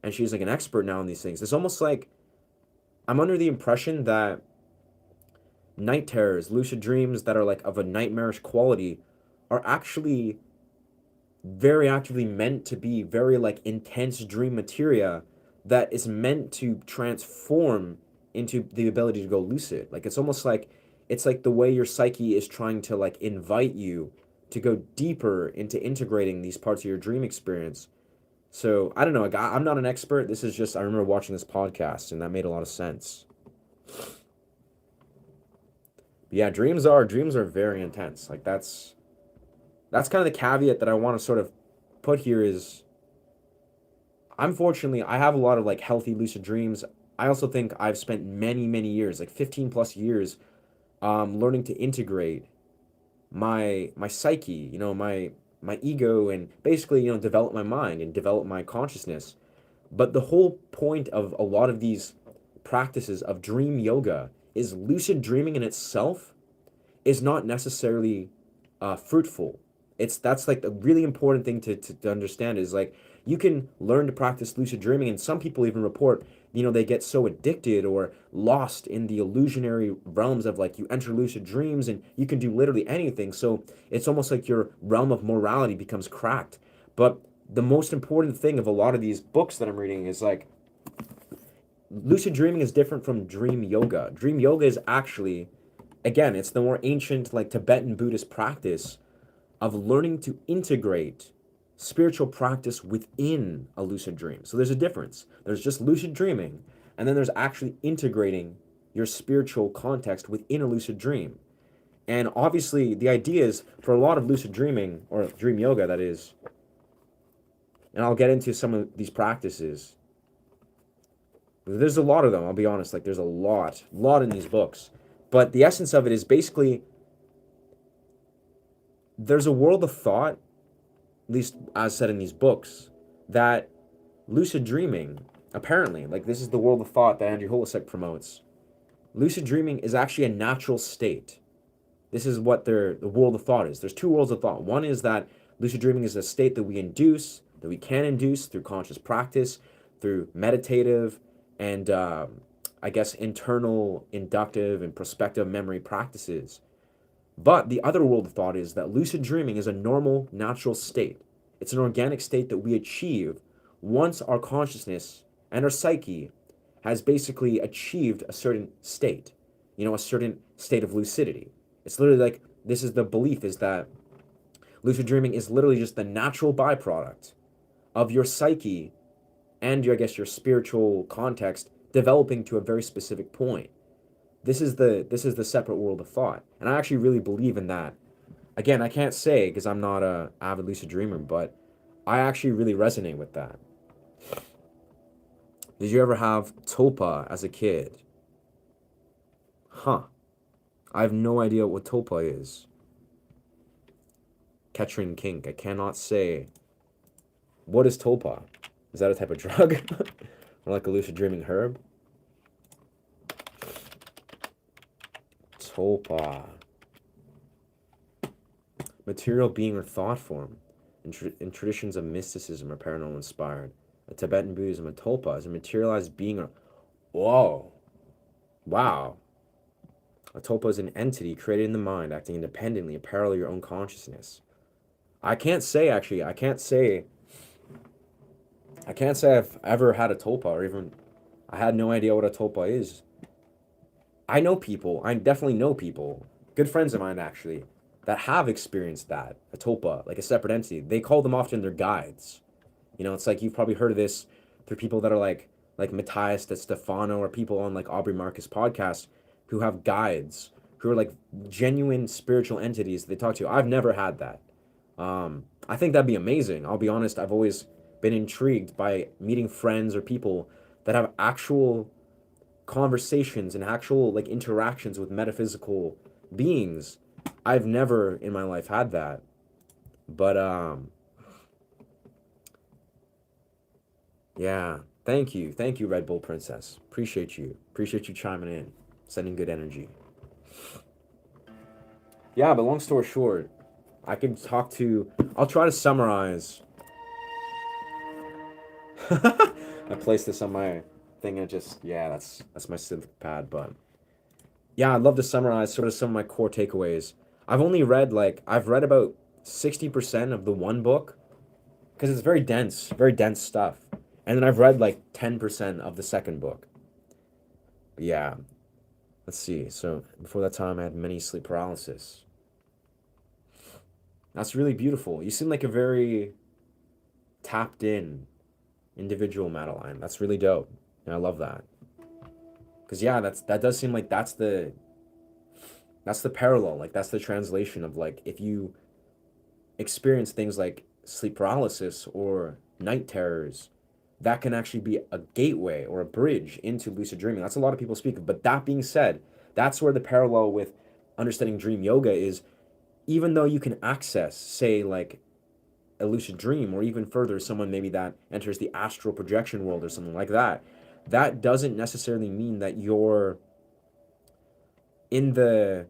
[SPEAKER 1] and she's like an expert now in these things. It's almost like I'm under the impression that night terrors, lucid dreams that are like of a nightmarish quality, are actually very actively meant to be very like intense dream materia that is meant to transform into the ability to go lucid. Like it's like the way your psyche is trying to like invite you to go deeper into integrating these parts of your dream experience. So I don't know. I'm not an expert. This is just, I remember watching this podcast and that made a lot of sense. But yeah, dreams are very intense. Like that's kind of the caveat that I want to sort of put here is, unfortunately, I have a lot of like healthy lucid dreams. I also think I've spent many, many years, like 15 plus years, learning to integrate my psyche, my ego, and basically, develop my mind and develop my consciousness. But the whole point of a lot of these practices of dream yoga is lucid dreaming in itself is not necessarily fruitful. That's like a really important thing to understand, is like you can learn to practice lucid dreaming, and some people even report they get so addicted or lost in the illusionary realms of like you enter lucid dreams and you can do literally anything, so it's almost like your realm of morality becomes cracked. But the most important thing of a lot of these books that I'm reading is like lucid dreaming is different from dream yoga. Dream yoga is actually, again, it's the more ancient, like Tibetan Buddhist practice of learning to integrate spiritual practice within a lucid dream. So there's a difference. There's just lucid dreaming, and then there's actually integrating your spiritual context within a lucid dream. And obviously, the idea is for a lot of lucid dreaming, or dream yoga, that is, and I'll get into some of these practices. There's a lot of them, I'll be honest. Like, there's a lot in these books. But the essence of it is basically there's a world of thought, at least as said in these books, that lucid dreaming, apparently, like this is the world of thought that Andrew Holisek promotes. Lucid dreaming is actually a natural state. This is what the world of thought is. There's two worlds of thought. One is that lucid dreaming is a state that we induce, that we can induce through conscious practice, through meditative and I guess internal, inductive, and prospective memory practices. But the other world of thought is that lucid dreaming is a normal, natural state. It's an organic state that we achieve once our consciousness and our psyche has basically achieved a certain state, a certain state of lucidity. It's literally like, this is the belief, is that lucid dreaming is literally just the natural byproduct of your psyche and your, I guess, your spiritual context developing to a very specific point. This is the separate world of thought, and I actually really believe in that. Again, I can't say because I'm not a avid lucid dreamer, but I actually really resonate with that. Did you ever have tulpa as a kid? Huh. I have no idea what tulpa is. Kettering kink. I cannot say. What is tulpa? Is that a type of drug? Or like a lucid dreaming herb? Tulpa. Material being or thought form. In traditions of mysticism or paranormal inspired. A Tibetan Buddhism, a tulpa is a materialized being or... Whoa. Wow. A tulpa is an entity created in the mind, acting independently, a parallel to your own consciousness. I can't say I've ever had a tulpa, or even I had no idea what a tulpa is. I definitely know people, good friends of mine actually, that have experienced that, a tulpa, like a separate entity. They call them often their guides. It's like you've probably heard of this through people that are like Matthias De Stefano, or people on like Aubrey Marcus podcast who have guides, who are like genuine spiritual entities they talk to. I've never had that. I think that'd be amazing. I'll be honest, I've always been intrigued by meeting friends or people that have actual conversations and actual like interactions with metaphysical beings. I've never in my life had that. But yeah, thank you, Red Bull Princess. Appreciate you chiming in, sending good energy. Yeah, but long story short, I'll try to summarize. I placed this on my thing and that's my synth pad, but yeah, I'd love to summarize sort of some of my core takeaways. I've read about 60% of the one book, because it's very dense stuff. And then I've read like 10% of the second book. But yeah, let's see. So before that time, I had many sleep paralysis. That's really beautiful. You seem like a very tapped in individual, Madeline. That's really dope. And I love that. Because yeah, that does seem like that's the parallel. Like that's the translation of like if you experience things like sleep paralysis or night terrors, that can actually be a gateway or a bridge into lucid dreaming. That's a lot of people speak of. But that being said, that's where the parallel with understanding dream yoga is. Even though you can access, say, like a lucid dream, or even further, someone maybe that enters the astral projection world or something like that, that doesn't necessarily mean that you're in the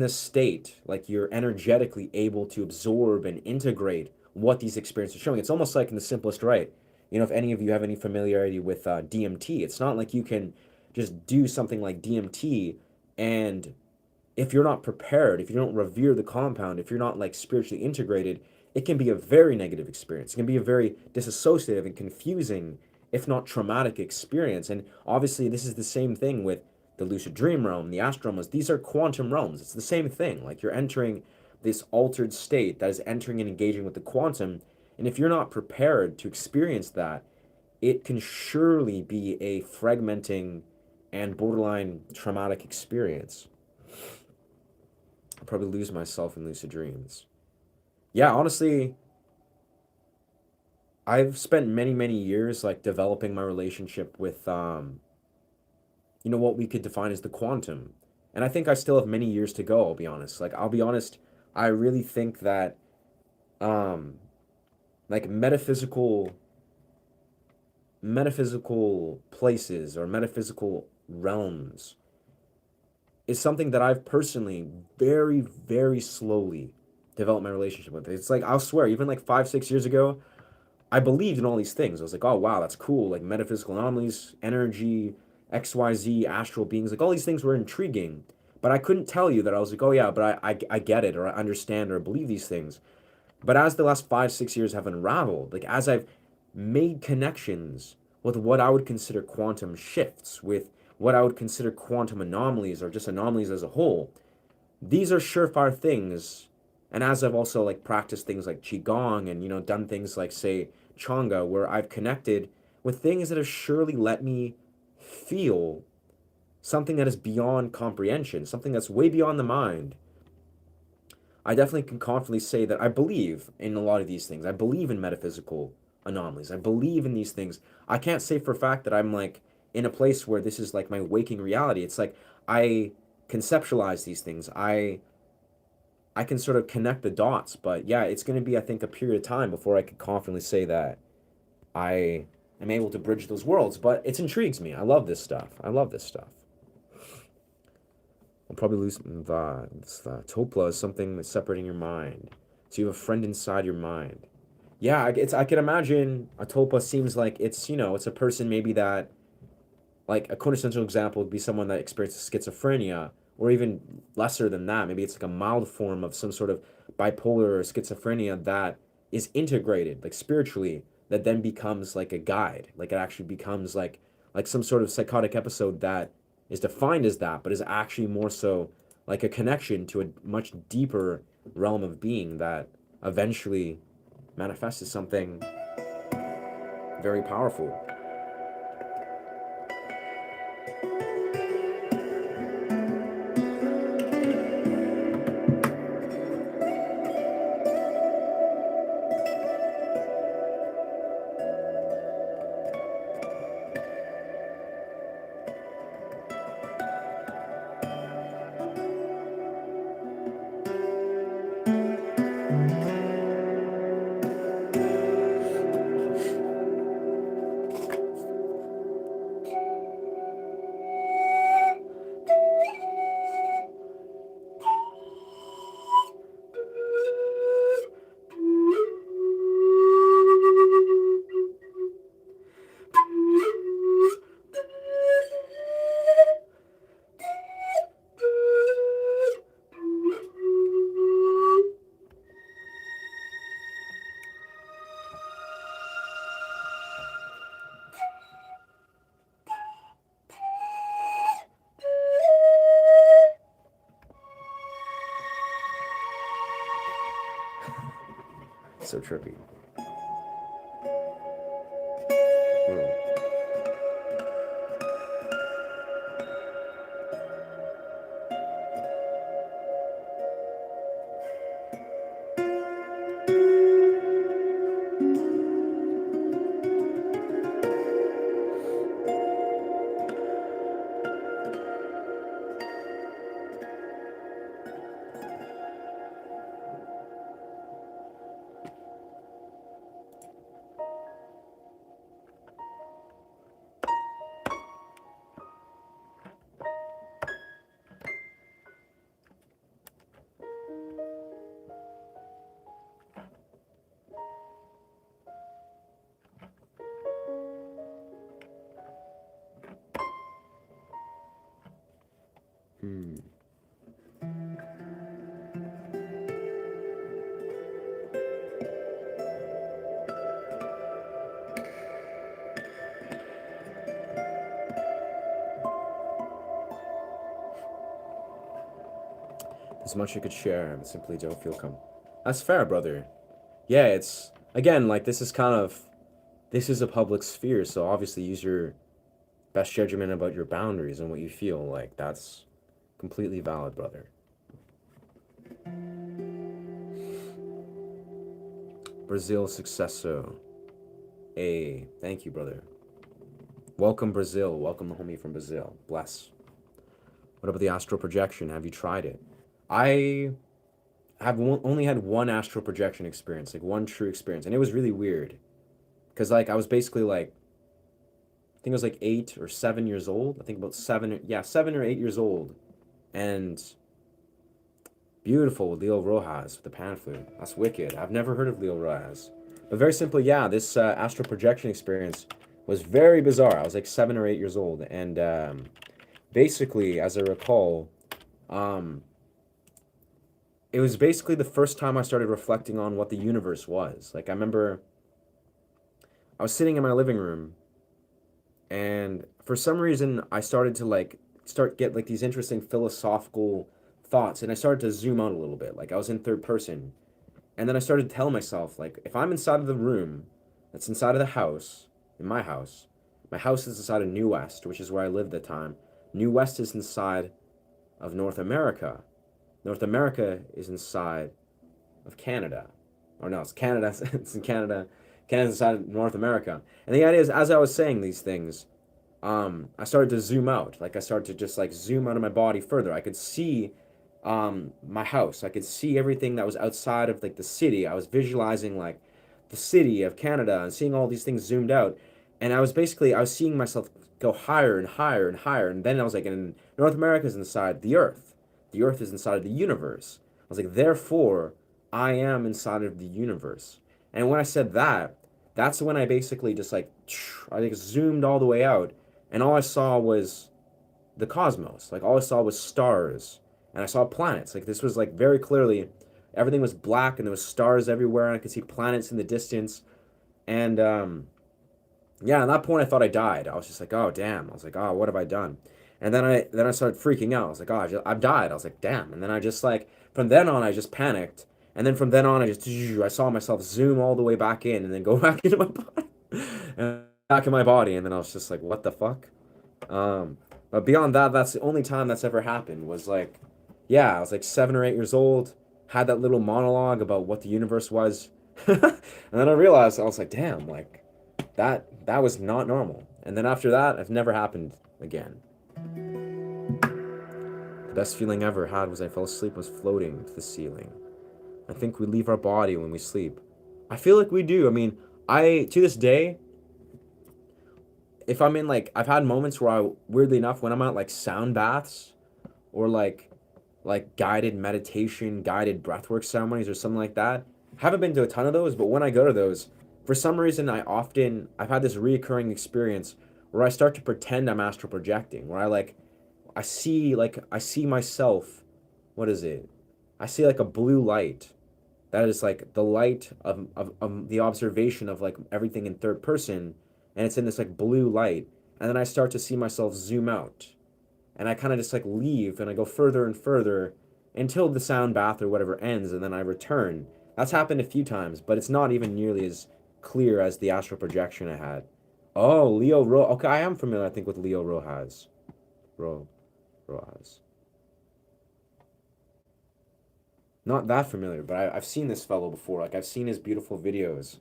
[SPEAKER 1] state, like you're energetically able to absorb and integrate what these experiences are showing. It's almost like in the simplest right. If any of you have any familiarity with DMT, it's not like you can just do something like DMT, and if you're not prepared, if you don't revere the compound, if you're not like spiritually integrated, it can be a very negative experience. It can be a very disassociative and confusing if not traumatic experience. And obviously this is the same thing with the lucid dream realm, the astral realms. These are quantum realms. It's the same thing. Like you're entering this altered state that is entering and engaging with the quantum. And if you're not prepared to experience that, it can surely be a fragmenting and borderline traumatic experience. I'll probably lose myself in lucid dreams. Yeah, honestly, I've spent many, many years like developing my relationship with what we could define as the quantum. And I think I still have many years to go, I'll be honest. Like I'll be honest, I really think that um like metaphysical places or metaphysical realms is something that I've personally very, very slowly developed my relationship with. It's like I'll swear, even like 5, 6 years ago, I believed in all these things. I was like, oh wow, that's cool. Like metaphysical anomalies, energy, XYZ, astral beings, like all these things were intriguing. But I couldn't tell you that I was like, oh yeah, but I get it or I understand or believe these things. But as the last 5, 6 years have unraveled, like as I've made connections with what I would consider quantum shifts, with what I would consider quantum anomalies or just anomalies as a whole, these are surefire things. And as I've also like practiced things like qigong and done things like say changa, where I've connected with things that have surely let me feel something that is beyond comprehension, something that's way beyond the mind. I definitely can confidently say that I believe in a lot of these things. I believe in metaphysical anomalies. I believe in these things. I can't say for a fact that I'm like in a place where this is like my waking reality. It's like I conceptualize these things. I can sort of connect the dots, but yeah, it's going to be I think a period of time before I can confidently say that I am able to bridge those worlds, but it intrigues me. I love this stuff. I love this stuff. I'll probably lose the topla is something that's separating your mind. So you have a friend inside your mind. Yeah, I can imagine a tulpa seems like it's a person maybe that, like a quintessential example would be someone that experiences schizophrenia, or even lesser than that. Maybe it's like a mild form of some sort of bipolar or schizophrenia that is integrated, like spiritually, that then becomes like a guide. Like it actually becomes like some sort of psychotic episode that is defined as that, but is actually more so like a connection to a much deeper realm of being that eventually manifests as something very powerful. So trippy. Hmm. As much you could share, but simply don't feel come. That's fair, brother. Yeah, it's, again, like, this is a public sphere, so obviously use your best judgment about your boundaries and what you feel. Like, that's completely valid, brother. Brazil successo. Hey, thank you, brother. Welcome, Brazil. Welcome the homie from Brazil. Bless. What about the astral projection? Have you tried it? I have only had one astral projection experience, like one true experience, and it was really weird. Because, like, I was basically, like, I think I was, like, 8 or 7 years old. I think about 7 or 8 years old. And beautiful, Leo Rojas with the pan flute. That's wicked. I've never heard of Leo Rojas. But very simply, yeah, this astral projection experience was very bizarre. I was like 7 or 8 years old. And basically, as I recall, it was basically the first time I started reflecting on what the universe was. Like, I remember I was sitting in my living room, and for some reason, I started to, like, get, like, these interesting philosophical thoughts, and I started to zoom out a little bit. Like, I was in third person. And then I started to tell myself, like, if I'm inside of the room that's inside of the house, in my house is inside of New West, which is where I lived at the time. New West is inside of North America. North America is inside of Canada. Or no, it's Canada. It's in Canada. Canada's inside of North America. And the idea is, as I was saying these things, I started to zoom out. Like, I started to just, like, zoom out of my body further. I could see my house. I could see everything that was outside of, like, the city. I was visualizing, like, the city of Canada and seeing all these things zoomed out. And I was seeing myself go higher and higher and higher. And then I was like, and North America is inside the Earth. The Earth is inside of the universe. I was like, therefore, I am inside of the universe. And when I said that, that's when I basically just, like, I, like, zoomed all the way out. And all I saw was the cosmos. Like, all I saw was stars. And I saw planets. Like, this was, like, very clearly, everything was black and there was stars everywhere, and I could see planets in the distance. And yeah, at that point I thought I died. I was just like, oh damn. I was like, oh, what have I done? And then I started freaking out. I was like, oh, I've died. I was like, damn. And then I just, like, from then on I just panicked. And then from then on I saw myself zoom all the way back in and then go back into my body. And back in my body, and then I was just like, what the fuck? But beyond that, that's the only time that's ever happened. Was like, yeah, I was like 7 or 8 years old, had that little monologue about what the universe was, and then I realized, I was like, damn, like, that was not normal. And then after that, it's never happened again. The best feeling I ever had was I fell asleep, was floating to the ceiling. I think we leave our body when we sleep. I feel like we do. I mean, to this day, if I'm in, like, I've had moments where weirdly enough, when I'm at, like, sound baths or like guided meditation, guided breathwork ceremonies or something like that. Haven't been to a ton of those, but when I go to those, for some reason I've had this reoccurring experience where I start to pretend I'm astral projecting, where I see myself, what is it? I see, like, a blue light that is, like, the light of the observation of, like, everything in third person, and it's in this, like, blue light, and then I start to see myself zoom out. And I kind of just, like, leave, and I go further and further until the sound bath or whatever ends, and then I return. That's happened a few times, but it's not even nearly as clear as the astral projection I had. Oh, okay, I am familiar, I think, with Leo Rojas. Rojas. Not that familiar, but I've seen this fellow before. Like, I've seen his beautiful videos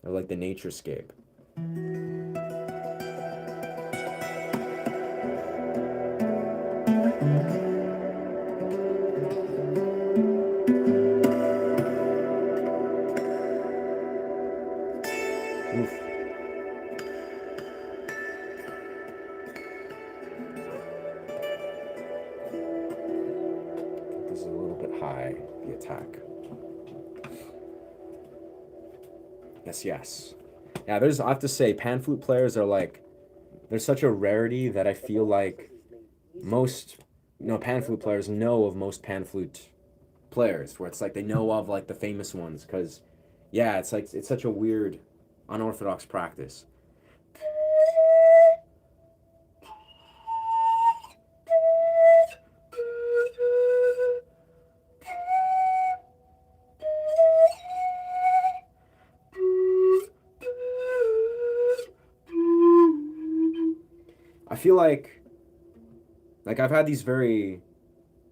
[SPEAKER 1] of, like, the naturescape. Oof. This is a little bit high, the attack. Yes. Yeah, I have to say, pan flute players are, like, there's such a rarity that I feel like most, pan flute players know of most pan flute players, where it's like they know of, like, the famous ones, because, yeah, it's like, it's such a weird, unorthodox practice. I feel like I've had these very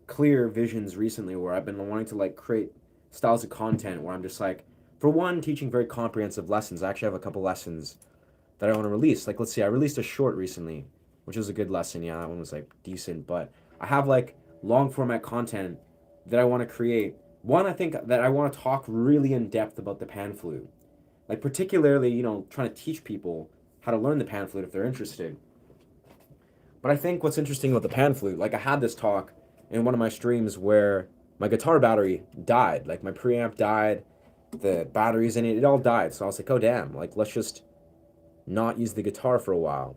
[SPEAKER 1] clear visions recently where I've been wanting to like create styles of content where I'm just like, for one, teaching very comprehensive lessons. I actually have a couple lessons that I want to release. Like, let's see, I released a short recently, which was a good lesson. Yeah, that one was like decent. But I have like long format content that I want to create. One, I think that I want to talk really in depth about the pan flute, like particularly, trying to teach people how to learn the pan flute if they're interested. But I think what's interesting about the pan flute, like I had this talk in one of my streams where my guitar battery died, like my preamp died, the batteries in it all died. So I was like, oh damn, like let's just not use the guitar for a while.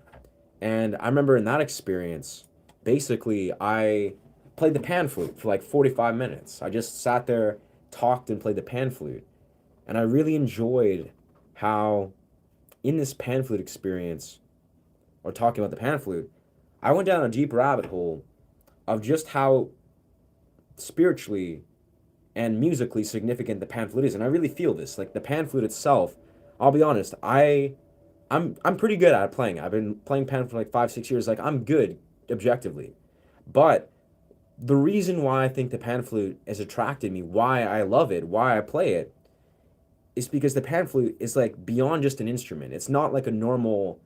[SPEAKER 1] And I remember in that experience, basically I played the pan flute for like 45 minutes. I just sat there, talked, and played the pan flute. And I really enjoyed how in this pan flute experience, or talking about the pan flute, I went down a deep rabbit hole of just how spiritually and musically significant the pan flute is. And I really feel this. Like the pan flute itself, I'll be honest, I'm pretty good at playing. I've been playing pan for like 5-6 years. Like I'm good objectively. But the reason why I think the pan flute has attracted me, why I love it, why I play it, is because the pan flute is like beyond just an instrument. It's not like a normal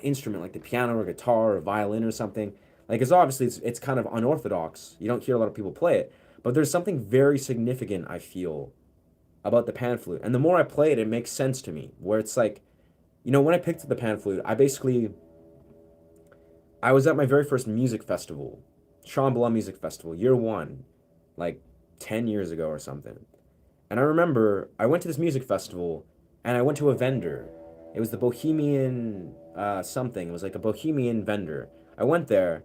[SPEAKER 1] instrument like the piano or guitar or violin or something. Like it's kind of unorthodox. You don't hear a lot of people play it, but there's something very significant I feel about the pan flute. And the more I play it, it makes sense to me. Where it's like, when I picked up the pan flute, I was at my very first music festival, Shambhala Music Festival, year one, like 10 years ago or something. And I remember I went to this music festival and I went to a vendor. It was the Bohemian something. It was like a Bohemian vendor. I went there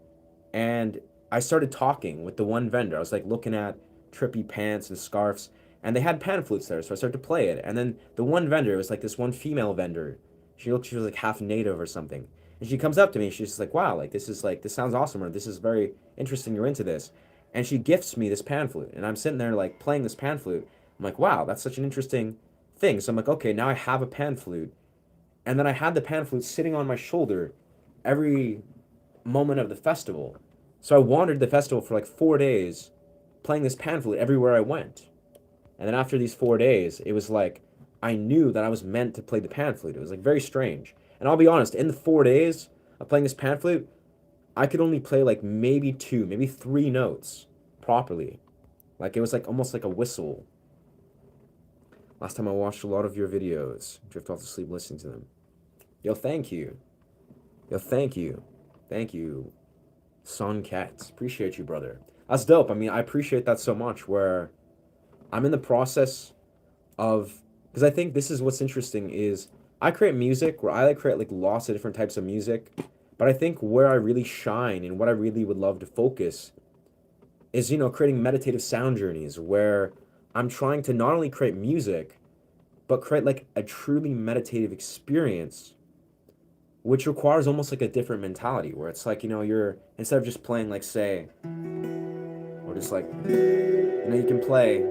[SPEAKER 1] and I started talking with the one vendor. I was like looking at trippy pants and scarves, and they had pan flutes there. So I started to play it. And then the one vendor, it was like this one female vendor. She was like half native or something. And she comes up to me. She's just like, wow, like this sounds awesome, or this is very interesting. You're into this. And she gifts me this pan flute. And I'm sitting there like playing this pan flute. I'm like, wow, that's such an interesting thing. So I'm like, okay, now I have a pan flute. And then I had the pan flute sitting on my shoulder every moment of the festival. So I wandered the festival for like 4 days playing this pan flute everywhere I went. And then after these 4 days, it was like I knew that I was meant to play the pan flute. It was like very strange. And I'll be honest, in the 4 days of playing this pan flute, I could only play like maybe 2, maybe 3 notes properly. Like it was like almost like a whistle. Last time I watched a lot of your videos, drift off to sleep listening to them. Yo, thank you. Yo, thank you. Thank you, Son Cats. Appreciate you, brother. That's dope. I mean, I appreciate that so much, where I'm in the process of, because I think this is what's interesting is I create music where I like create like lots of different types of music, but I think where I really shine and what I really would love to focus is, creating meditative sound journeys where I'm trying to not only create music, but create like a truly meditative experience, which requires almost like a different mentality where it's like, you're, instead of just playing like, say, or just like, you can play.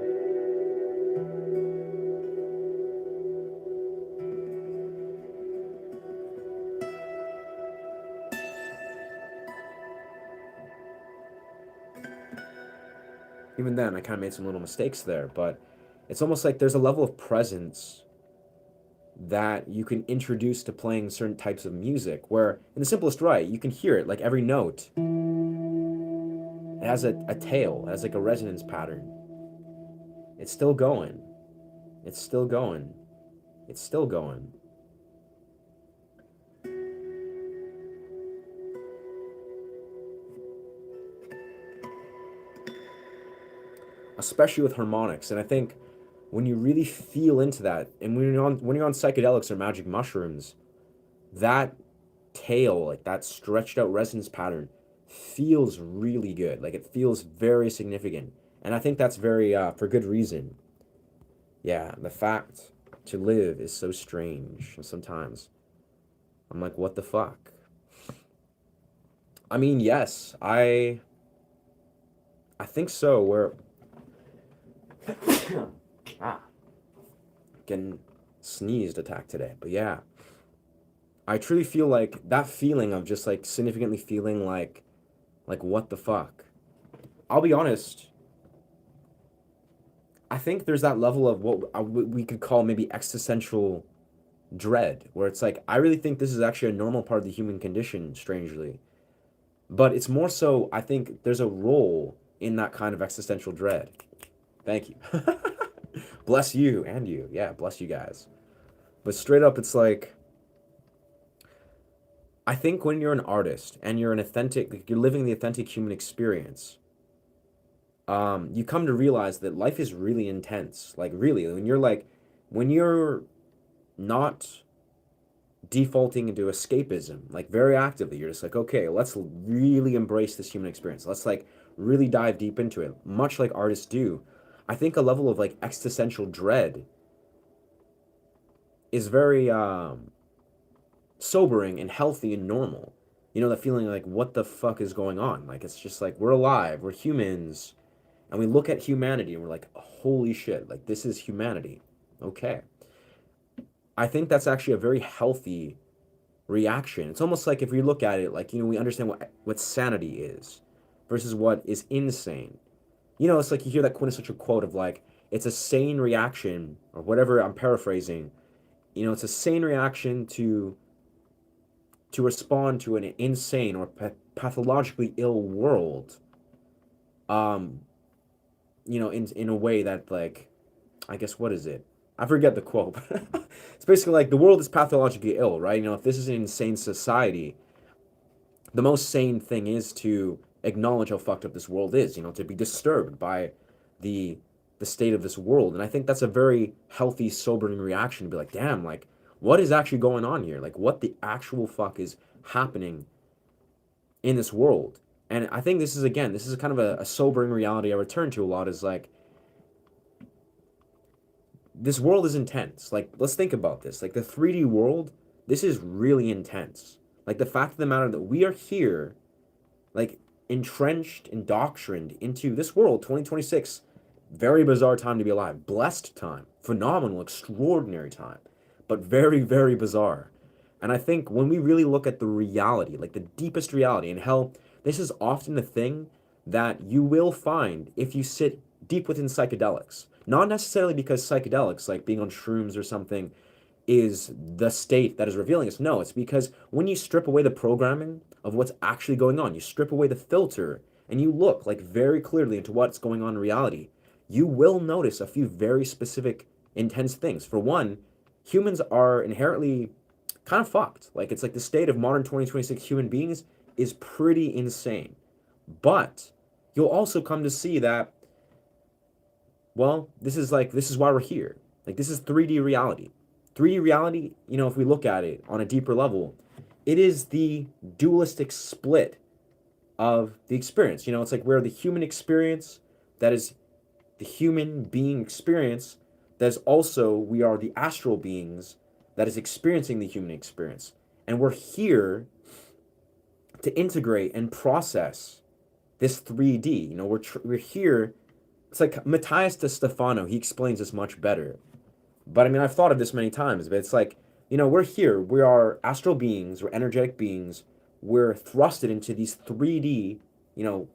[SPEAKER 1] Even then, I kind of made some little mistakes there, but it's almost like there's a level of presence that you can introduce to playing certain types of music where, in the simplest way, you can hear it, like every note. It has a tail, it has like a resonance pattern. It's still going. It's still going. It's still going. Especially with harmonics. And I think when you really feel into that, and when you're on psychedelics or magic mushrooms, that tail, like that stretched out resonance pattern, feels really good. Like it feels very significant. And I think that's very for good reason. Yeah, the fact to live is so strange. And sometimes I'm like, what the fuck? I mean, yes, I think so. Where getting sneezed attack today, but yeah, I truly feel like that feeling of just like significantly feeling like what the fuck. I'll be honest, I think there's that level of what we could call maybe existential dread, where it's like, I really think this is actually a normal part of the human condition, strangely. But it's more so, I think there's a role in that kind of existential dread. Thank you. Bless you and you. Yeah, bless you guys. But straight up, it's like, I think when you're an artist and you're an authentic, like you're living the authentic human experience, you come to realize that life is really intense. Like, really, when you're not defaulting into escapism, like very actively, you're just like, okay, let's really embrace this human experience. Let's like really dive deep into it, much like artists do. I think a level of like existential dread is very sobering and healthy and normal. You know, that feeling like, what the fuck is going on? Like, it's just like, we're alive, we're humans, and we look at humanity and we're like, holy shit, like, this is humanity. Okay. I think that's actually a very healthy reaction. It's almost like if we look at it, like, you know, we understand what sanity is versus what is insane. You know, it's like you hear that quintessential quote of like, it's a sane reaction, or whatever, I'm paraphrasing. You know, it's a sane reaction to respond to an insane or pathologically ill world. Um, you know, in a way that, like, I guess, what is it? I forget the quote. It's basically like, the world is pathologically ill, right? You know, if this is an insane society, the most sane thing is to acknowledge how fucked up this world is, you know, to be disturbed by the the state of this world. And I think that's a very healthy, sobering reaction to be like, damn, like, what is actually going on here? Like, what the actual fuck is happening in this world? And I think this is, again, this is kind of a sobering reality I return to a lot, is like, this world is intense. Like, let's think about this. Like, the 3D world, this is really intense. Like, the fact of the matter that we are here, like, entrenched, indoctrined into this world, 2026, very bizarre time to be alive. Blessed time. Phenomenal, extraordinary time. But very, very bizarre. And I think when we really look at the reality, like the deepest reality, and hell, this is often a thing that you will find if you sit deep within psychedelics. Not necessarily because psychedelics, like being on shrooms or something, is the state that is revealing us. No, it's because when you strip away the programming of what's actually going on, you strip away the filter, and you look like very clearly into what's going on in reality, you will notice a few very specific, intense things. For one, humans are inherently kind of fucked. Like, it's like the state of modern 2026 human beings is pretty insane. But you'll also come to see that, well, this is why we're here. Like, this is 3D reality. 3D reality, you know, if we look at it on a deeper level, it is the dualistic split of the experience. You know, it's like we're the human experience, that is the human being experience, that is also, we are the astral beings that is experiencing the human experience. And we're here to integrate and process this 3D. You know, we're here. It's like Matthias de Stefano, he explains this much better. But I mean, I've thought of this many times, but it's like, you know, we're here. We are astral beings, we're energetic beings. We're thrusted into these 3D, you know,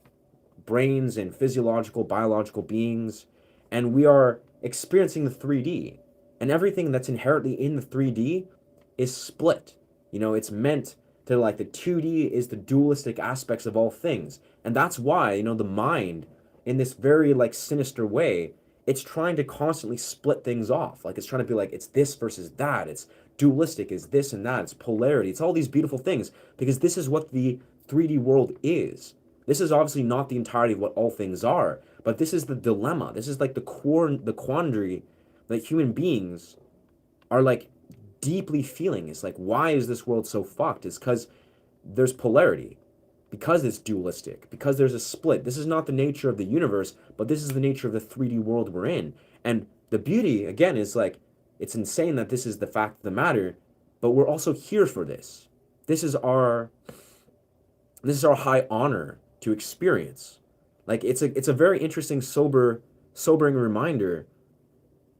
[SPEAKER 1] brains and physiological, biological beings, and we are experiencing the 3D. And everything that's inherently in the 3D is split. You know, it's meant to, like, the 2D is the dualistic aspects of all things. And that's why, you know, the mind, in this very, like, sinister way, it's trying to constantly split things off. Like, it's trying to be like, it's this versus that. It's dualistic, is this and that. It's polarity. It's all these beautiful things, because this is what the 3D world is. This is obviously not the entirety of what all things are, but this is the dilemma. This is like the quandary that human beings are like deeply feeling. It's like, why is this world so fucked? It's because there's polarity, because it's dualistic, because there's a split. This is not the nature of the universe, but this is the nature of the 3D world we're in. And the beauty, again, is like, it's insane that this is the fact of the matter, but we're also here for this. This is our high honor to experience. Like, it's a very interesting, sobering reminder.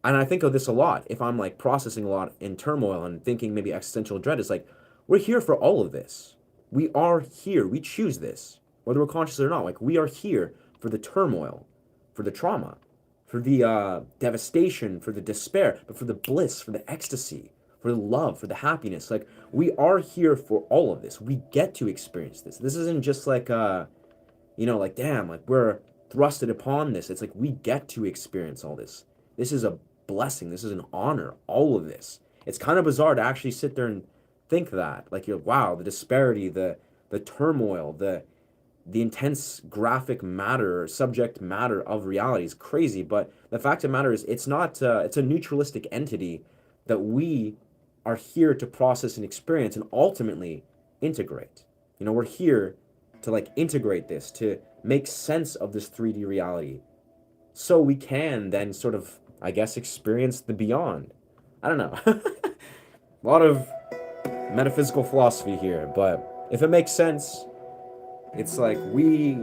[SPEAKER 1] And I think of this a lot if I'm like processing a lot in turmoil and thinking maybe existential dread. Is like, we're here for all of this. We are here. We choose this, whether we're conscious or not. Like, we are here for the turmoil, for the trauma, for the devastation, for the despair, but for the bliss, for the ecstasy, for the love, for the happiness. Like, we are here for all of this. We get to experience this. This isn't just like, like, damn, like, we're thrusted upon this. It's like, we get to experience all this. This is a blessing. This is an honor. All of this. It's kind of bizarre to actually sit there and think that. Like, you're, wow, the disparity, the turmoil, the intense graphic matter, subject matter of reality is crazy. But the fact of the matter is, it's not, it's a neutralistic entity that we are here to process and experience and ultimately integrate. We're here to like integrate this, to make sense of this 3D reality, so we can then sort of, I guess, experience the beyond. I don't know. A lot of metaphysical philosophy here, but if it makes sense, it's like we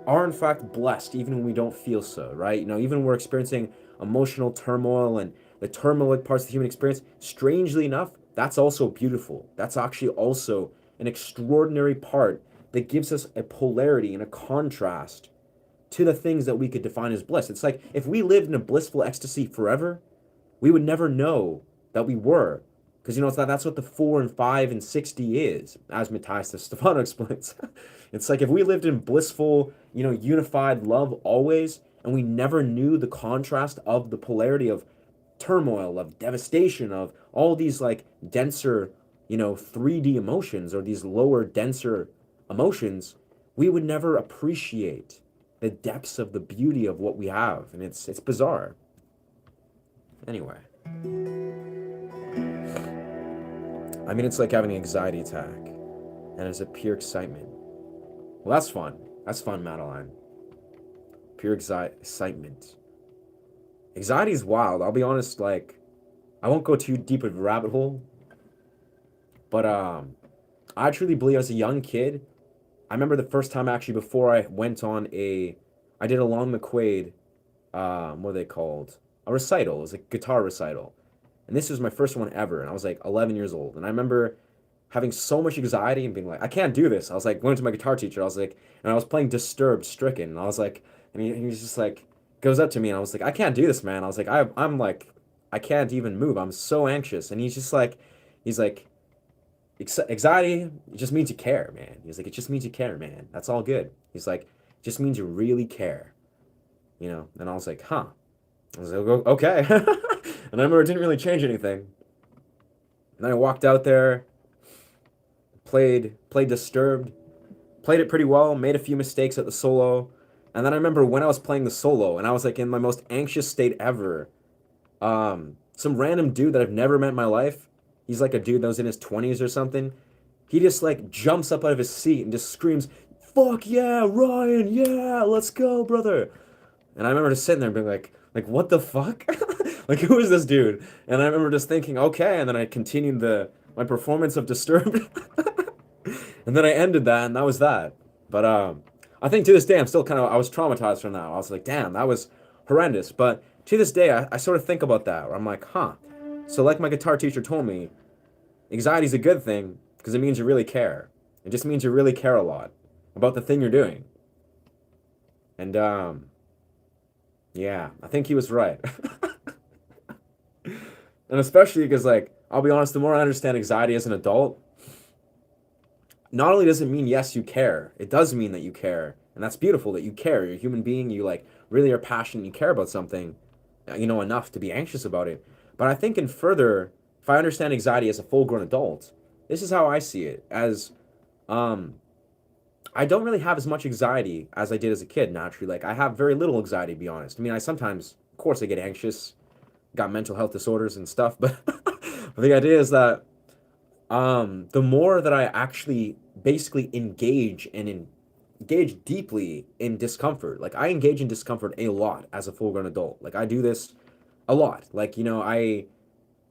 [SPEAKER 1] are in fact blessed even when we don't feel so, right? Even when we're experiencing emotional turmoil and the turmoilic parts of the human experience, strangely enough, that's also beautiful. That's actually also an extraordinary part that gives us a polarity and a contrast to the things that we could define as bliss. It's like if we lived in a blissful ecstasy forever, we would never know that we were. Because, that's what the 4 and 5 and 60 is, as Matthias Stefano explains. It's like if we lived in blissful, unified love always, and we never knew the contrast of the polarity of turmoil, of devastation, of all these like denser, 3D emotions, or these lower, denser emotions, we would never appreciate the depths of the beauty of what we have. And it's bizarre. Anyway. I mean, it's like having an anxiety attack, and it's a pure excitement. Well, that's fun. That's fun, Madeline. Pure excitement. Anxiety is wild. I'll be honest, like, I won't go too deep of a rabbit hole, but I truly believe as a young kid, I remember the first time actually before I went on I did a Lon McQuaid, what are they called? A recital. It was a guitar recital. And this was my first one ever, and I was like 11 years old. And I remember having so much anxiety and being like, I can't do this. I was like going to my guitar teacher. I was like, and I was playing Disturbed, Stricken. And I was like, and he was just like, goes up to me, and I was like, I can't do this, man. I was like, I'm like, I can't even move. I'm so anxious. And he's like, anxiety, it just means you care, man. He's like, it just means you care, man. That's all good. He's like, it just means you really care, And I was like, huh. I was like, okay. And I remember it didn't really change anything. And then I walked out there, played Disturbed, played it pretty well, made a few mistakes at the solo. And then I remember when I was playing the solo, and I was like in my most anxious state ever, some random dude that I've never met in my life, he's like a dude that was in his 20s or something, he just like jumps up out of his seat and just screams, fuck yeah, Ryan, yeah, let's go, brother. And I remember just sitting there and being like what the fuck? Like, who is this dude? And I remember just thinking, okay, and then I continued my performance of Disturbed. And then I ended that, and that was that. But I think to this day, I was traumatized from that. I was like, damn, that was horrendous. But to this day, I sort of think about that, where I'm like, huh. So like my guitar teacher told me, anxiety's a good thing, because it means you really care. It just means you really care a lot about the thing you're doing. And, yeah, I think he was right. And especially because, like, I'll be honest, the more I understand anxiety as an adult, not only does it mean, yes, you care, it does mean that you care. And that's beautiful that you care. You're a human being, you, like, really are passionate, you care about something, enough to be anxious about it. But I think if I understand anxiety as a full-grown adult, this is how I see it, as, I don't really have as much anxiety as I did as a kid, naturally. Like, I have very little anxiety, to be honest. I mean, I sometimes, of course, I get anxious, got mental health disorders and stuff, but the idea is that the more that I actually basically engage deeply in discomfort, like I engage in discomfort a lot as a full-grown adult. Like I do this a lot. Like, I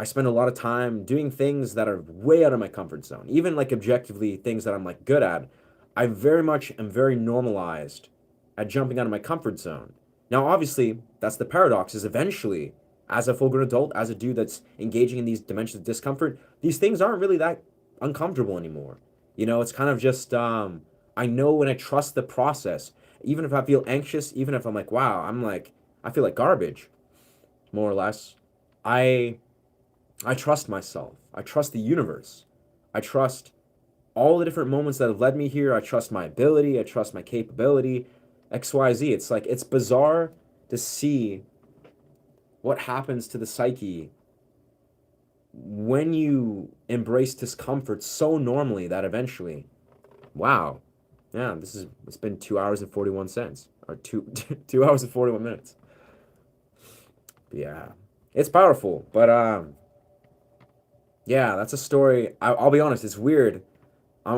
[SPEAKER 1] spend a lot of time doing things that are way out of my comfort zone, even like objectively things that I'm like good at. I very much am very normalized at jumping out of my comfort zone. Now, obviously, that's the paradox, is eventually, as a full-grown adult, as a dude that's engaging in these dimensions of discomfort, these things aren't really that uncomfortable anymore. You know, it's kind of just I know when I trust the process. Even if I feel anxious, even if I'm like, wow, I feel like garbage, more or less. I I trust myself. I trust the universe. I trust all the different moments that have led me here. I trust my ability. I trust my capability. XYZ. It's like it's bizarre to see what happens to the psyche when you embrace discomfort so normally that eventually, wow, yeah, it's been 2 hours and 41 cents or 2 hours and 41 minutes. But yeah, it's powerful, but yeah, that's a story. I'll be honest, it's weird.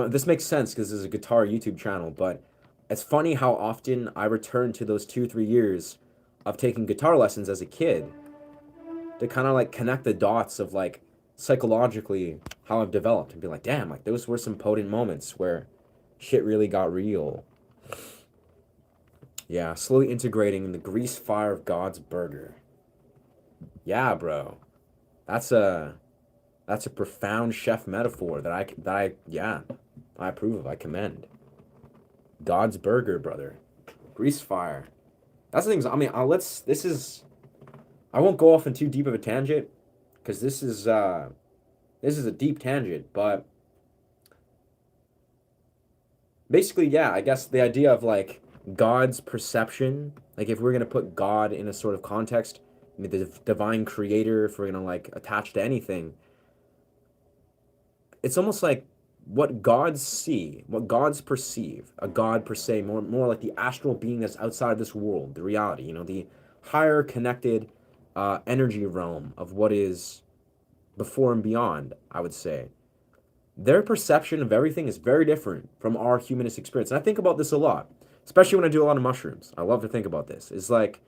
[SPEAKER 1] This makes sense because this is a guitar YouTube channel, but it's funny how often I return to those 2 3 years of taking guitar lessons as a kid to kind of like connect the dots of like psychologically how I've developed and be like, damn, like those were some potent moments where shit really got real. Yeah, slowly integrating in the grease fire of God's burger. Yeah, bro. That's a that's a profound chef metaphor yeah, I approve of. I commend. God's burger, brother. Grease fire. That's the thing. I mean, this is. I won't go off in too deep of a tangent, because this is a deep tangent. But basically, yeah, I guess the idea of like God's perception, like if we're gonna put God in a sort of context, I mean, the divine creator, if we're gonna like attach to anything, it's almost like what gods see, what gods perceive, a god per se, more like the astral being that's outside of this world, the reality, you know, the higher connected energy realm of what is before and beyond, I would say. Their perception of everything is very different from our humanist experience. And I think about this a lot, especially when I do a lot of mushrooms. I love to think about this. It's like,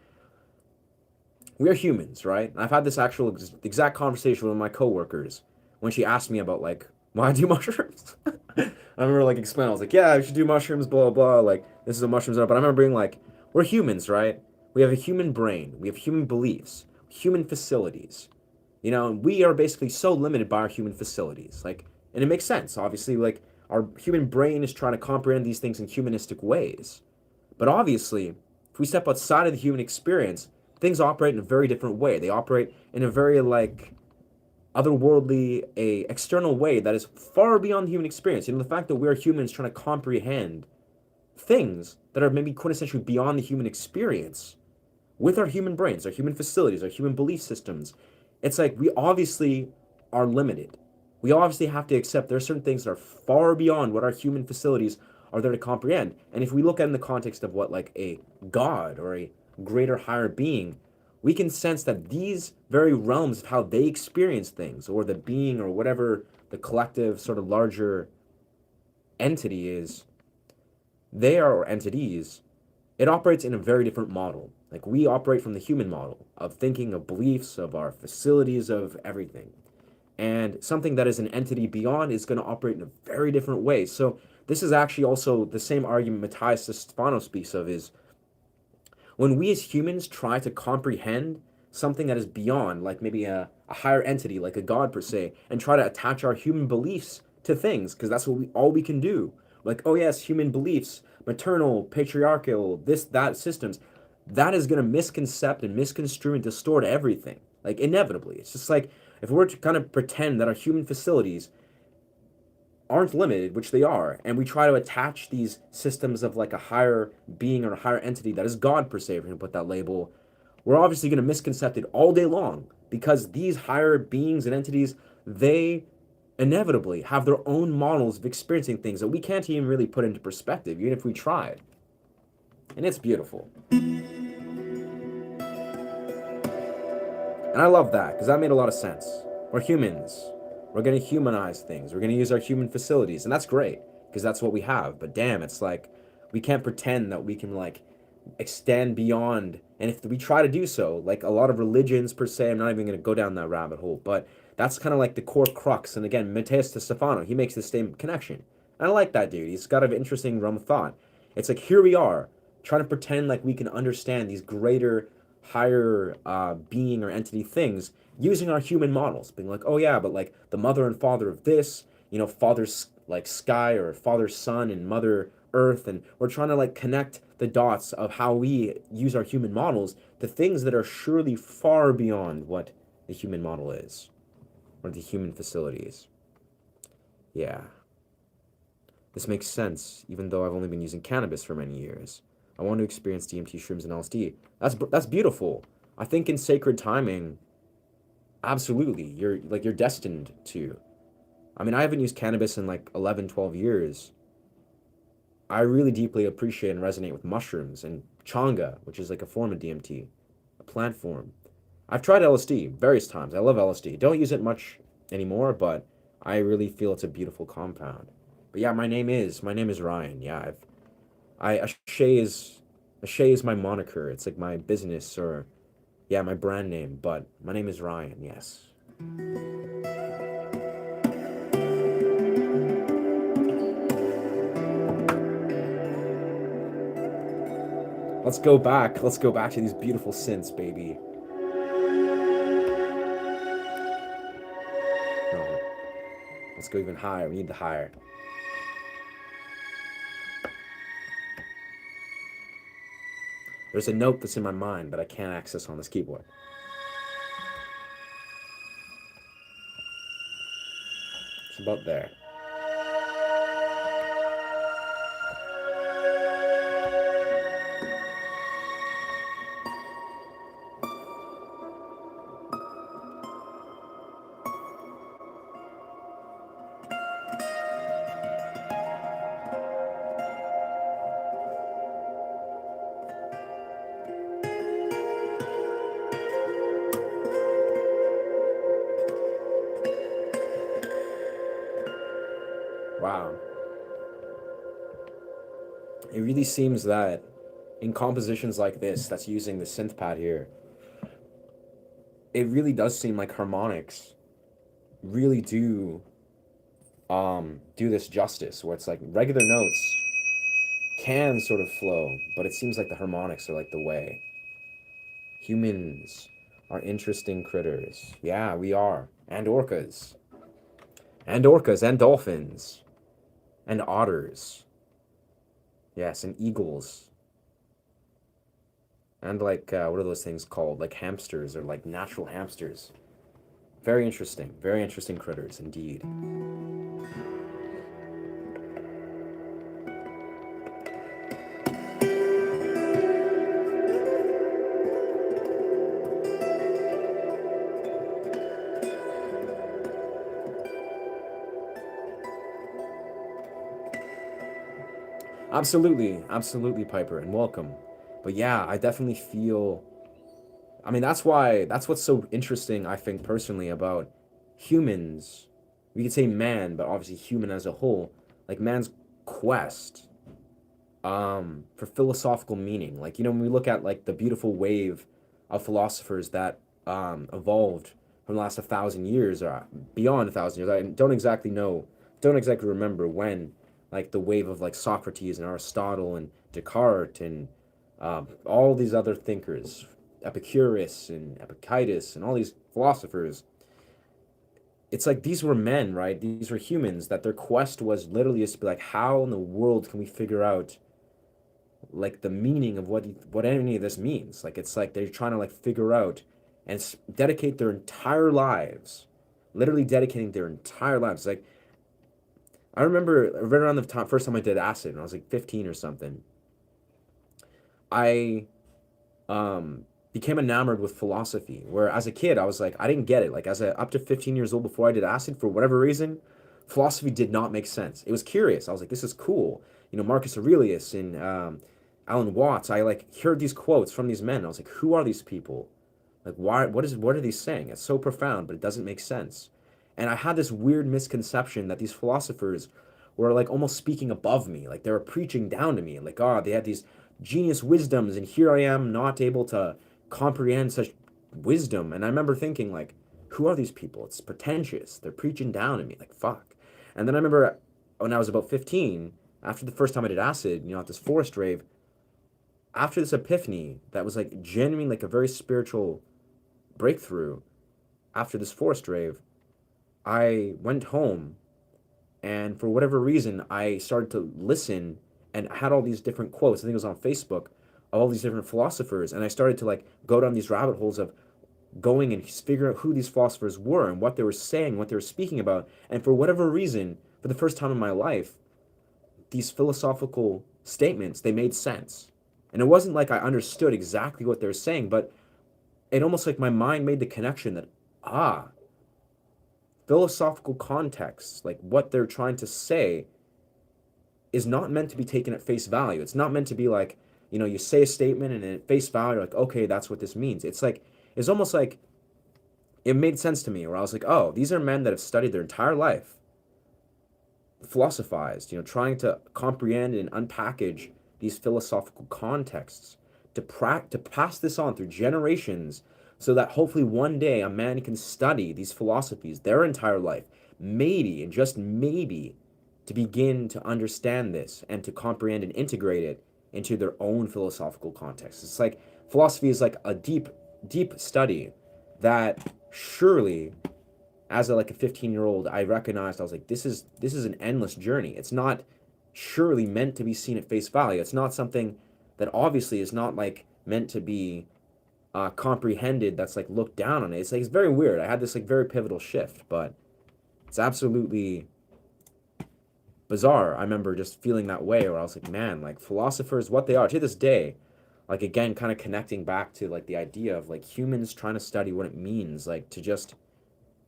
[SPEAKER 1] we're humans, right? I've had this actual exact conversation with my coworkers when she asked me about like why I do mushrooms. I remember like explaining, I was like, yeah, I should do mushrooms, blah blah. Like this is what mushrooms are. But I remember being like, we're humans, right? We have a human brain, we have human beliefs, human facilities. You know, we are basically so limited by our human facilities. Like, and it makes sense, obviously. Like our human brain is trying to comprehend these things in humanistic ways. But obviously, if we step outside of the human experience, things operate in a very different way. They operate in a very like otherworldly, a external way that is far beyond the human experience. You know, the fact that we're humans trying to comprehend things that are maybe quintessentially beyond the human experience with our human brains, our human facilities, our human belief systems. It's like we obviously are limited. We obviously have to accept there are certain things that are far beyond what our human facilities are there to comprehend. And if we look at it in the context of what like a god or a greater higher being, we can sense that these very realms of how they experience things, or the being, or whatever the collective sort of larger entity is, they are entities, it operates in a very different model. Like we operate from the human model of thinking, of beliefs, of our facilities, of everything. And something that is an entity beyond is going to operate in a very different way. So this is actually also the same argument Matthias Stefano speaks of, is when we as humans try to comprehend something that is beyond, like maybe a higher entity, like a god per se, and try to attach our human beliefs to things, because that's what all we can do. Like, oh yes, human beliefs, maternal, patriarchal, this, that systems, that is going to misconcept and misconstrue and distort everything. Like, inevitably. It's just like, if we're to kind of pretend that our human facilities aren't limited, which they are, and we try to attach these systems of like a higher being or a higher entity that is God per se, if we're going to put that label, we're obviously going to misconcept it all day long, because these higher beings and entities, they inevitably have their own models of experiencing things that we can't even really put into perspective, even if we tried. And it's beautiful. And I love that, because that made a lot of sense. We're humans. We're going to humanize things. We're going to use our human facilities. And that's great, because that's what we have. But damn, it's like, we can't pretend that we can, like, extend beyond. And if we try to do so, like a lot of religions per se, I'm not even going to go down that rabbit hole, but that's kind of like the core crux. And again, Matthias de Stefano, he makes the same connection. And I like that dude. He's got an interesting realm of thought. It's like, here we are, trying to pretend like we can understand these greater, higher being or entity things using our human models, being like, oh yeah, but like the mother and father of this father's like sky, or father sun, and mother earth, and we're trying to like connect the dots of how we use our human models to things that are surely far beyond what the human model is, or the human facilities. Yeah, this makes sense, even though I've only been using cannabis for many years. I want to experience DMT, shrooms, and LSD. That's beautiful. I think in sacred timing, absolutely, you're destined to. I mean, I haven't used cannabis in like 11, 12 years. I really deeply appreciate and resonate with mushrooms and changa, which is like a form of DMT, a plant form. I've tried LSD various times. I love LSD. Don't use it much anymore, but I really feel it's a beautiful compound. But yeah, my name is Ryan. Yeah, Ashay is my moniker. It's like my business, or yeah, my brand name, but my name is Ryan. Yes. Let's go back. Let's go back to these beautiful synths, baby. No, let's go even higher. We need the higher. There's a note that's in my mind that I can't access on this keyboard. It's about there. Wow. It really seems that in compositions like this, that's using the synth pad here, it really does seem like harmonics really do this justice, where it's like regular notes can sort of flow, but it seems like the harmonics are like the way. Humans are interesting critters. Yeah, we are. And orcas. And orcas and dolphins. And otters. Yes, and eagles. And like, what are those things called? Like hamsters, or like natural hamsters. Very interesting. Very interesting critters indeed. Absolutely, absolutely, Piper, and welcome. But yeah, I definitely feel. I mean, that's what's so interesting, I think, personally, about humans. We could say man, but obviously human as a whole. Like man's quest for philosophical meaning. Like, when we look at like the beautiful wave of philosophers that evolved from the last 1,000 years, or beyond 1,000 years. I don't exactly remember when, like the wave of like Socrates and Aristotle and Descartes and all these other thinkers, Epicurus and Epictetus and all these philosophers. It's like these were men, right? These were humans that their quest was literally just to be like, how in the world can we figure out like the meaning of what any of this means? Like it's like they're trying to like figure out and dedicate their entire lives, literally dedicating their entire lives. Like I remember right around the first time I did acid, when I was like 15 or something. I became enamored with philosophy. Where as a kid, I was like, I didn't get it. Like up to 15 years old, before I did acid, for whatever reason, philosophy did not make sense. It was curious. I was like, this is cool. Marcus Aurelius and Alan Watts. I like heard these quotes from these men. I was like, who are these people? Like, why? What are they saying? It's so profound, but it doesn't make sense. And I had this weird misconception that these philosophers were like almost speaking above me, like they were preaching down to me, like, they had these genius wisdoms, and here I am not able to comprehend such wisdom. And I remember thinking, like, who are these people? It's pretentious. They're preaching down to me, like, fuck. And then I remember when I was about 15, after the first time I did acid, at this forest rave, after this epiphany that was like genuinely like a very spiritual breakthrough, after this forest rave, I went home And for whatever reason, I started to listen and had all these different quotes. I think it was on Facebook, all these different philosophers, and I started to like go down these rabbit holes of going and figuring out who these philosophers were and what they were saying, what they were speaking about. And for whatever reason, for the first time in my life, these philosophical statements, they made sense. And it wasn't like I understood exactly what they were saying, but it almost like my mind made the connection that, philosophical context, like what they're trying to say, is not meant to be taken at face value. It's not meant to be like, you say a statement and at face value, you're like, okay, that's what this means. It's almost like it made sense to me where I was like, oh, these are men that have studied their entire life, philosophized, trying to comprehend and unpackage these philosophical contexts to pass this on through generations so that hopefully one day a man can study these philosophies their entire life, maybe, and just maybe, to begin to understand this and to comprehend and integrate it into their own philosophical context. It's like philosophy is like a deep, deep study that surely, as a 15-year-old, I recognized. I was like, this is an endless journey. It's not surely meant to be seen at face value. It's not something that obviously is not like meant to be comprehended. That's like looked down on it. It's very weird. I had this very pivotal shift, but it's absolutely bizarre. I remember just feeling that way where I was like, man, philosophers, what they are to this day, again, kind of connecting back to the idea of humans trying to study what it means, to just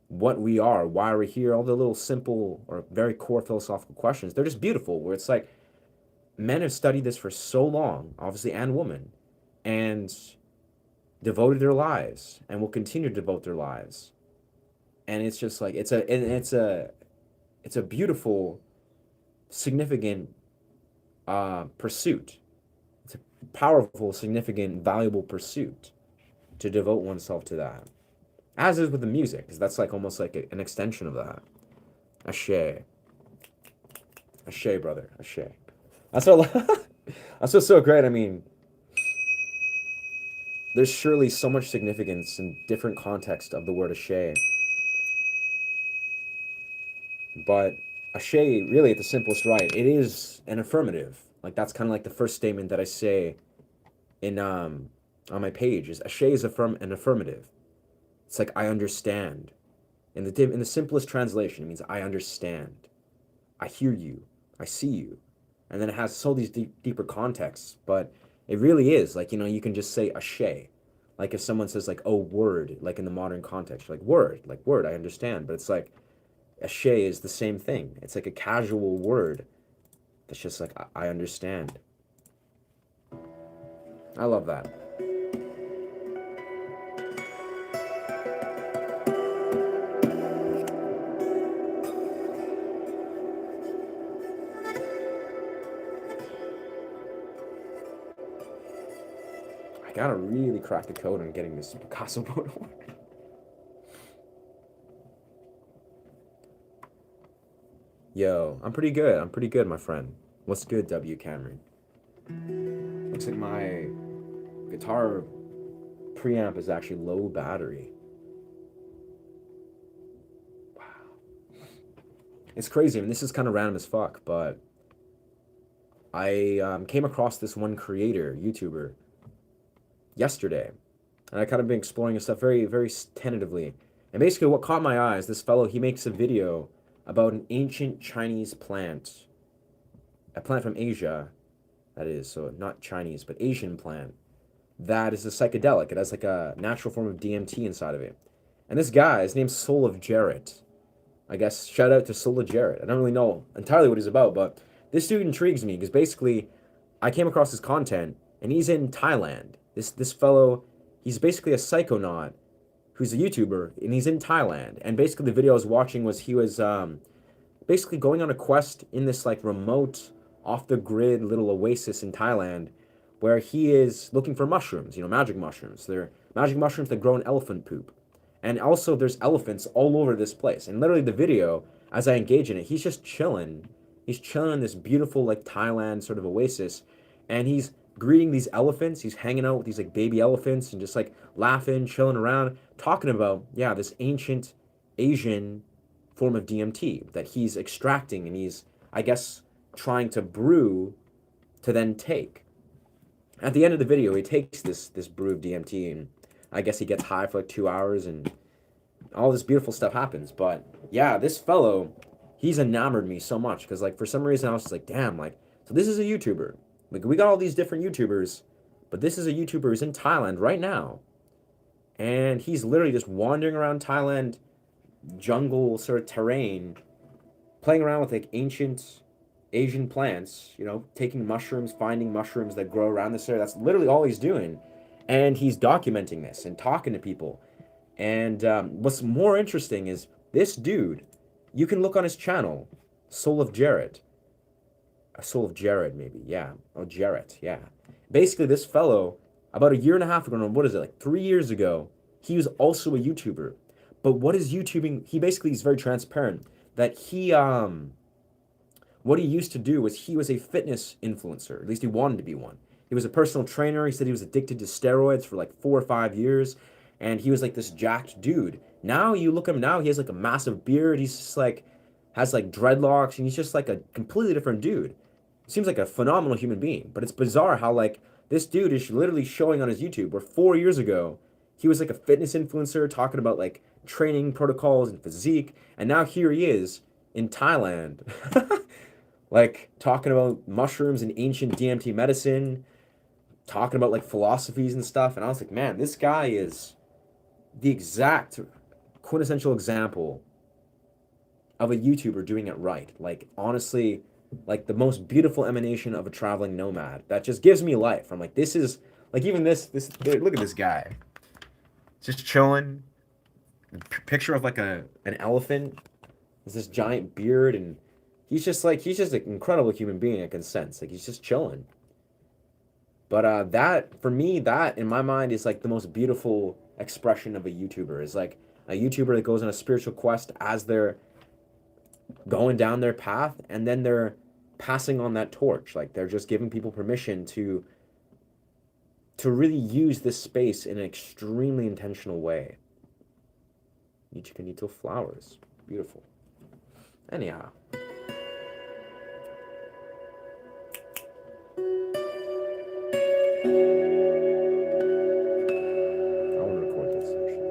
[SPEAKER 1] what we are, why we're here, all the little simple or very core philosophical questions. They're just beautiful, where it's like men have studied this for so long, obviously, and women, and devoted their lives and will continue to devote their lives. And it's just it's a beautiful, significant pursuit. It's a powerful, significant, valuable pursuit to devote oneself to that. As is with the music, because that's almost an extension of that. Ashe. Ashe, brother. Ashe. That's what that's what's so great. I mean, there's surely so much significance in different context of the word ashe. But ashe, really, at the simplest right, it is an affirmative. That's kind of the first statement that I say in on my page is ashe is an affirmative. It's I understand. In the simplest translation, it means I understand. I hear you. I see you. And then it has so these deeper contexts, but it really is you can just say ashe. If someone says oh, word, in the modern context, word, word, I understand. But it's ashe is the same thing. It's a casual word that's just I understand. I love that. I gotta really crack the code on getting this Picasso board to work. Yo, I'm pretty good, my friend. What's good, W. Cameron? Looks like my guitar preamp is actually low battery. Wow. It's crazy. I mean, this is kind of random as fuck, but I came across this one creator, YouTuber, yesterday, and I kind of been exploring his stuff very, very tentatively. And basically, what caught my eye is this fellow. He makes a video about an ancient Chinese plant, a plant from Asia, that is, so not Chinese, but Asian plant, that is a psychedelic. It has a natural form of DMT inside of it. And this guy, his name's Soul of Jarrett. I guess, shout out to Soul of Jarrett. I don't really know entirely what he's about, but this dude intrigues me, because basically, I came across his content, and he's in Thailand. This fellow, he's basically a psychonaut who's a YouTuber, and he's in Thailand. And basically the video I was watching was he was basically going on a quest in this remote, off-the-grid little oasis in Thailand, where he is looking for mushrooms, magic mushrooms. They're magic mushrooms that grow in elephant poop. And also there's elephants all over this place. And literally the video, as I engage in it, he's just chilling. He's chilling in this beautiful Thailand sort of oasis, and he's greeting these elephants. He's hanging out with these baby elephants and just laughing, chilling around, talking about, yeah, this ancient Asian form of DMT that he's extracting, and he's, I guess, trying to brew to then take. At the end of the video, he takes this brew of DMT, and I guess he gets high for like 2 hours, and all this beautiful stuff happens. But yeah, this fellow, he's enamored me so much, because like for some reason I was just like, damn, like, so this is a YouTuber. Like, we got all these different YouTubers, but this is a YouTuber who's in Thailand right now, and he's literally just wandering around Thailand jungle sort of terrain, playing around with like ancient Asian plants, you know, taking mushrooms, finding mushrooms that grow around this area. That's literally all he's doing. And he's documenting this and talking to people. And what's more interesting is this dude, you can look on his channel, Soul of Jared. Soul of Jared, maybe. Yeah. Oh, Jarrett. Yeah. Basically, this fellow, about a year and a half ago, no, what is it, like 3 years ago, he was also a YouTuber. But what is YouTubing? He basically is very transparent that what he used to do was he was a fitness influencer. At least he wanted to be one. He was a personal trainer. He said he was addicted to steroids for like 4 or 5 years. And he was like this jacked dude. Now you look at him now, he has like a massive beard. He's just like, has like dreadlocks, and he's just like a completely different dude. Seems like a phenomenal human being. But it's bizarre how like this dude is literally showing on his YouTube where 4 years ago, he was like a fitness influencer talking about like training protocols and physique. And now here he is in Thailand. Like talking about mushrooms and ancient DMT medicine, talking about like philosophies and stuff. And I was like, man, this guy is the exact quintessential example of a YouTuber doing it right. Like, honestly, like the most beautiful emanation of a traveling nomad that just gives me life. I'm like, this is like, even this, look at this guy. Just chilling. Picture of like an elephant. There's this giant beard, and he's just an incredible human being. I can sense like he's just chilling. But that, for me, that in my mind is like the most beautiful expression of a YouTuber. Is like a YouTuber that goes on a spiritual quest as they're going down their path, and then they're passing on that torch. Like they're just giving people permission to really use this space in an extremely intentional way. Nichikanito flowers. Beautiful. Anyhow. I want to record this actually.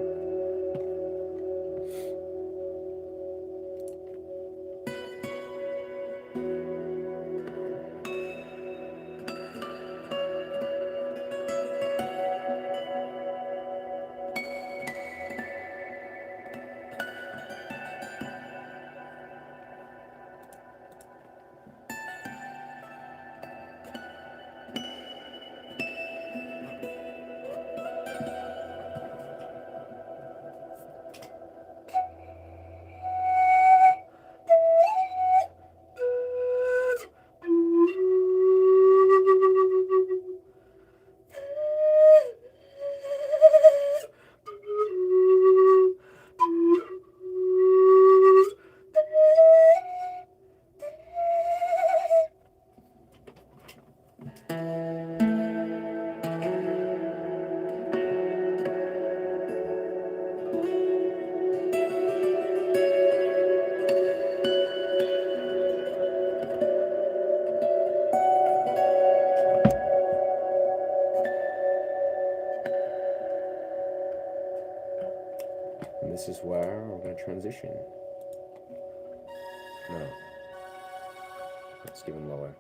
[SPEAKER 1] And this is where we're going to transition. No. Let's give him lower.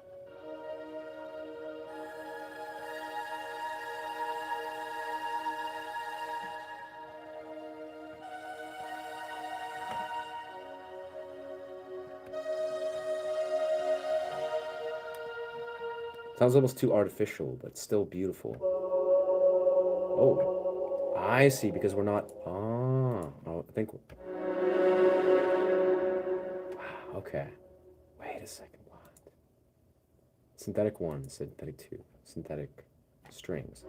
[SPEAKER 1] Sounds almost too artificial, but still beautiful. Oh, I see, because we're not... Oh, I think... Okay. Wait a second, what? Synthetic 1, synthetic 2, synthetic strings.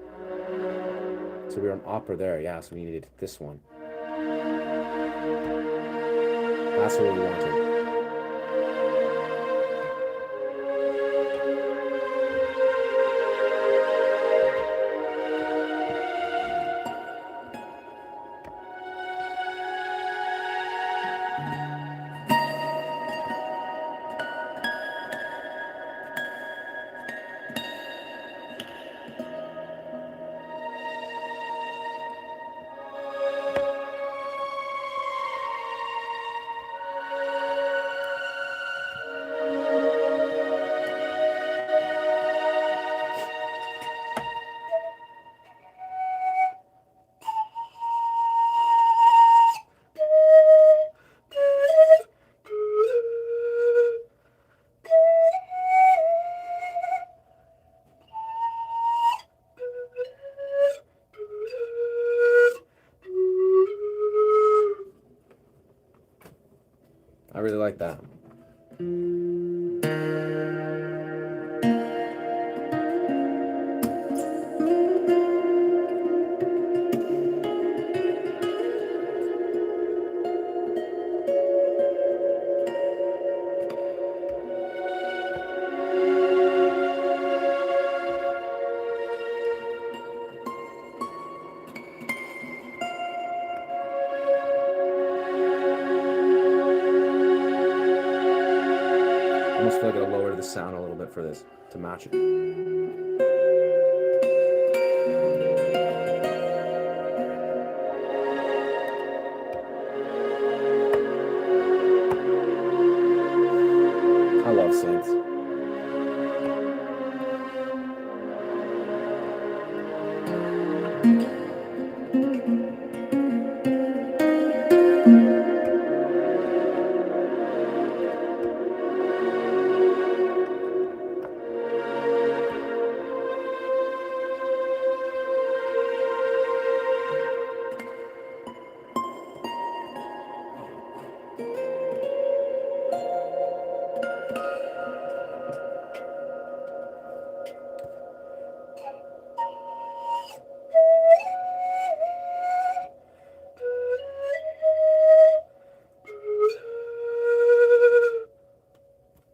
[SPEAKER 1] So we were on opera there, yeah, so we needed this one. That's what we wanted. sound a little bit for this to match it. I love synths.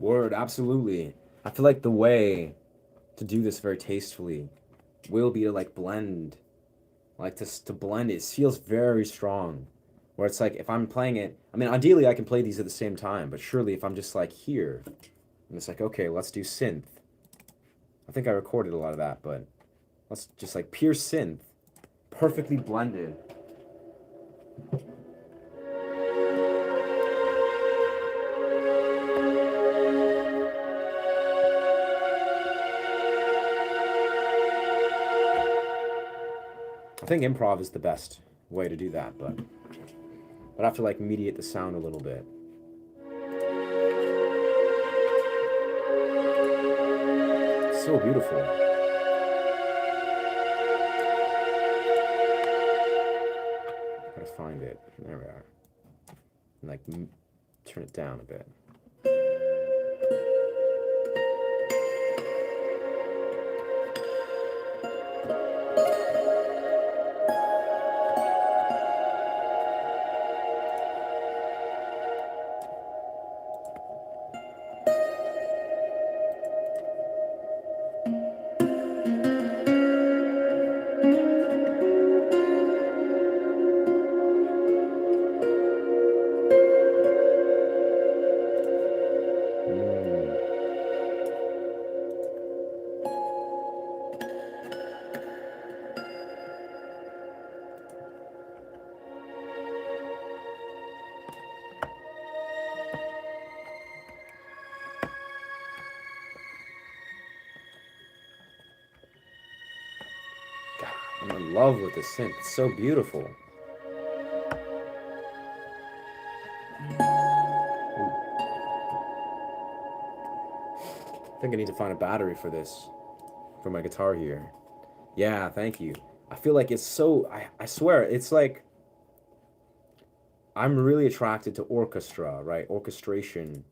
[SPEAKER 1] Word, absolutely. I feel like the way to do this very tastefully will be to like blend, like to blend it. It feels very strong. Where it's like if I'm playing it, I mean, ideally I can play these at the same time, but surely if I'm just like here, and it's like, okay, let's do synth. I think I recorded a lot of that, but let's just like pure synth, perfectly blended. I think improv is the best way to do that, but I have to like mediate the sound a little bit. So beautiful. Gotta find it. There we are. And like turn it down a bit. I'm in love with this synth. It's so beautiful. I think I need to find a battery for this, for my guitar here. Yeah, thank you. I feel like it's so, I swear, it's like, I'm really attracted to orchestra, right? Orchestration.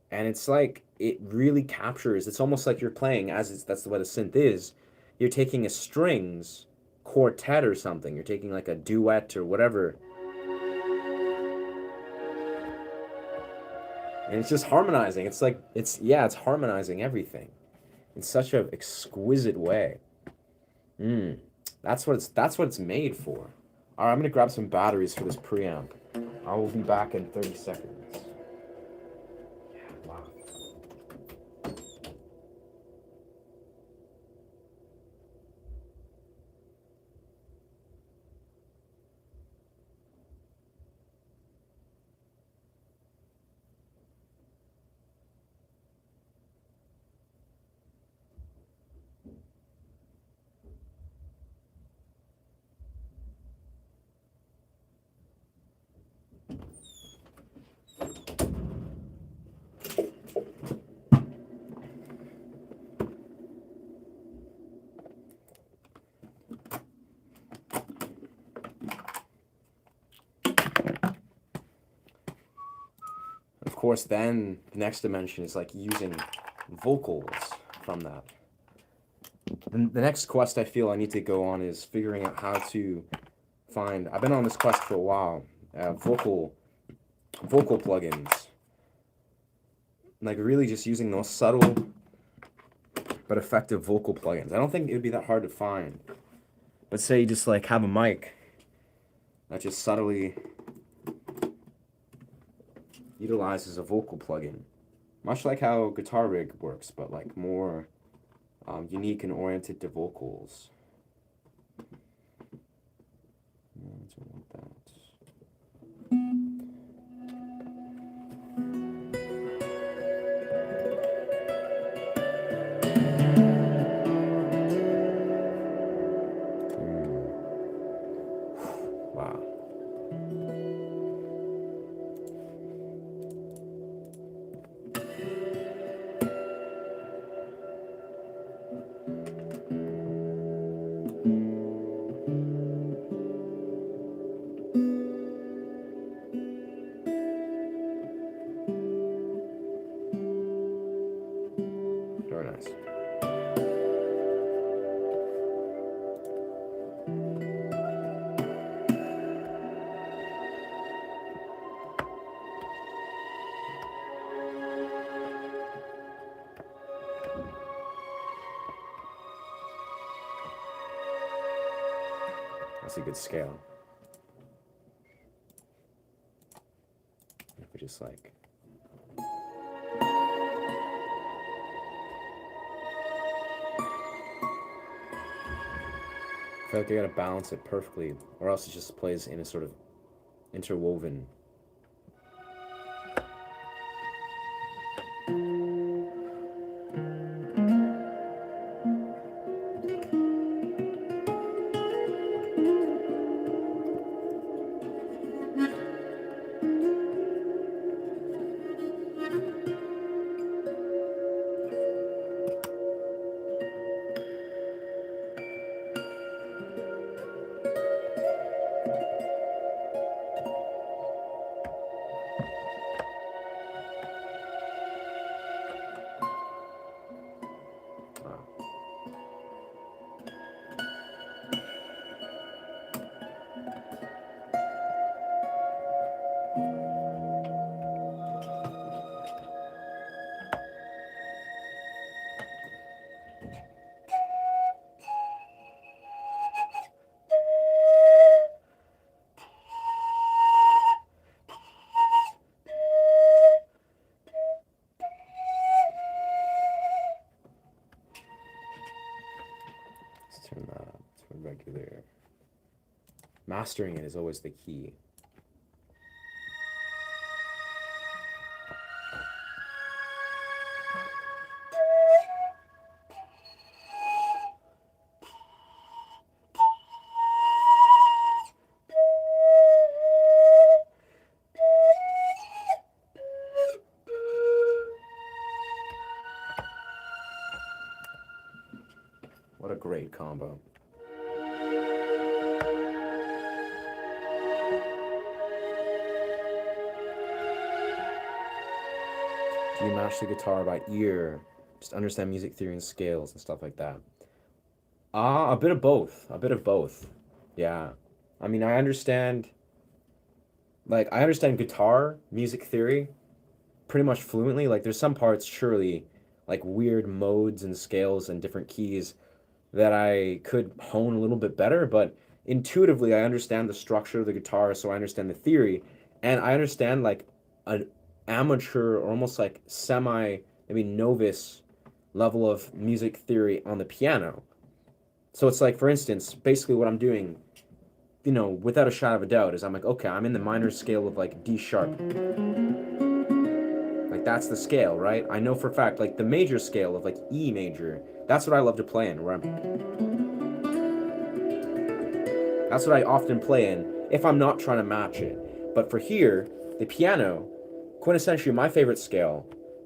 [SPEAKER 1] And it's like, it really captures, it's almost like you're playing, that's the way the synth is. You're taking a strings quartet or something. You're taking like a duet or whatever. And it's just harmonizing. It's like, it's harmonizing everything in such an exquisite way. That's what it's made for. All right, I'm gonna grab some batteries for this preamp. I will be back in 30 seconds. Yeah, wow. Of course, then the next dimension is like using vocals from that. The next quest I feel I need to go on is figuring out how to find, I've been on this quest for a while, vocal plugins. Like really just using those subtle but effective vocal plugins. I don't think it would be that hard to find. But say you just like have a mic that just subtly utilizes a vocal plugin. Much like how guitar rig works, but like more unique and oriented to vocals. Something like that. Wow. Very nice. That's a good scale. If we just like. I feel like I gotta balance it perfectly, or else it just plays in a sort of interwoven. Let's turn that up to a regular. Mastering it is always the key. What a great combo. Do you match the guitar by ear? Just understand music theory and scales and stuff like that. A bit of both. A bit of both. Yeah. I mean, I understand guitar, music theory pretty much fluently. Like there's some parts surely like weird modes and scales and different keys that I could hone a little bit better, but intuitively I understand the structure of the guitar, so I understand the theory, and I understand like an amateur or almost like semi, maybe novice level of music theory on the piano. So it's like, for instance, basically what I'm doing, you know, without a shadow of a doubt, is I'm like, okay, I'm in the minor scale of like D sharp. Like that's the scale, right? I know for a fact, like the major scale of like E major, that's what I love to play in, that's what I often play in if I'm not trying to match it. But for here, the piano, quintessentially my favorite scale,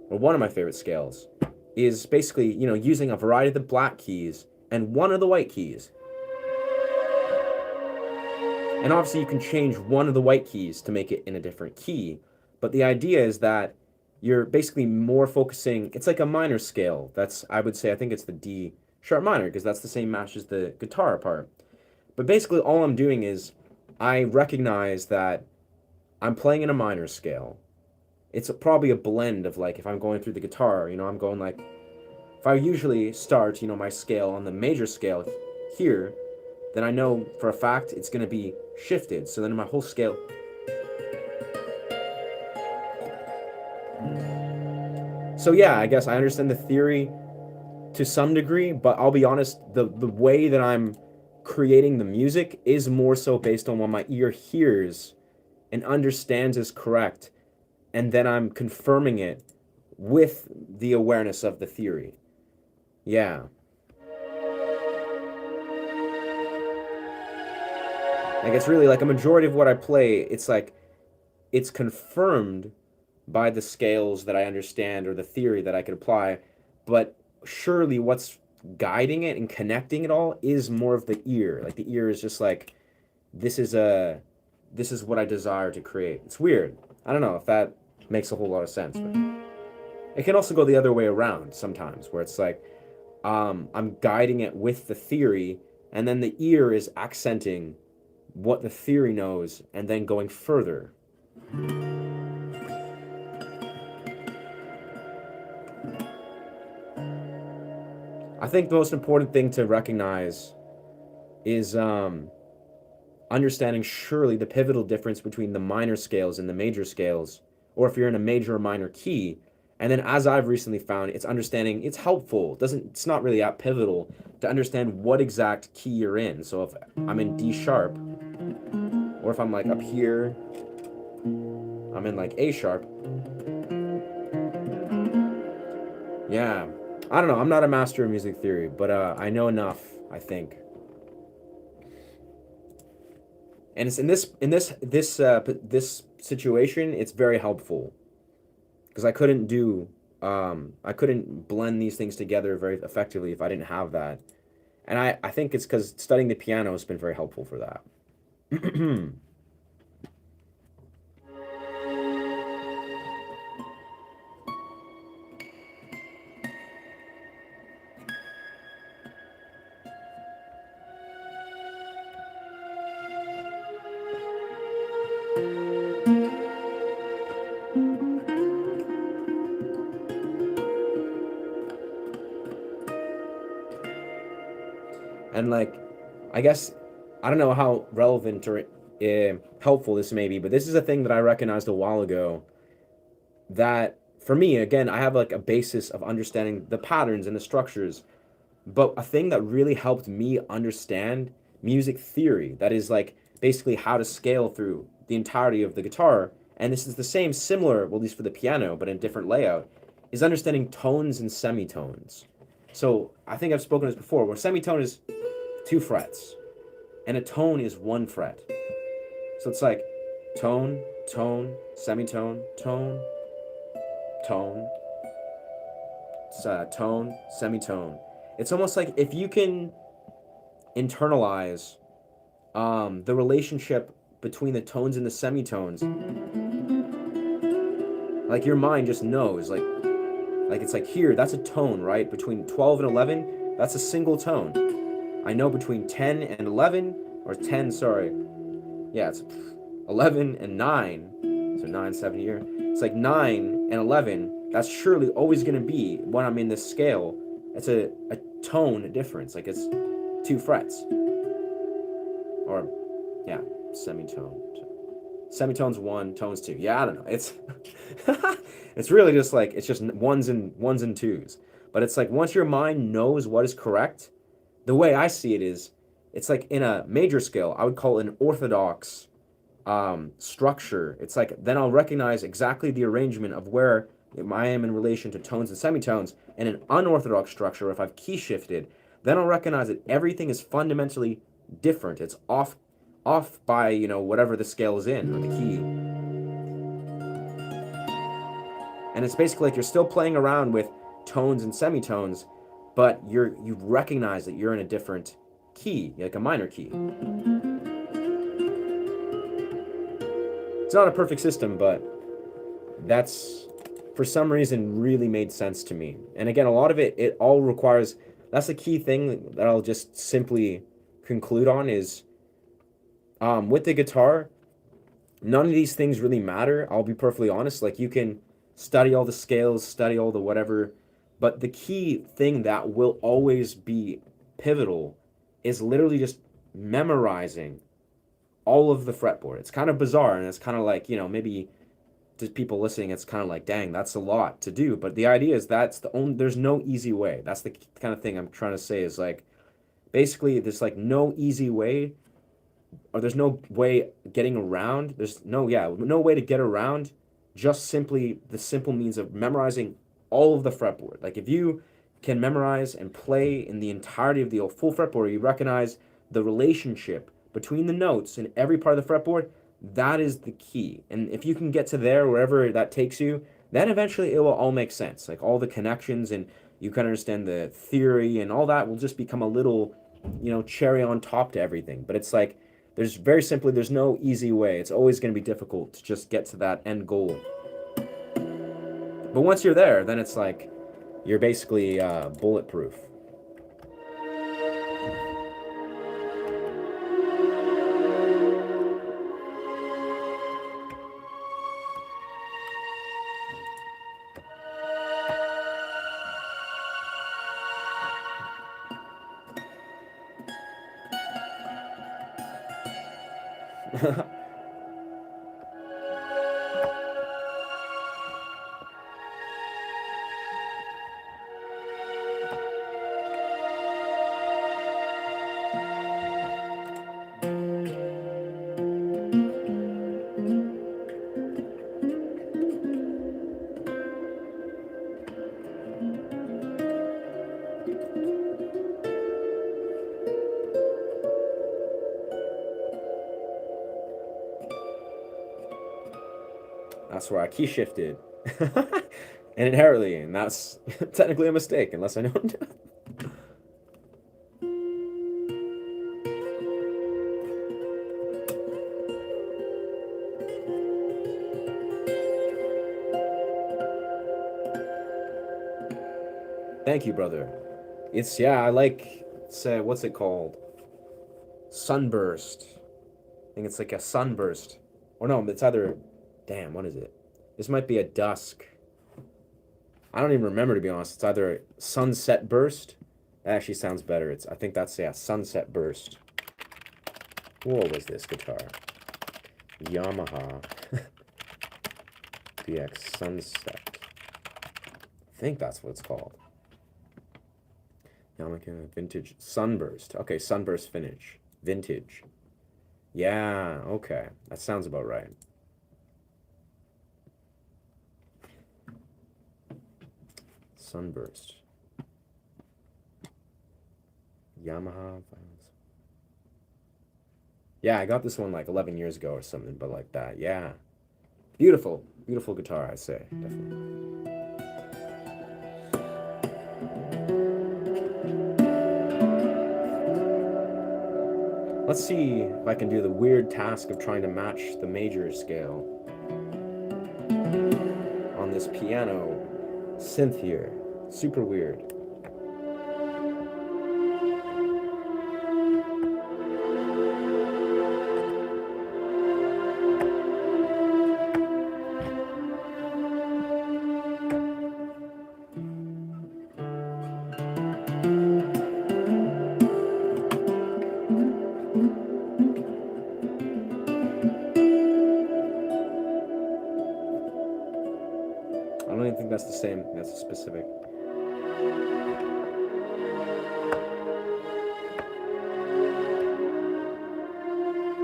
[SPEAKER 1] or one of my favorite scales, is basically, you know, using a variety of the black keys and one of the white keys. And obviously you can change one of the white keys to make it in a different key. But the idea is that you're basically more focusing, it's like a minor scale. That's, I would say, I think it's the D sharp minor, because that's the same match as the guitar part. But basically all I'm doing is I recognize that I'm playing in a minor scale. It's probably a blend of like, if I'm going through the guitar, you know, I'm going like, if I usually start, you know, my scale on the major scale here, then I know for a fact it's going to be shifted. So then my whole scale. So yeah, I guess I understand the theory to some degree, but I'll be honest, the way that I'm creating the music is more so based on what my ear hears and understands is correct, and then I'm confirming it with the awareness of the theory. Yeah. Like it's really like a majority of what I play, it's like it's confirmed by the scales that I understand or the theory that I could apply, but surely what's guiding it and connecting it all is more of the ear. Like the ear is just like this is what I desire to create. It's weird. I don't know if that makes a whole lot of sense. But it can also go the other way around sometimes, where it's like I'm guiding it with the theory, and then the ear is accenting what the theory knows, and then going further. I think the most important thing to recognize is understanding surely the pivotal difference between the minor scales and the major scales, or if you're in a major or minor key. And then as I've recently found, it's understanding, it's helpful. It's not really that pivotal to understand what exact key you're in. So if I'm in D sharp, or if I'm like up here, I'm in like A sharp. Yeah. I don't know. I'm not a master of music theory, but I know enough, I think. And it's in this situation, it's very helpful because I couldn't blend these things together very effectively if I didn't have that. And I think it's because studying the piano has been very helpful for that. And like, I guess, I don't know how relevant or helpful this may be, but this is a thing that I recognized a while ago that for me, again, I have like a basis of understanding the patterns and the structures, but a thing that really helped me understand music theory, that is like basically how to scale through the entirety of the guitar, and this is the same, similar, well, at least for the piano, but in a different layout, is understanding tones and semitones. So I think I've spoken this before, where semitone is 2 frets, and a tone is 1 fret. So it's like tone, tone, semitone, tone, tone, tone, semitone. It's almost like if you can internalize the relationship between the tones and the semitones, like your mind just knows, like it's like here, that's a tone, right? Between 12 and 11, that's a single tone. I know between 10 and 11, or 10, sorry, yeah, it's 11 and 9, so 9, 7 here. It's like 9 and 11, that's surely always going to be, when I'm in this scale, it's a tone difference, like it's 2 frets. Or, yeah, semitone. Semitone's 1, tone's 2. Yeah, I don't know. It's it's really just like, it's just ones and twos. But it's like once your mind knows what is correct, the way I see it is, it's like in a major scale, I would call it an orthodox structure. It's like, then I'll recognize exactly the arrangement of where I am in relation to tones and semitones. And an unorthodox structure, if I've key shifted, then I'll recognize that everything is fundamentally different. It's off by, you know, whatever the scale is in, or the key. And it's basically like you're still playing around with tones and semitones, but you recognize that you're in a different key, like a minor key. It's not a perfect system, but that's, for some reason, really made sense to me. And again, a lot of it all requires, that's the key thing that I'll just simply conclude on is, with the guitar, none of these things really matter. I'll be perfectly honest. Like, you can study all the scales, study all the whatever, but the key thing that will always be pivotal is literally just memorizing all of the fretboard. It's kind of bizarre, and it's kind of like, you know, maybe to people listening, it's kind of like, dang, that's a lot to do. But the idea is that's the only, there's no easy way. That's the kind of thing I'm trying to say is like, basically, there's like no easy way, or there's no way getting around. There's no way to get around just simply the simple means of memorizing all of the fretboard. Like if you can memorize and play in the entirety of the full fretboard, you recognize the relationship between the notes in every part of the fretboard, that is the key. And if you can get to there, wherever that takes you, then eventually it will all make sense. Like all the connections, and you can understand the theory, and all that will just become a little, cherry on top to everything. But it's like, there's no easy way. It's always going to be difficult to just get to that end goal. But once you're there, then it's like, you're basically bulletproof. That's where I key shifted. And inherently, and that's technically a mistake, unless I know. Thank you, brother. I like, what's it called? Sunburst. I think it's like a sunburst. Or no, it's either, damn, what is it? This might be a dusk. I don't even remember, to be honest. It's either sunset burst. That actually sounds better. I think that's, sunset burst. What was this guitar? Yamaha DX Sunset. I think that's what it's called. Yamaha Vintage Sunburst. Okay, Sunburst Finish. Vintage. Yeah, okay. That sounds about right. Sunburst. Yamaha. Yeah, I got this one like 11 years ago or something, but like that. Yeah. Beautiful. Beautiful guitar, I say. Definitely. Let's see if I can do the weird task of trying to match the major scale on this piano synth here. Super weird. I don't even think that's the same. That's a specific.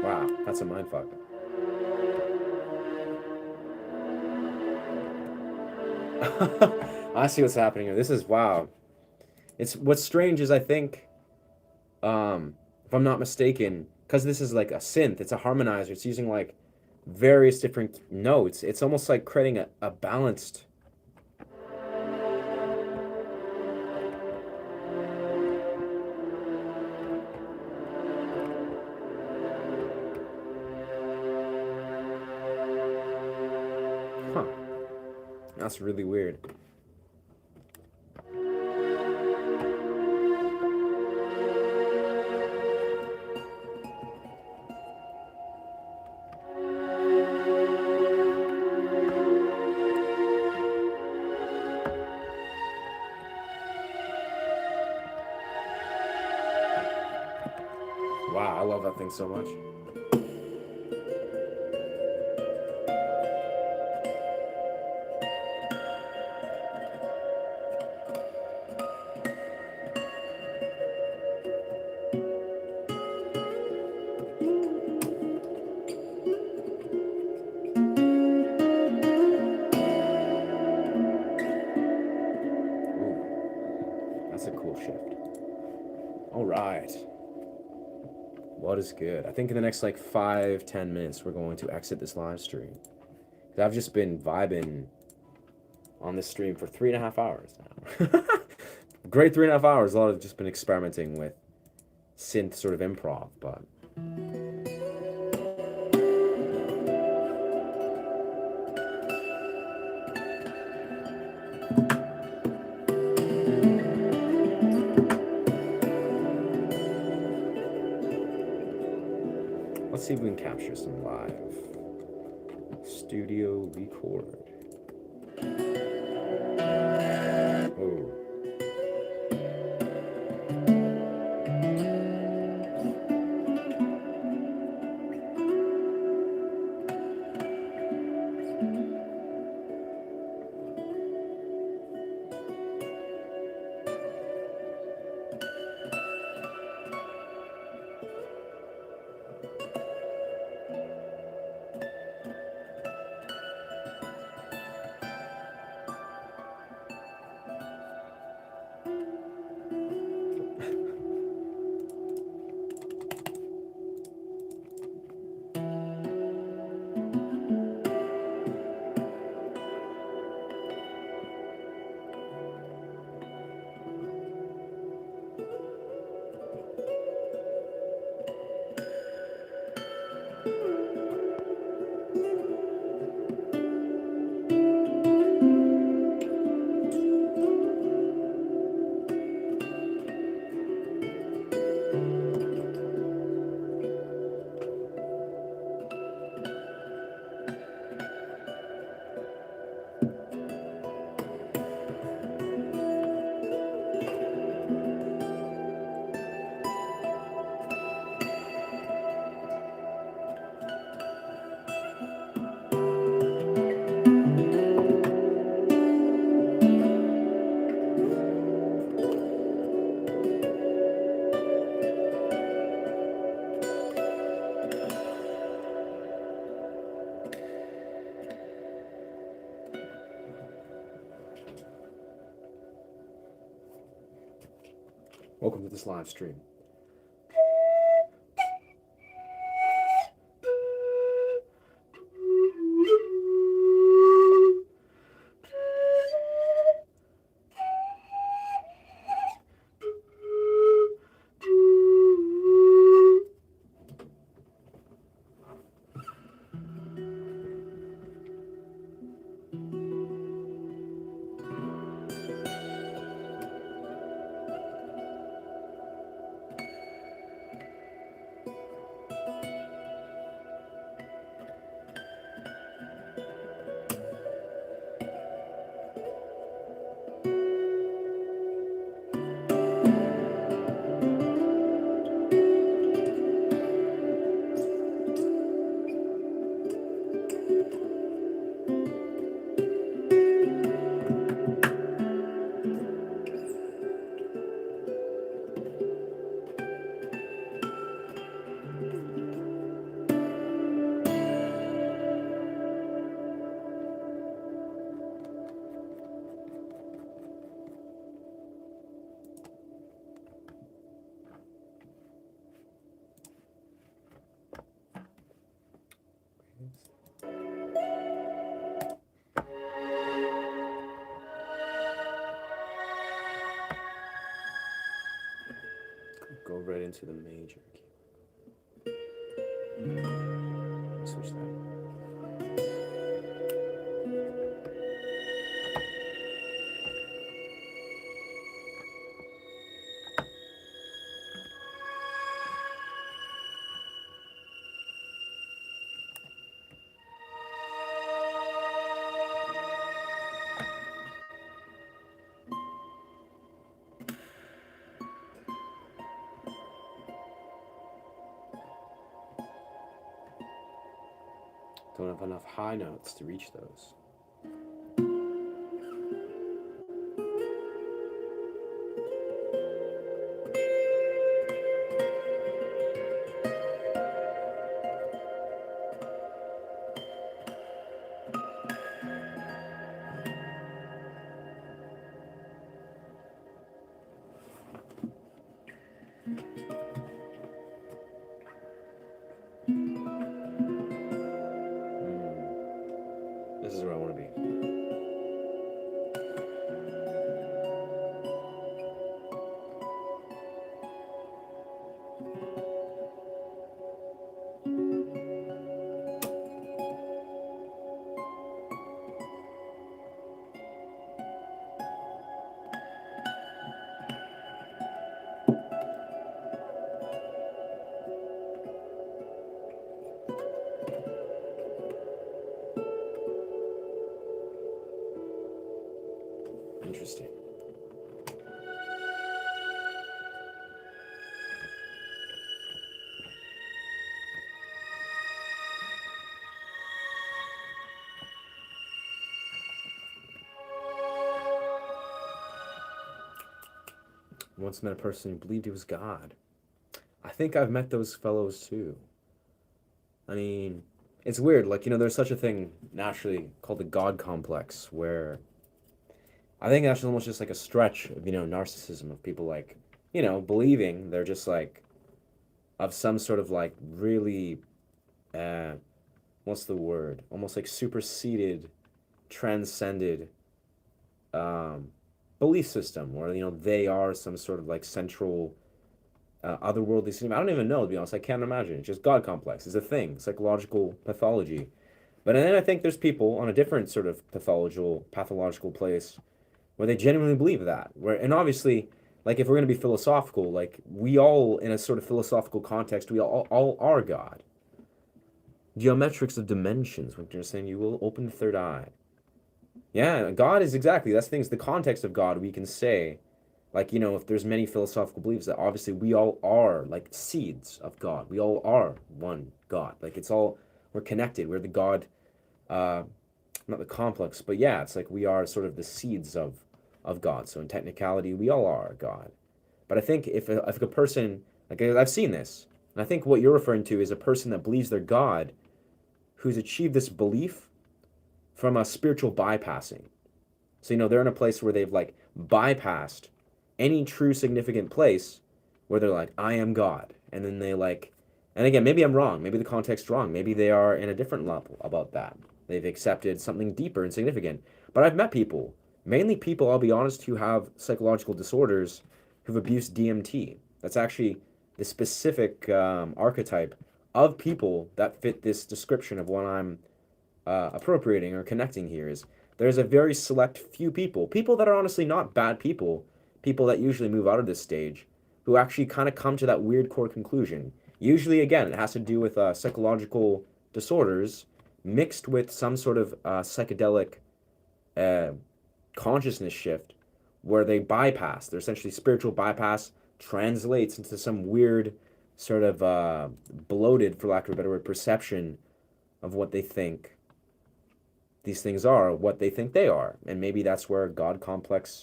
[SPEAKER 1] Wow, that's a mindfuck. I see what's happening here. This is wow. It's what's strange is I think, if I'm not mistaken, because this is like a synth, it's a harmonizer. It's using like various different notes. It's almost like creating a balanced. Huh. That's really weird. Wow, I love that thing so much. That's a cool shift. All right. What is good? I think in the next like 5-10 minutes, we're going to exit this live stream. I've just been vibing on this stream for 3.5 hours now. Great 3.5 hours. A lot of just been experimenting with synth sort of improv, but let's see if we can capture some live studio record. Oh. Welcome to this live stream. Go right into the major key. Switch that. Don't have enough high notes to reach those. This is where I want to be. Interesting. I once met a person who believed he was God. I think I've met those fellows too. I mean, it's weird. Like, there's such a thing naturally called the God complex, where I think that's almost just like a stretch of, narcissism of people like, believing they're just like of some sort of like really, what's the word? Almost like superseded, transcended belief system where, they are some sort of like central otherworldly system. I don't even know, to be honest. I can't imagine. It's just God complex. It's a thing, psychological pathology. But then I think there's people on a different sort of pathological place where they genuinely believe that. And obviously, like if we're going to be philosophical, like we all, in a sort of philosophical context, we all are God. Geometrics of dimensions, when you're saying you will open the third eye. Yeah, God is exactly, that's the thing, is the context of God, we can say, like, if there's many philosophical beliefs that obviously we all are like seeds of God. We all are one God. Like we're connected. We're the God, not the complex, but yeah, it's like we are sort of the seeds of God. So in technicality, we all are God. But I think if a person, like I've seen this, and I think what you're referring to is a person that believes they're God, who's achieved this belief from a spiritual bypassing. So, they're in a place where they've like bypassed any true significant place where they're like, I am God. And then they like, and again, maybe I'm wrong. Maybe the context's wrong. Maybe they are in a different level about that. They've accepted something deeper and significant. But I've met people, mainly people, I'll be honest, who have psychological disorders who've abused DMT. That's actually the specific archetype of people that fit this description of what I'm appropriating or connecting here. Is there's a very select few people that are honestly not bad people that usually move out of this stage, who actually kind of come to that weird core conclusion. Usually, again, it has to do with psychological disorders mixed with some sort of psychedelic consciousness shift where they bypass, their essentially spiritual bypass translates into some weird sort of bloated, for lack of a better word, perception of what they think these things are, what they think they are. And maybe that's where God complex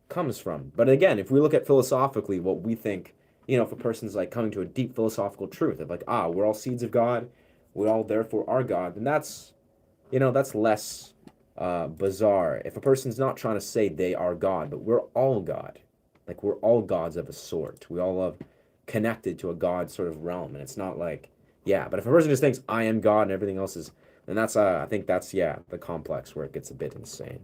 [SPEAKER 1] comes from. But again, if we look at philosophically what we think, if a person's like coming to a deep philosophical truth of like, we're all seeds of God, we all therefore are God, then that's less bizarre. If a person's not trying to say they are God, but we're all God, like we're all gods of a sort. We all have connected to a God sort of realm, and it's not like, but if a person just thinks I am God and everything else is, then that's I think that's the complex where it gets a bit insane.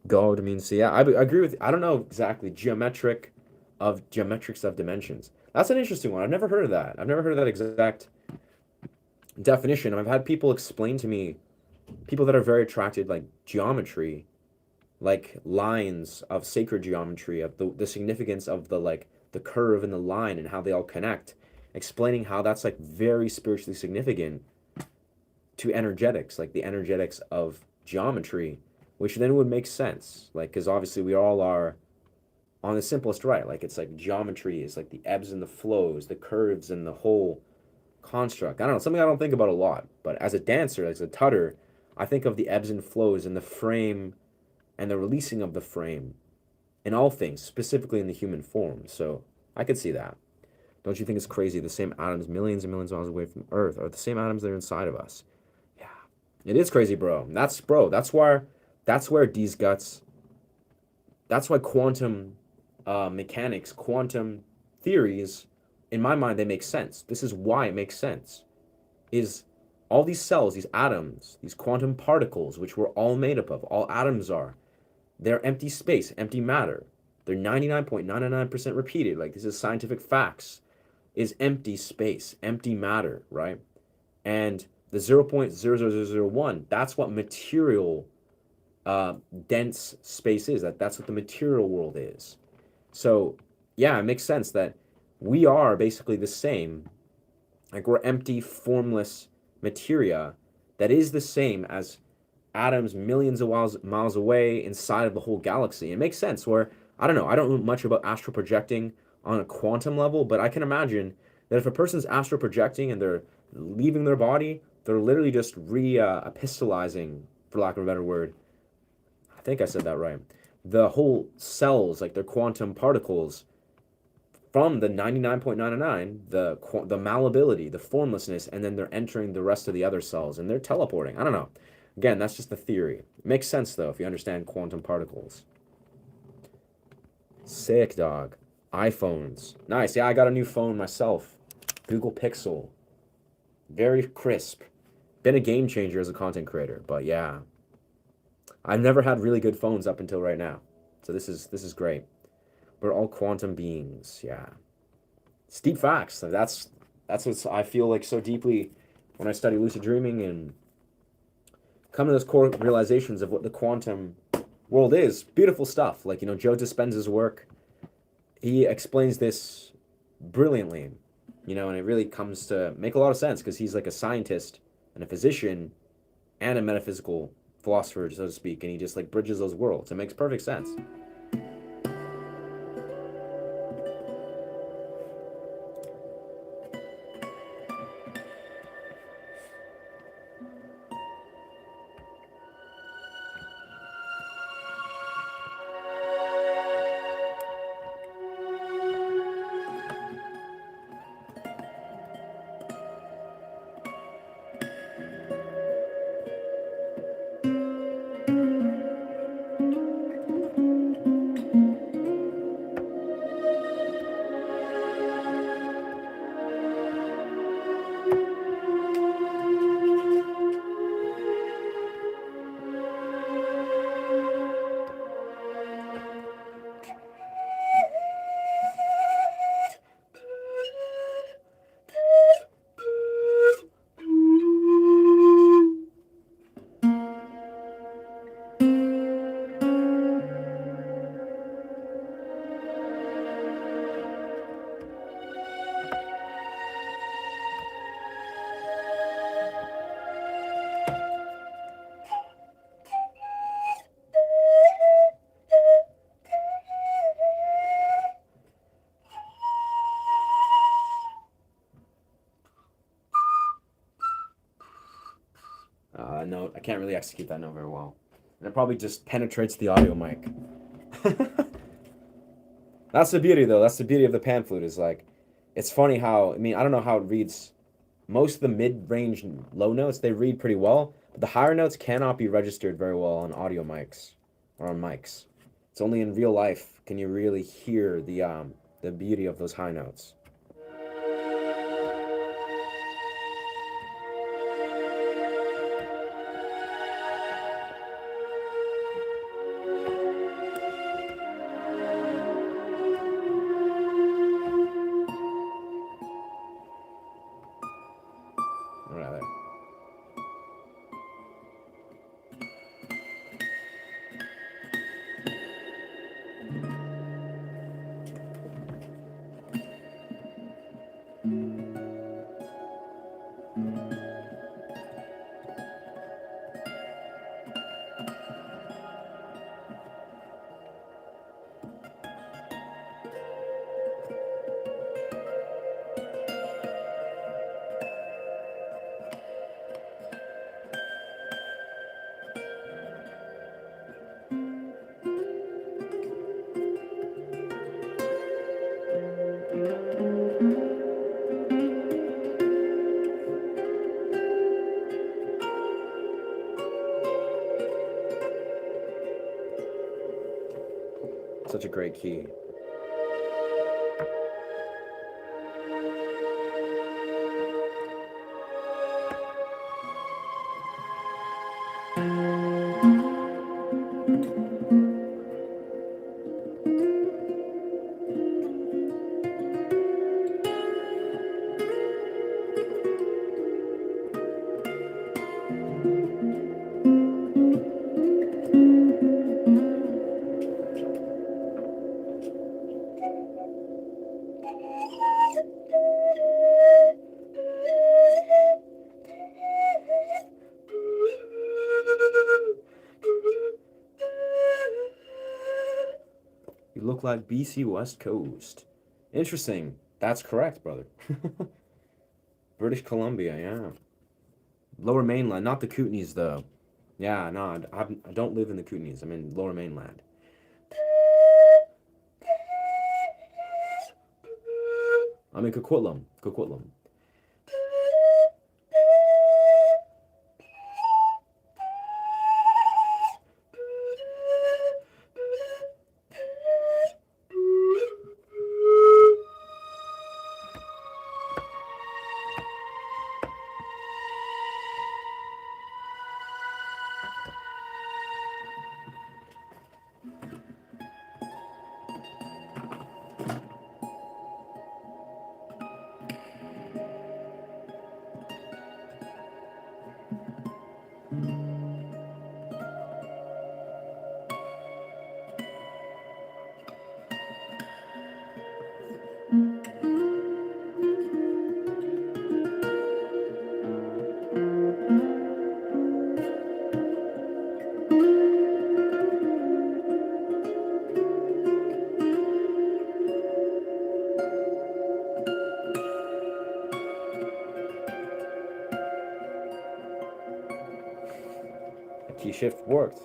[SPEAKER 1] God means, I agree with, I don't know exactly, geometrics of dimensions. That's an interesting one. I've never heard of that. I've never heard of that exact definition. I've had people explain to me, people that are very attracted, like geometry, like lines of sacred geometry, of the significance of the curve and the line and how they all connect, explaining how that's like very spiritually significant to energetics, like the energetics of geometry, which then would make sense, like, because obviously we all are on the simplest right, like it's like geometry is like the ebbs and the flows, the curves and the whole construct. I don't know, something I don't think about a lot, but as a dancer, as a tutter, I think of the ebbs and flows and the frame and the releasing of the frame in all things, specifically in the human form. So I could see that. Don't you think it's crazy? The same atoms millions and millions of miles away from Earth are the same atoms that are inside of us. Yeah, it is crazy, bro. That's where that's why quantum mechanics, quantum theories, in my mind, they make sense. This is why it makes sense. Is all these cells, these atoms, these quantum particles, which we're all made up of, all atoms are, they're empty space, empty matter. They're 99.999% repeated. Like, this is scientific facts. Is empty space, empty matter, right? And the 0.00001, that's what material dense space is. That's what the material world is. So yeah, it makes sense that we are basically the same. Like, we're empty, formless materia that is the same as atoms millions of miles away inside of the whole galaxy. It makes sense. Where, I don't know, I don't know much about astral projecting on a quantum level, but I can imagine that if a person's astral projecting and they're leaving their body, they're literally just epistolizing, for lack of a better word. I think I said that right. The whole cells, like their quantum particles, from the 99.999, the malleability, the formlessness, and then they're entering the rest of the other cells and they're teleporting. I don't know. Again, that's just the theory. It makes sense though if you understand quantum particles. Sick, dog. iPhones. Nice. Yeah, I got a new phone myself. Google Pixel. Very crisp. Been a game changer as a content creator, but yeah. I've never had really good phones up until right now. So this is great. We're all quantum beings, yeah. It's deep facts. That's what I feel like so deeply when I study lucid dreaming and come to those core realizations of what the quantum world is. Beautiful stuff. Like, Joe Dispenza's work, he explains this brilliantly, and it really comes to make a lot of sense because he's like a scientist and a physician and a metaphysical philosopher, so to speak, and he just like bridges those worlds. It makes perfect sense. Note, I can't really execute that note very well. And it probably just penetrates the audio mic. That's the beauty, though. That's the beauty of the pan flute, is like, it's funny how, I don't know how it reads. Most of the mid-range low notes, they read pretty well, but the higher notes cannot be registered very well on audio mics or on mics. It's only in real life can you really hear the beauty of those high notes. Such a great key. look like BC West Coast. Interesting. That's correct, brother. British Columbia, yeah. Lower Mainland, not the Kootenays, though. Yeah, no, I don't live in the Kootenays. I'm in Lower Mainland. I'm in Coquitlam. Coquitlam. The key shift worked.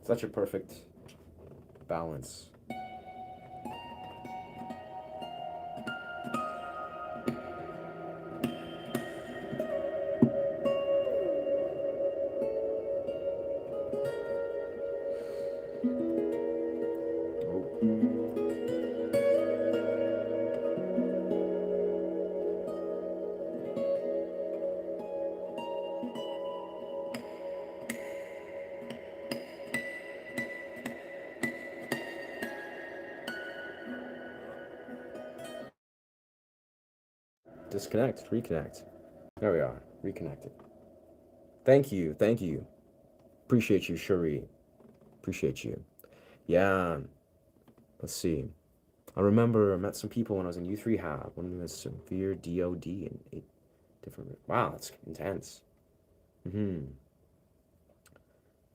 [SPEAKER 1] Such a perfect balance. Disconnect, reconnect. There we are, reconnected. Thank you, thank you. Appreciate you, Cherie. Appreciate you. Yeah, let's see. I remember I met some people when I was in youth rehab. One of them has severe DOD and 8 different. Wow, that's intense.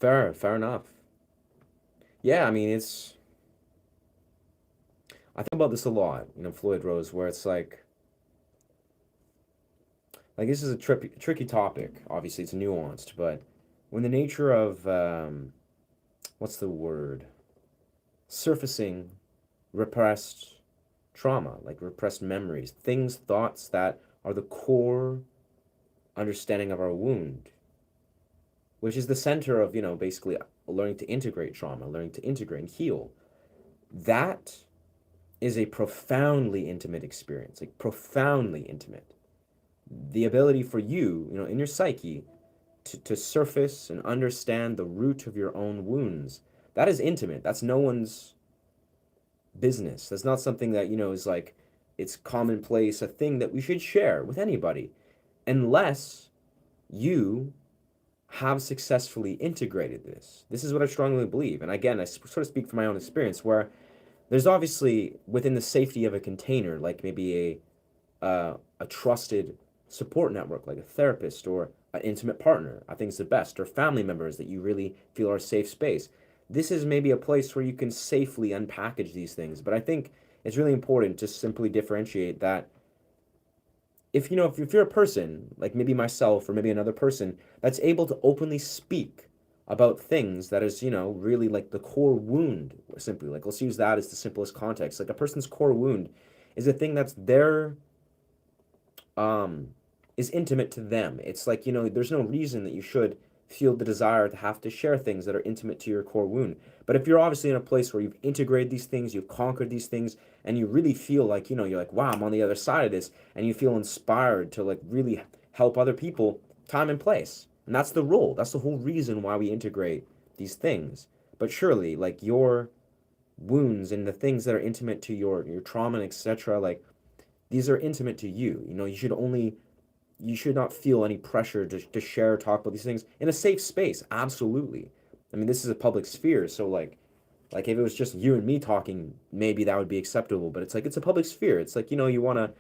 [SPEAKER 1] Fair enough. Yeah, I mean, I think about this a lot, Floyd Rose, where it's like this is a tricky topic. Obviously, it's nuanced, but when the nature of, what's the word? Surfacing repressed trauma, like repressed memories, thoughts that are the core understanding of our wound, which is the center of, basically learning to integrate trauma, learning to integrate and heal. That is a profoundly intimate experience, like profoundly intimate. The ability for you, in your psyche, to surface and understand the root of your own wounds, that is intimate. That's no one's business. That's not something that, is like, it's commonplace, a thing that we should share with anybody, unless you have successfully integrated this. This is what I strongly believe. And again, I sort of speak from my own experience, where there's obviously, within the safety of a container, like maybe a trusted support network, like a therapist or an intimate partner, I think is the best, or family members that you really feel are a safe space. This is maybe a place where you can safely unpackage these things. But I think it's really important to simply differentiate that if if you're a person like maybe myself or maybe another person that's able to openly speak about things that is really like the core wound, simply, like, let's use that as the simplest context, like a person's core wound is a thing that's their um is intimate to them. It's like, there's no reason that you should feel the desire to have to share things that are intimate to your core wound. But if you're obviously in a place where you've integrated these things, you've conquered these things, and you really feel like, you're like, wow, I'm on the other side of this, and you feel inspired to like really help other people, time and place. And that's the role. That's the whole reason why we integrate these things. But surely, like, your wounds and the things that are intimate to your trauma and etc., like, these are intimate to you. You should not feel any pressure to share or talk about these things in a safe space. Absolutely. I mean, this is a public sphere, so like if it was just you and me talking, maybe that would be acceptable. But it's like it's a public sphere. It's like, you want to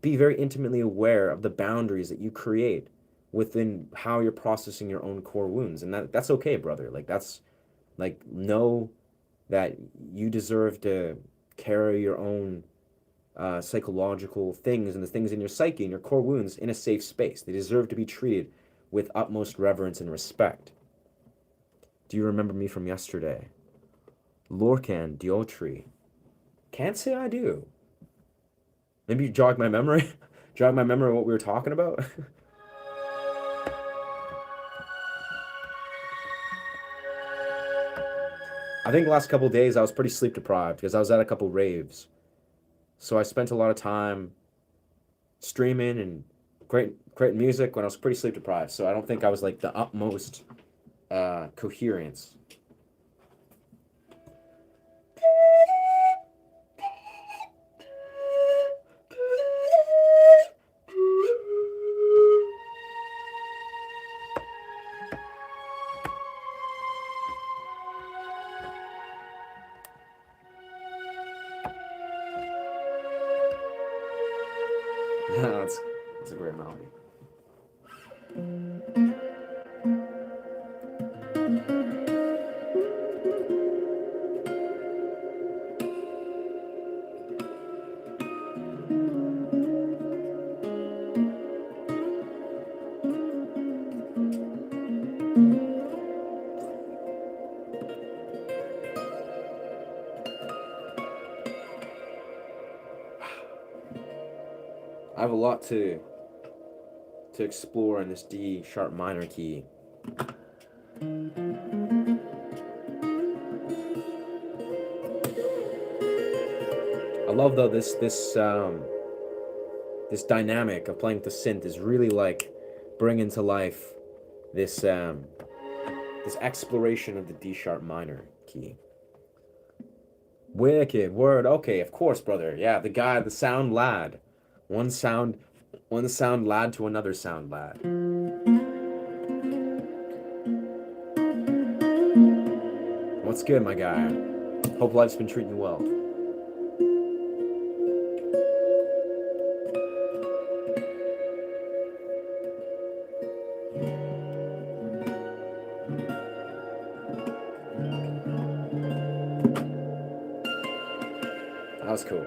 [SPEAKER 1] be very intimately aware of the boundaries that you create within how you're processing your own core wounds, and that's okay, brother. Like, that's like, know that you deserve to carry your own psychological things and the things in your psyche and your core wounds in a safe space. They deserve to be treated with utmost reverence and respect. Do you remember me from yesterday? Lorcan Diotri. Can't say I do. Maybe you jog my memory? Jog my memory of what we were talking about? I think the last couple of days I was pretty sleep deprived because I was at a couple raves. So I spent a lot of time streaming and creating music when I was pretty sleep deprived. So I don't think I was like the utmost coherence. That's a great melody. I have a lot to explore in this D sharp minor key. I love though this dynamic of playing with the synth is really like bringing to life this exploration of the D sharp minor key. Wicked word. Okay, of course, brother. Yeah, the sound lad. One sound lad to another sound lad. What's good, my guy? Hope life's been treating you well. That was cool.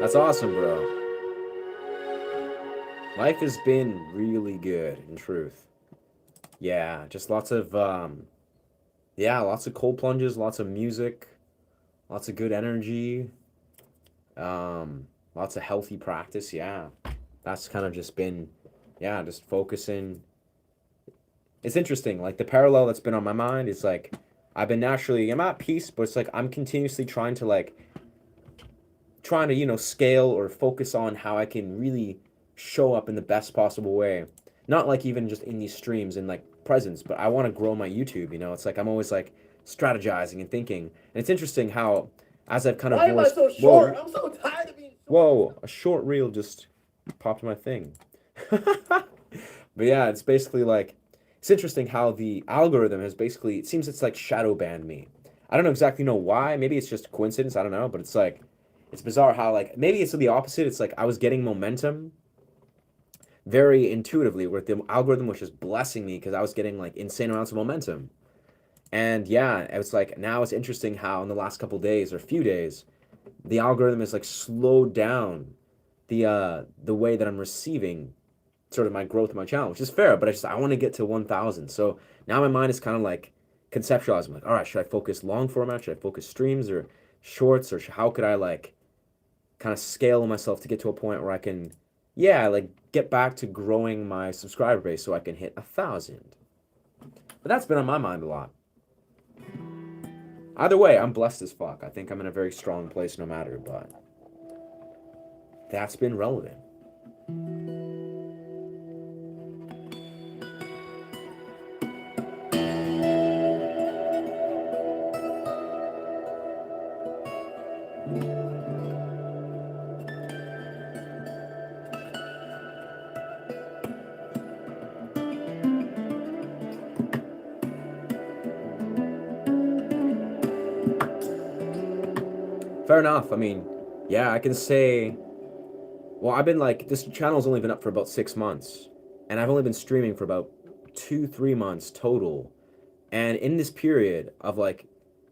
[SPEAKER 1] That's awesome, bro. Life has been really good, in truth. Yeah, just lots of lots of cold plunges, lots of music, lots of good energy, lots of healthy practice. Yeah, that's kind of just been, just focusing. It's interesting, like the parallel that's been on my mind is like I'm at peace, but it's like I'm continuously trying to scale or focus on how I can really show up in the best possible way. Not like even just in these streams and like presence, but I want to grow my YouTube, It's like I'm always like strategizing and thinking. And it's interesting how as I've kind of
[SPEAKER 2] Why am I so short? I'm so tired of being short.
[SPEAKER 1] Whoa, a short reel just popped my thing. But yeah, it's basically like it's interesting how the algorithm has basically, it seems it's like shadow banned me. I don't exactly know why. Maybe it's just coincidence. I don't know. But it's like it's bizarre how like maybe it's the opposite. It's like I was getting momentum very intuitively, where the algorithm was just blessing me because I was getting like insane amounts of momentum. And yeah, it was like now it's interesting how in the last couple days or few days, the algorithm has like slowed down the way that I'm receiving sort of my growth of my channel, which is fair, but I want to get to 1,000. So now my mind is kind of like conceptualizing, like, all right, should I focus long format? Should I focus streams or shorts? Or how could I like kind of scale myself to get to a point where I can, yeah, like get back to growing my subscriber base so I can hit 1,000. But that's been on my mind a lot. Either way, I'm blessed as fuck. I think I'm in a very strong place no matter, but that's been relevant. Fair enough. I mean, yeah, I can say, well, I've been like, this channel's only been up for about 6 months, and I've only been streaming for about 2, 3 months total. And in this period of like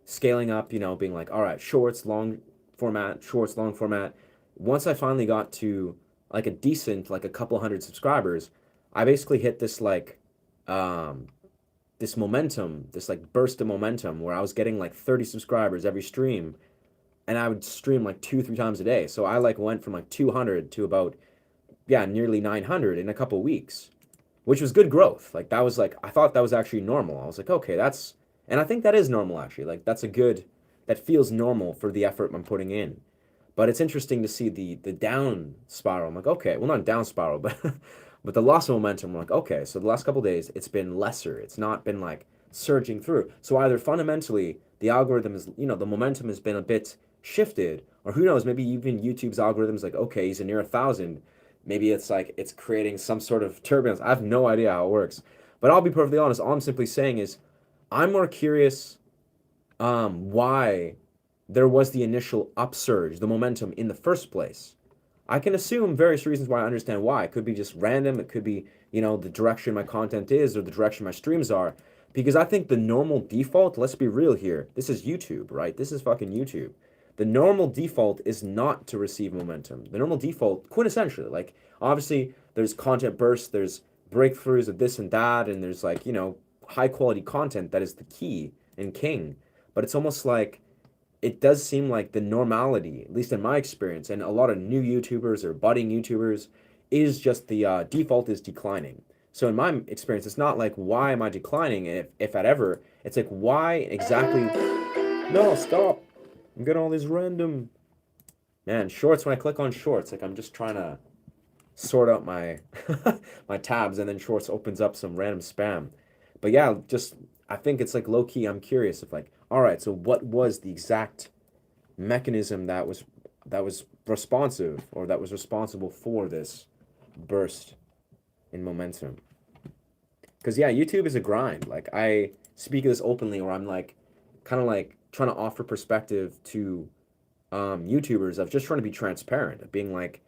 [SPEAKER 1] scaling up, you know, being like, all right, shorts, long format, shorts, long format, once I finally got to like a decent, like a couple hundred subscribers, I basically hit this like, this momentum, this like burst of momentum where I was getting like 30 subscribers every stream, and I would stream like 2, 3 times a day. So I like went from like 200 to about, yeah, nearly 900 in a couple weeks, which was good growth. Like that was like, I thought that was actually normal. I was like, okay, that's, and I think that is normal actually. Like that's a good, that feels normal for the effort I'm putting in. But it's interesting to see the down spiral. I'm like, okay, well, not down spiral, but but the loss of momentum. I'm like, okay, so the last couple days it's been lesser. It's not been like surging through. So either fundamentally the algorithm is, you know, the momentum has been a bit shifted, or who knows, maybe even YouTube's algorithm is like, okay, he's near 1,000. Maybe it's like it's creating some sort of turbulence. I have no idea how it works. But I'll be perfectly honest. All I'm simply saying is I'm more curious why there was the initial upsurge, the momentum in the first place. I can assume various reasons why. I understand why. It could be just random. It could be, you know, the direction my content is or the direction my streams are. Because I think the normal default, let's be real here, this is YouTube, right? This is fucking YouTube. The normal default is not to receive momentum. The normal default, quintessentially, like, obviously, there's content bursts, there's breakthroughs of this and that, and there's, like, you know, high quality content that is the key and king. But it's almost like it does seem like the normality, at least in my experience, and a lot of new YouTubers or budding YouTubers, is just the default is declining. So in my experience, it's not like, why am I declining, if at ever, it's like, why exactly, no, stop. I'm getting all these random, man, shorts. When I click on shorts, like I'm just trying to sort out my my tabs, and then shorts opens up some random spam. But yeah, just I think it's like low key. I'm curious if like, all right, so what was the exact mechanism that was responsive, or that was responsible for this burst in momentum? Because yeah, YouTube is a grind. Like I speak of this openly, where I'm like, kind of like trying to offer perspective to YouTubers of just trying to be transparent, of being like,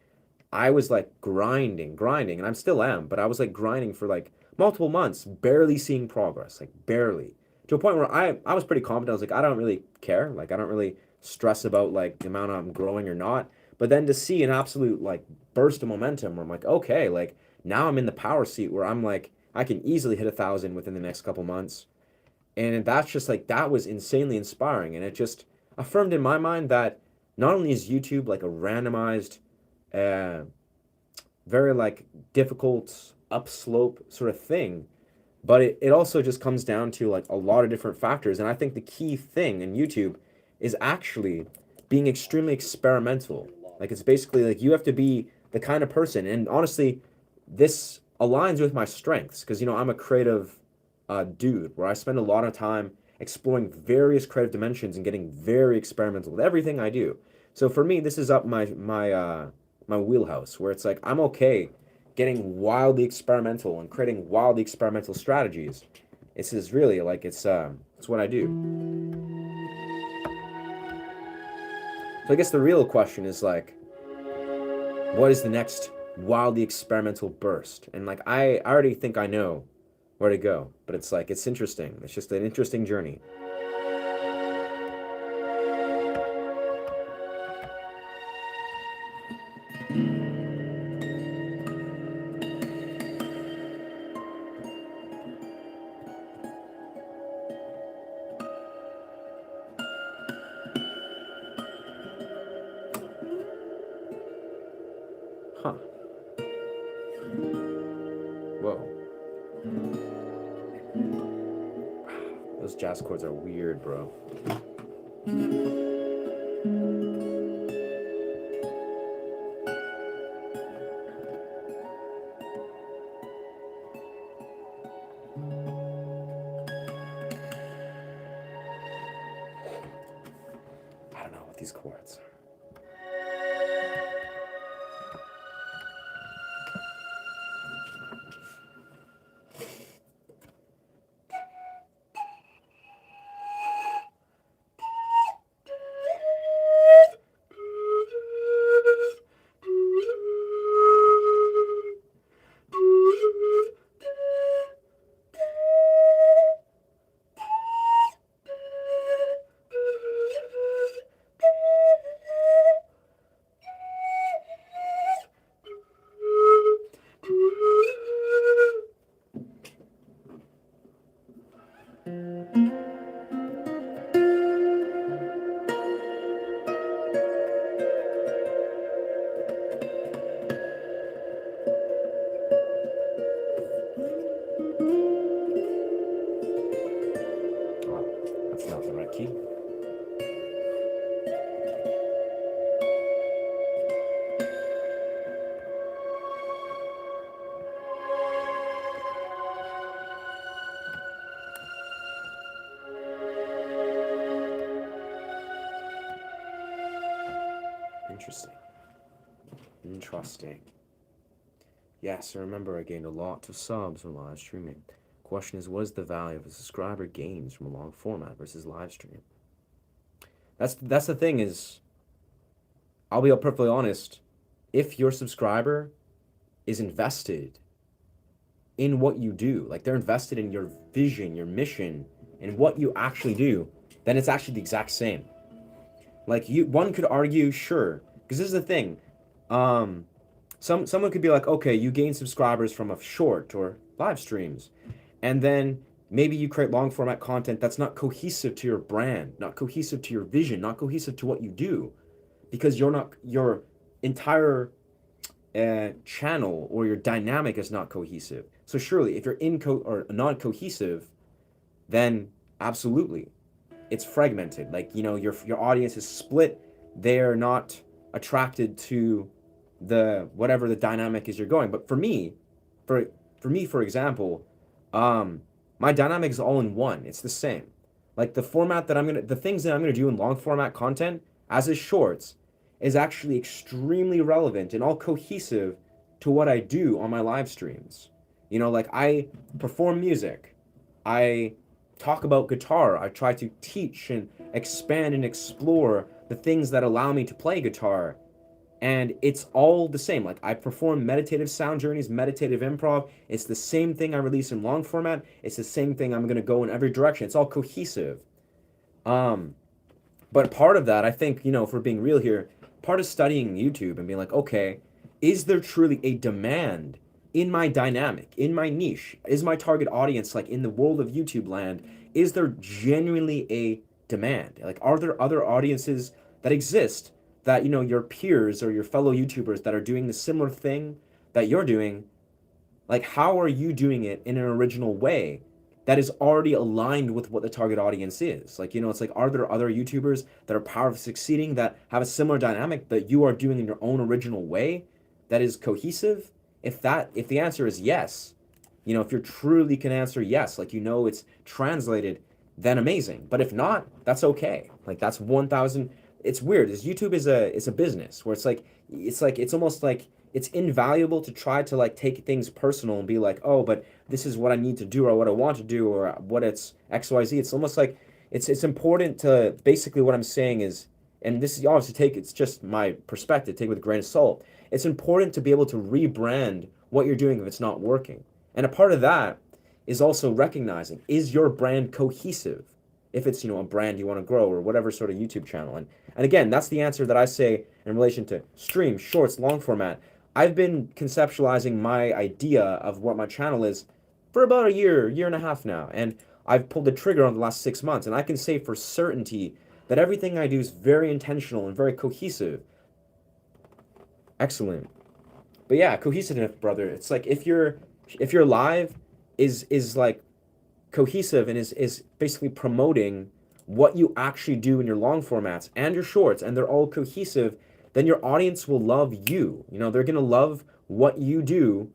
[SPEAKER 1] I was like grinding, and I still am, but I was like grinding for like multiple months, barely seeing progress, like barely, to a point where I was pretty confident. I was like, I don't really care, like I don't really stress about like the amount I'm growing or not. But then to see an absolute like burst of momentum, where I'm like, okay, like now I'm in the power seat where I'm like, I can easily hit 1,000 within the next couple months. And that's just like, that was insanely inspiring. And it just affirmed in my mind that not only is YouTube like a randomized, uh, very like difficult upslope sort of thing, but it also just comes down to like a lot of different factors. And I think the key thing in YouTube is actually being extremely experimental. Like it's basically like you have to be the kind of person, and honestly, this aligns with my strengths because, you know, I'm a creative dude, where I spend a lot of time exploring various creative dimensions and getting very experimental with everything I do. So for me, this is up my wheelhouse, where it's like I'm okay getting wildly experimental and creating wildly experimental strategies. This is really like it's what I do. So I guess the real question is like, what is the next wildly experimental burst? And like I already think I know where to go, but it's like it's interesting. It's just an interesting journey. Huh. Whoa. Those jazz chords are weird, bro. I don't know what these chords. That's not the right key. Interesting. Yes, I remember I gained a lot of subs from live streaming. Question is, what is the value of a subscriber gains from a long format versus live stream? That's the thing is, I'll be perfectly honest, if your subscriber is invested in what you do, like they're invested in your vision, your mission, and what you actually do, then it's actually the exact same. Like one could argue, sure, because this is the thing. Someone could be like, okay, you gain subscribers from a short or live streams, and then maybe you create long format content that's not cohesive to your brand, not cohesive to your vision, not cohesive to what you do, because your entire channel or your dynamic is not cohesive. So surely, if you're or non cohesive, then absolutely, it's fragmented. Like, you know, your audience is split. They're not attracted to the whatever the dynamic is you're going. But for me, for example, my dynamic is all in one. It's the same. Like the format that the things that I'm gonna do in long format content as is shorts is actually extremely relevant and all cohesive to what I do on my live streams. You know, like I perform music, I talk about guitar, I try to teach and expand and explore the things that allow me to play guitar. And it's all the same. Like I perform meditative sound journeys, meditative improv. It's the same thing I release in long format. It's the same thing I'm gonna go in every direction. It's all cohesive. But part of that, I think, you know, if we're being real here, part of studying YouTube and being like, okay, is there truly a demand in my dynamic, in my niche? Is my target audience, like in the world of YouTube land, is there genuinely a demand? Like, are there other audiences that exist that, you know, your peers or your fellow YouTubers that are doing the similar thing that you're doing? Like, how are you doing it in an original way that is already aligned with what the target audience is? Like, you know, it's like, are there other YouTubers that are powerfully succeeding that have a similar dynamic that you are doing in your own original way that is cohesive? If the answer is yes, you know, if you truly can answer yes, like, you know, it's translated, then amazing. But if not, that's okay. Like, that's 1,000. It's weird. YouTube is a business where it's almost like it's invaluable to try to like take things personal and be like, oh, but this is what I need to do or what I want to do or what it's XYZ. It's almost like it's important to basically what I'm saying is and this is obviously it's just my perspective, take it with a grain of salt. It's important to be able to rebrand what you're doing if it's not working. And a part of that is also recognizing, is your brand cohesive? If it's, a brand you want to grow or whatever sort of YouTube channel. And again, that's the answer that I say in relation to stream, shorts, long format. I've been conceptualizing my idea of what my channel is for about a year and a half now. And I've pulled the trigger on the last 6 months. And I can say for certainty that everything I do is very intentional and very cohesive. Excellent. But yeah, cohesiveness, brother. It's like if your live is like cohesive and is basically promoting what you actually do in your long formats and your shorts, and they're all cohesive, then your audience will love you. They're gonna love what you do,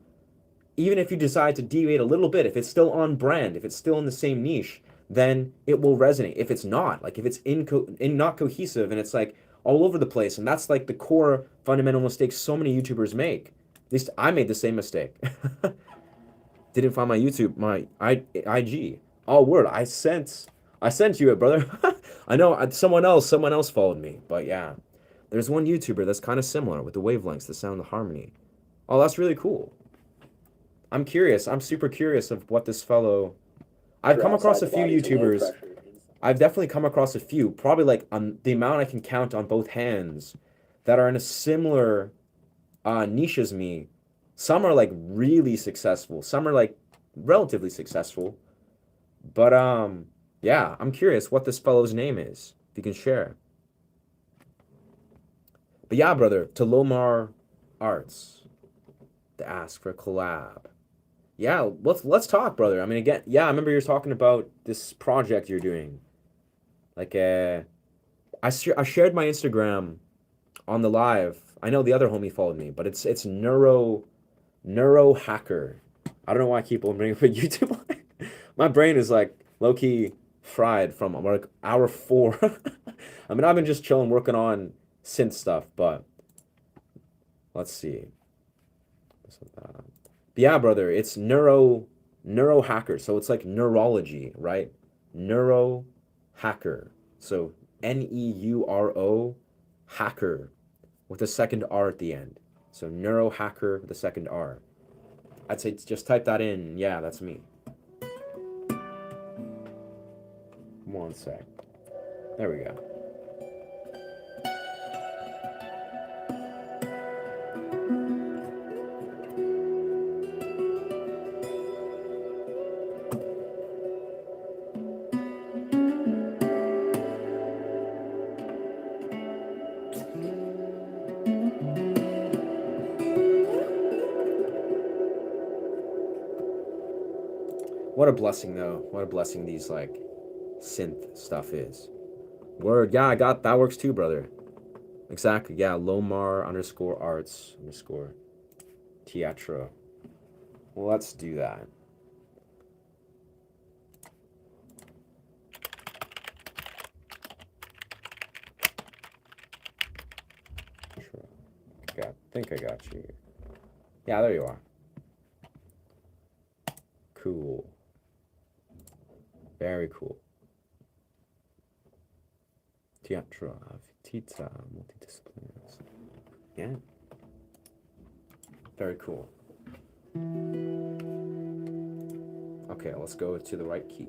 [SPEAKER 1] even if you decide to deviate a little bit. If it's still on brand, if it's still in the same niche, then it will resonate. If it's not, like if it's not cohesive and it's like all over the place, and that's like the core fundamental mistake so many YouTubers make. At least I made the same mistake. Didn't find my YouTube, my IG. Oh, word! I sent you it, brother. I know someone else followed me, but yeah, there's one YouTuber that's kind of similar with the wavelengths, the sound, the harmony. Oh, that's really cool. I'm curious. I'm super curious of what this fellow. I've come across a few YouTubers. I've definitely come across a few, probably like on the amount I can count on both hands, that are in a similar niche as me. Some are like really successful. Some are like relatively successful. But yeah, I'm curious what this fellow's name is, if you can share. But yeah, brother, to Lomar Arts, to ask for a collab. Yeah, let's talk, brother. I mean, again, yeah, I remember you were talking about this project you're doing. Like, I shared my Instagram on the live. I know the other homie followed me, but it's neuro hacker. I don't know why I keep on bringing up YouTube. My brain is like low key fried from like hour 4. I mean, I've been just chilling, working on synth stuff, but let's see. But yeah, brother, it's neuro hacker. So it's like neurology, right? Neuro hacker. So NEURO hacker with a second R at the end. So neuro hacker with a second R. I'd say just type that in. Yeah, that's me. One sec. There we go. What a blessing, though. What a blessing these, like, synth stuff is. Word. Yeah, I got that. Works too, brother. Exactly. Yeah, Lomar _arts _teatro. Well, let's do that. Okay, I think I got you. Yeah, there you are. Cool. Very cool. Teatro, artista, multidisciplinares. Yeah. Very cool. Okay, let's go to the right key.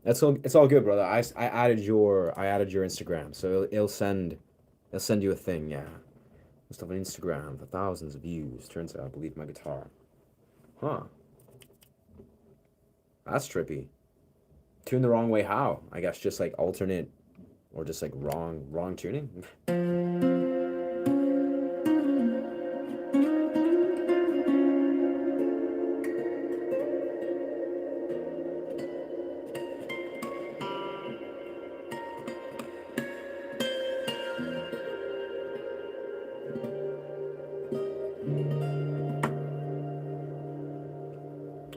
[SPEAKER 1] It's all good, brother. I added your Instagram, so it'll send you a thing. Yeah, must have an Instagram for thousands of views. Turns out, I believe my guitar. Huh? That's trippy. Tuned the wrong way. How? I guess just like alternate, or just like wrong tuning.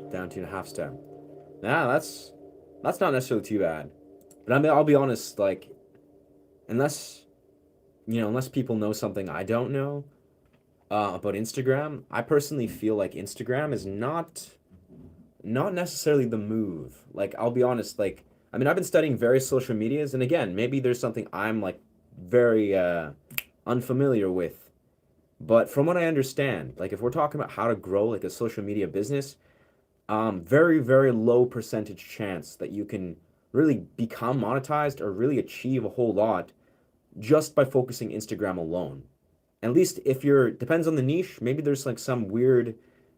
[SPEAKER 1] Down 2.5 step. Nah, that's not necessarily too bad. But I mean, I'll be honest. Like, unless unless people know something I don't know about Instagram, I personally feel like Instagram is not necessarily the move. Like, I'll be honest. Like, I mean, I've been studying various social medias, and again, maybe there's something I'm like very unfamiliar with. But from what I understand, like if we're talking about how to grow like a social media business, very, very low percentage chance that you can really become monetized or really achieve a whole lot just by focusing Instagram alone. At least if you're, depends on the niche, maybe there's like some weird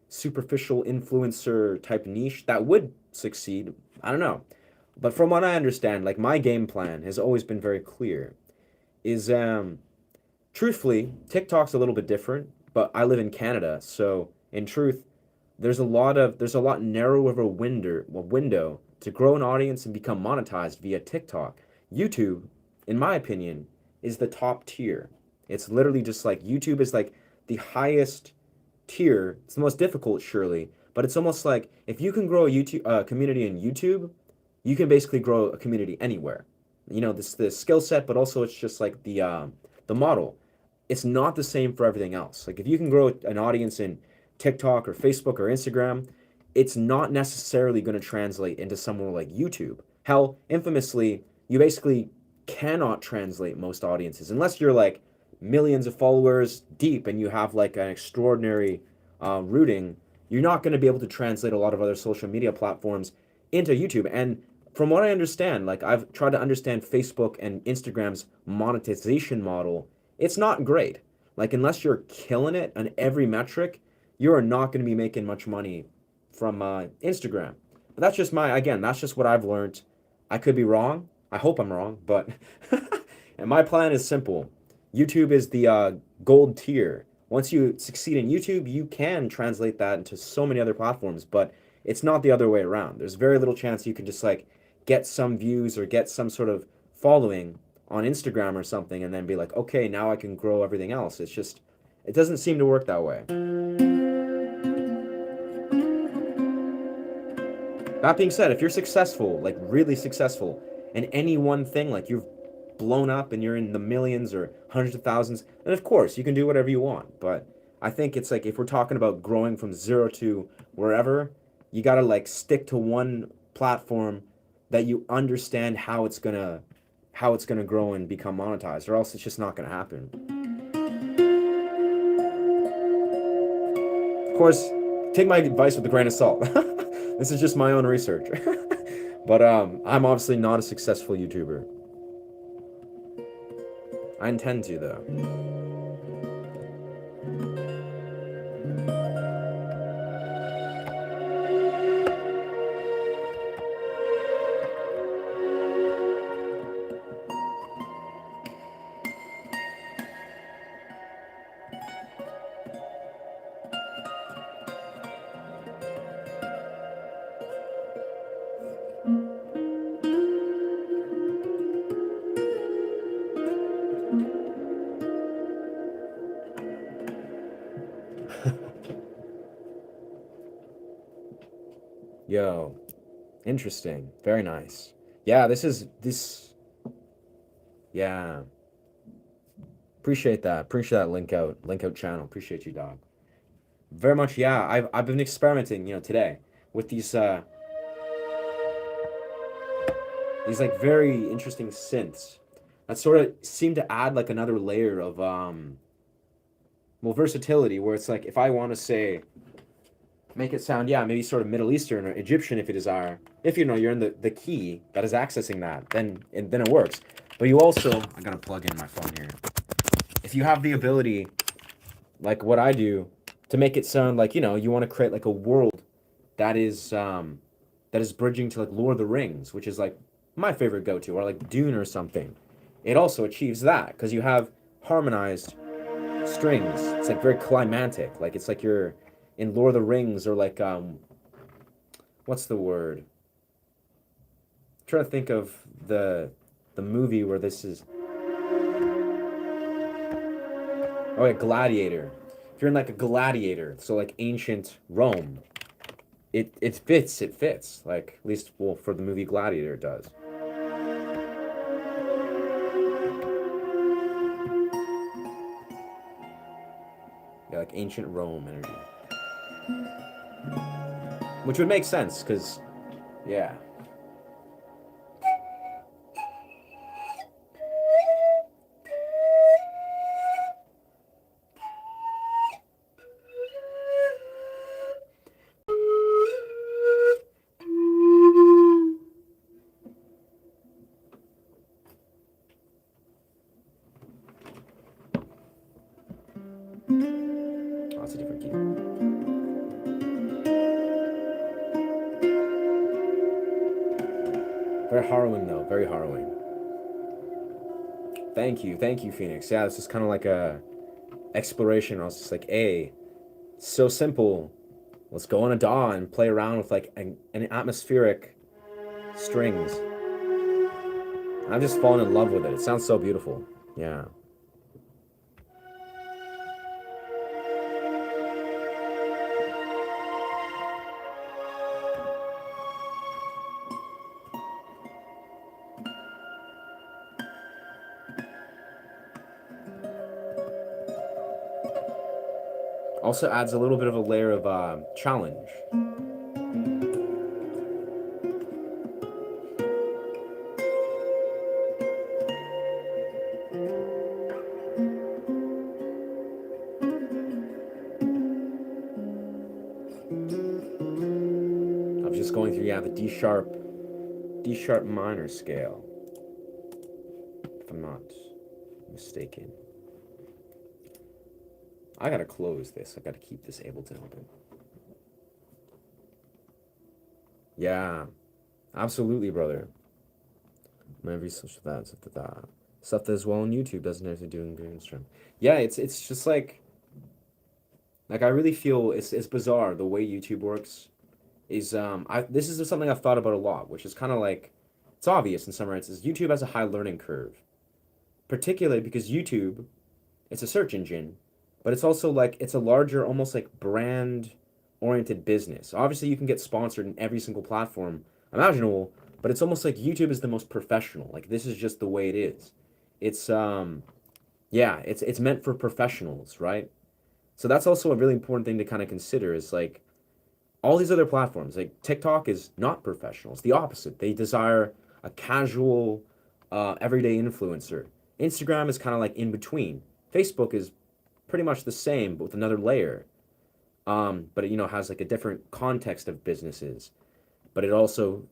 [SPEAKER 1] superficial influencer type niche that would succeed. I don't know. But from what I understand, like my game plan has always been very clear. Is truthfully, TikTok's a little bit different, but I live in Canada, so in truth, there's a lot narrower of a window to grow an audience and become monetized via TikTok. YouTube, in my opinion, is the top tier. It's literally just like YouTube is like the highest tier. It's the most difficult, surely, but it's almost like if you can grow a YouTube community in YouTube, you can basically grow a community anywhere. This the skill set, but also it's just like the model. It's not the same for everything else. Like if you can grow an audience in TikTok or Facebook or Instagram, it's not necessarily going to translate into somewhere like YouTube. Hell, infamously, you basically cannot translate most audiences unless you're like millions of followers deep and you have like an extraordinary rooting. You're not going to be able to translate a lot of other social media platforms into YouTube. And from what I understand, like I've tried to understand Facebook and Instagram's monetization model, it's not great. Like unless you're killing it on every metric, you are not going to be making much money from Instagram. But that's just that's just what I've learned. I could be wrong. I hope I'm wrong, but and my plan is simple. YouTube is the gold tier. Once you succeed in YouTube, you can translate that into so many other platforms, but it's not the other way around. There's very little chance you can just like get some views or get some sort of following on Instagram or something and then be like, okay, now I can grow everything else. It's just, it doesn't seem to work that way. That being said, if you're successful, like really successful in any one thing, like you've blown up and you're in the millions or hundreds of thousands, then of course you can do whatever you want. But I think it's like if we're talking about growing from zero to wherever, you gotta like stick to one platform that you understand how it's gonna grow and become monetized, or else it's just not gonna happen. Of course, take my advice with a grain of salt. This is just my own research. But I'm obviously not a successful YouTuber. I intend to though. Yo, interesting. Very nice. Yeah, this. Yeah, appreciate that. Appreciate that link out channel. Appreciate you, dog. Very much. Yeah, I've been experimenting, today with these like very interesting synths that sort of seem to add like another layer of well, versatility, where it's like if I want to say make it sound, yeah, maybe sort of Middle Eastern or Egyptian if you desire. If you know you're in the key that is accessing that, then it works. But you also, I gotta plug in my phone here. If you have the ability, like what I do, to make it sound like, you know, you want to create like a world that is bridging to like Lord of the Rings, which is like my favorite go-to, or like Dune or something. It also achieves that because you have harmonized strings. It's like very climatic. Like it's like you're in Lord of the Rings, or like what's the word? I'm trying to think of the movie where this is. Oh yeah, Gladiator. If you're in like a gladiator, so like ancient Rome, it fits. It fits. Like at least, well, for the movie Gladiator, it does. Yeah, like ancient Rome energy, which would make sense because, yeah. Oh, it's a different key. Very harrowing though. Very harrowing. Thank you, Phoenix. Yeah, this is kind of like a exploration. I was just like, hey, it's so simple. Let's go on a DAW and play around with like an atmospheric strings. I'm just falling in love with it. It sounds so beautiful. Yeah. Also adds a little bit of a layer of challenge. I'm just going through, yeah, the D sharp minor scale, if I'm not mistaken. I gotta close this. I gotta keep this Ableton open. Yeah, absolutely, brother. My research for that, stuff that is well on YouTube doesn't have to do in Greenstream. Yeah, it's just like I really feel it's bizarre the way YouTube works. Is this is something I've thought about a lot, which is kind of like, it's obvious in some senses. YouTube has a high learning curve, particularly because YouTube, it's a search engine, but it's also like it's a larger, almost like brand oriented business. Obviously, you can get sponsored in every single platform imaginable, but it's almost like YouTube is the most professional. Like this is just the way it is. It's yeah, it's meant for professionals, right? So that's also a really important thing to kind of consider is like all these other platforms, like TikTok is not professional. It's the opposite. They desire a casual, everyday influencer. Instagram is kind of like in between. Facebook is pretty much the same, but with another layer. But it, has like a different context of businesses. But it also,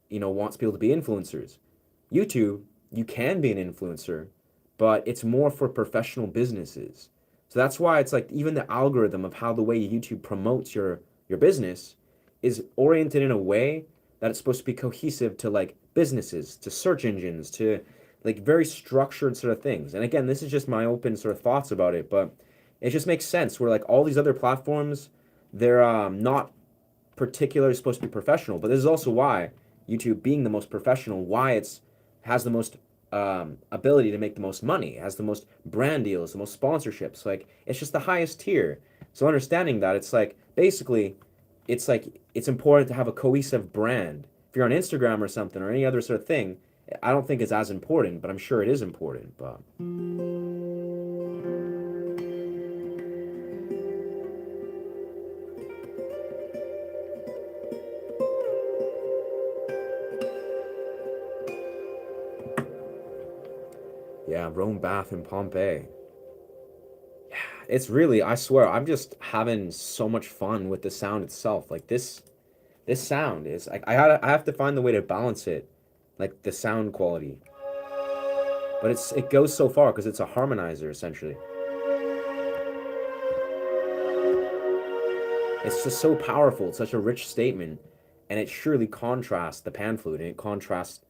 [SPEAKER 1] wants people to be influencers. YouTube, you can be an influencer, but it's more for professional businesses. So that's why it's like even the algorithm of how the way YouTube promotes your business is oriented in a way that it's supposed to be cohesive to like businesses, to search engines, to like very structured sort of things. And again, this is just my open sort of thoughts about it, but it just makes sense where like all these other platforms, they're not particularly supposed to be professional, but this is also why YouTube being the most professional, why it's has the most ability to make the most money, has the most brand deals, the most sponsorships. Like it's just the highest tier. So understanding that, it's like basically, it's like it's important to have a cohesive brand. If you're on Instagram or something or any other sort of thing, I don't think it's as important, but I'm sure it is important. But yeah, Rome, Bath, and Pompeii. Yeah, It's really, I swear, I'm just having so much fun with the sound itself. Like this sound is like I have to find the way to balance it, like the sound quality. But it goes so far because it's a harmonizer essentially. It's just so powerful. It's such a rich statement, and it surely contrasts the pan flute, and it contrasts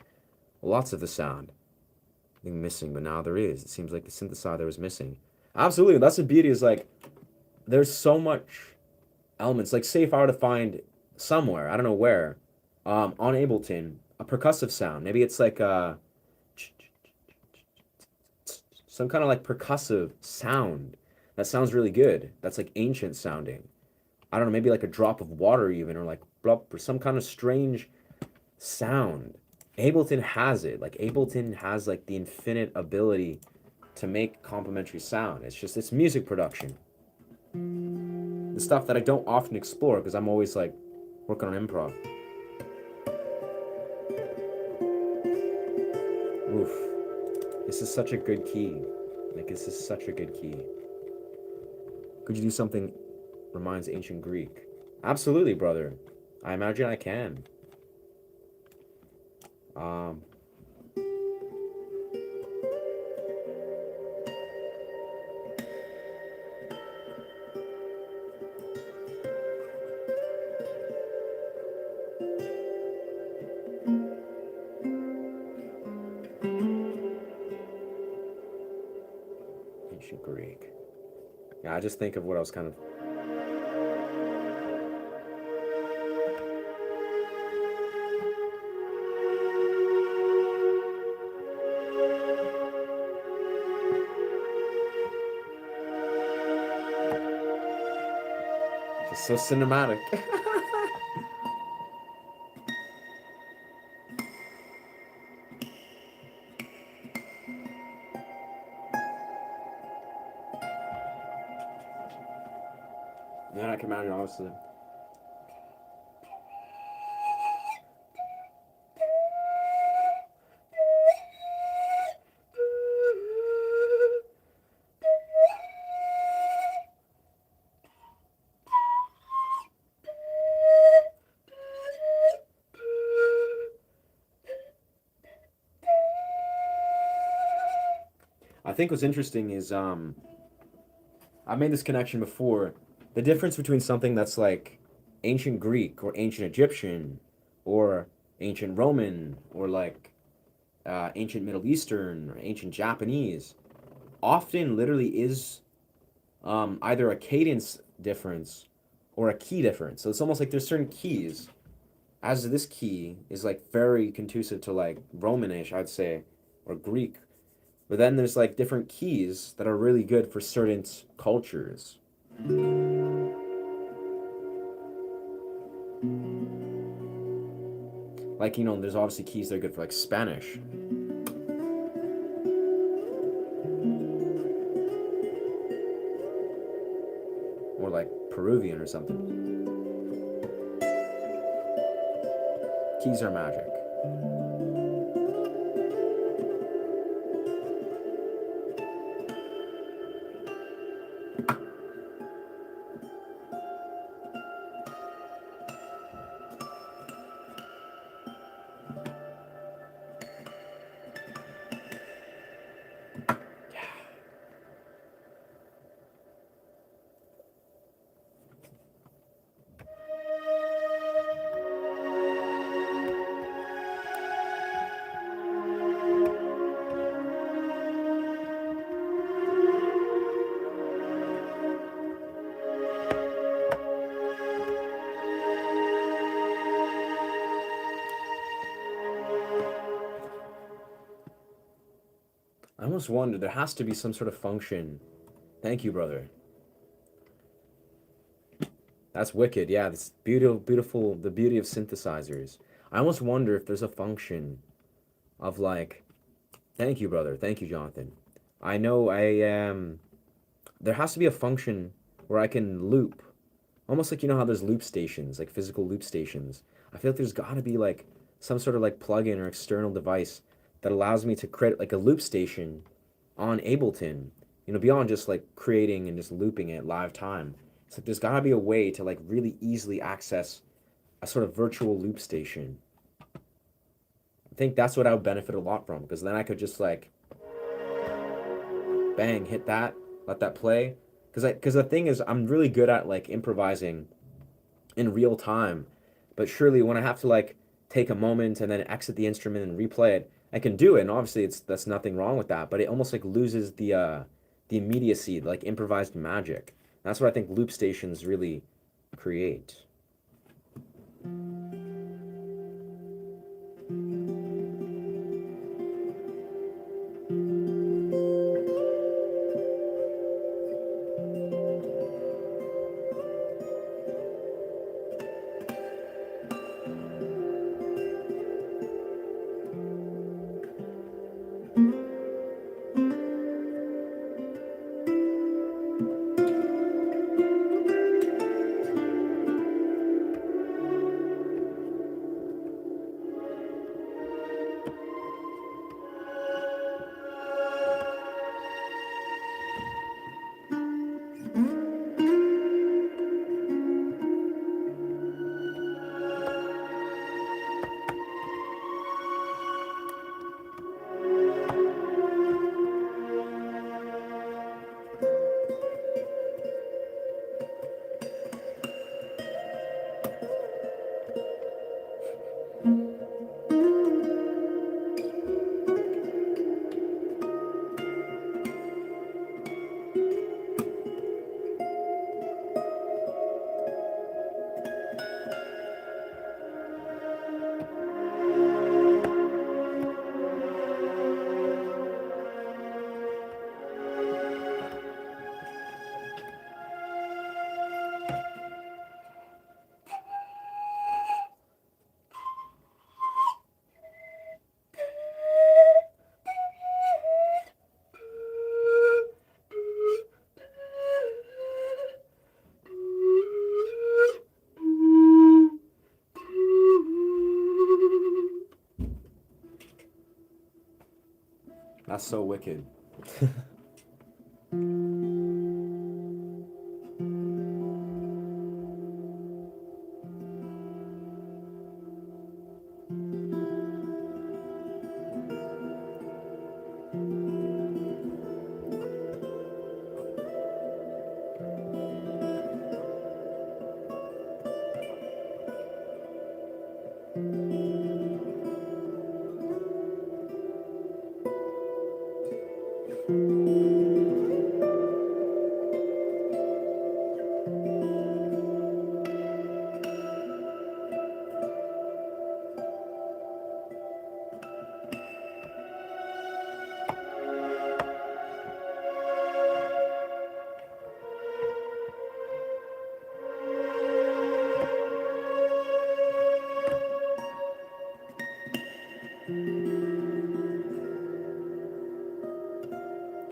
[SPEAKER 1] lots of the sound. I think missing, but now there is. It seems like the synthesizer was missing. Absolutely, that's the beauty. Is like there's so much elements. Like say if I were to find somewhere, I don't know where, on Ableton, a percussive sound. Maybe it's like some kind of like percussive sound that sounds really good. That's like ancient sounding. I don't know, maybe like a drop of water even, or like blop, or some kind of strange sound. Ableton has it. Like Ableton has like the infinite ability to make complementary sound. It's just it's music production. The stuff that I don't often explore because I'm always like working on improv. Oof. This is such a good key. Like this is such a good key. Could you do something reminds ancient Greek? Absolutely, brother. I imagine I can. Um ancient Greek. Yeah, I just think of what I was kind of just so cinematic. Then I can imagine obviously. I think what's interesting is I made this connection before. The difference between something that's like ancient Greek or ancient Egyptian or ancient Roman or like ancient Middle Eastern or ancient Japanese often literally is either a cadence difference or a key difference. So it's almost like there's certain keys. As this key is like very conducive to like Romanish, I'd say, or Greek. But then there's like different keys that are really good for certain cultures. Like, you know, there's obviously keys that are good for like Spanish. Or like Peruvian or something. Keys are magic. I almost wonder, there has to be some sort of function. Thank you, brother. That's wicked. Yeah, this beautiful, beautiful, the beauty of synthesizers. I almost wonder if there's a function of like, thank you, brother. Thank you, Jonathan. I know there has to be a function where I can loop. Almost like you know how there's loop stations, like physical loop stations. I feel like there's got to be like some sort of like plugin or external device that allows me to create like a loop station on Ableton you know, beyond just like creating and just looping it live time. It's like there's gotta be a way to like really easily access a sort of virtual loop station. I think that's what I would benefit a lot from, because then I could just like bang, hit that, let that play. Because the thing is, I'm really good at like improvising in real time, but surely when I have to like take a moment and then exit the instrument and replay it, I can do it. And obviously, it's that's nothing wrong with that, but it almost like loses the immediacy, like improvised magic. That's what I think loop stations really create. That's so wicked.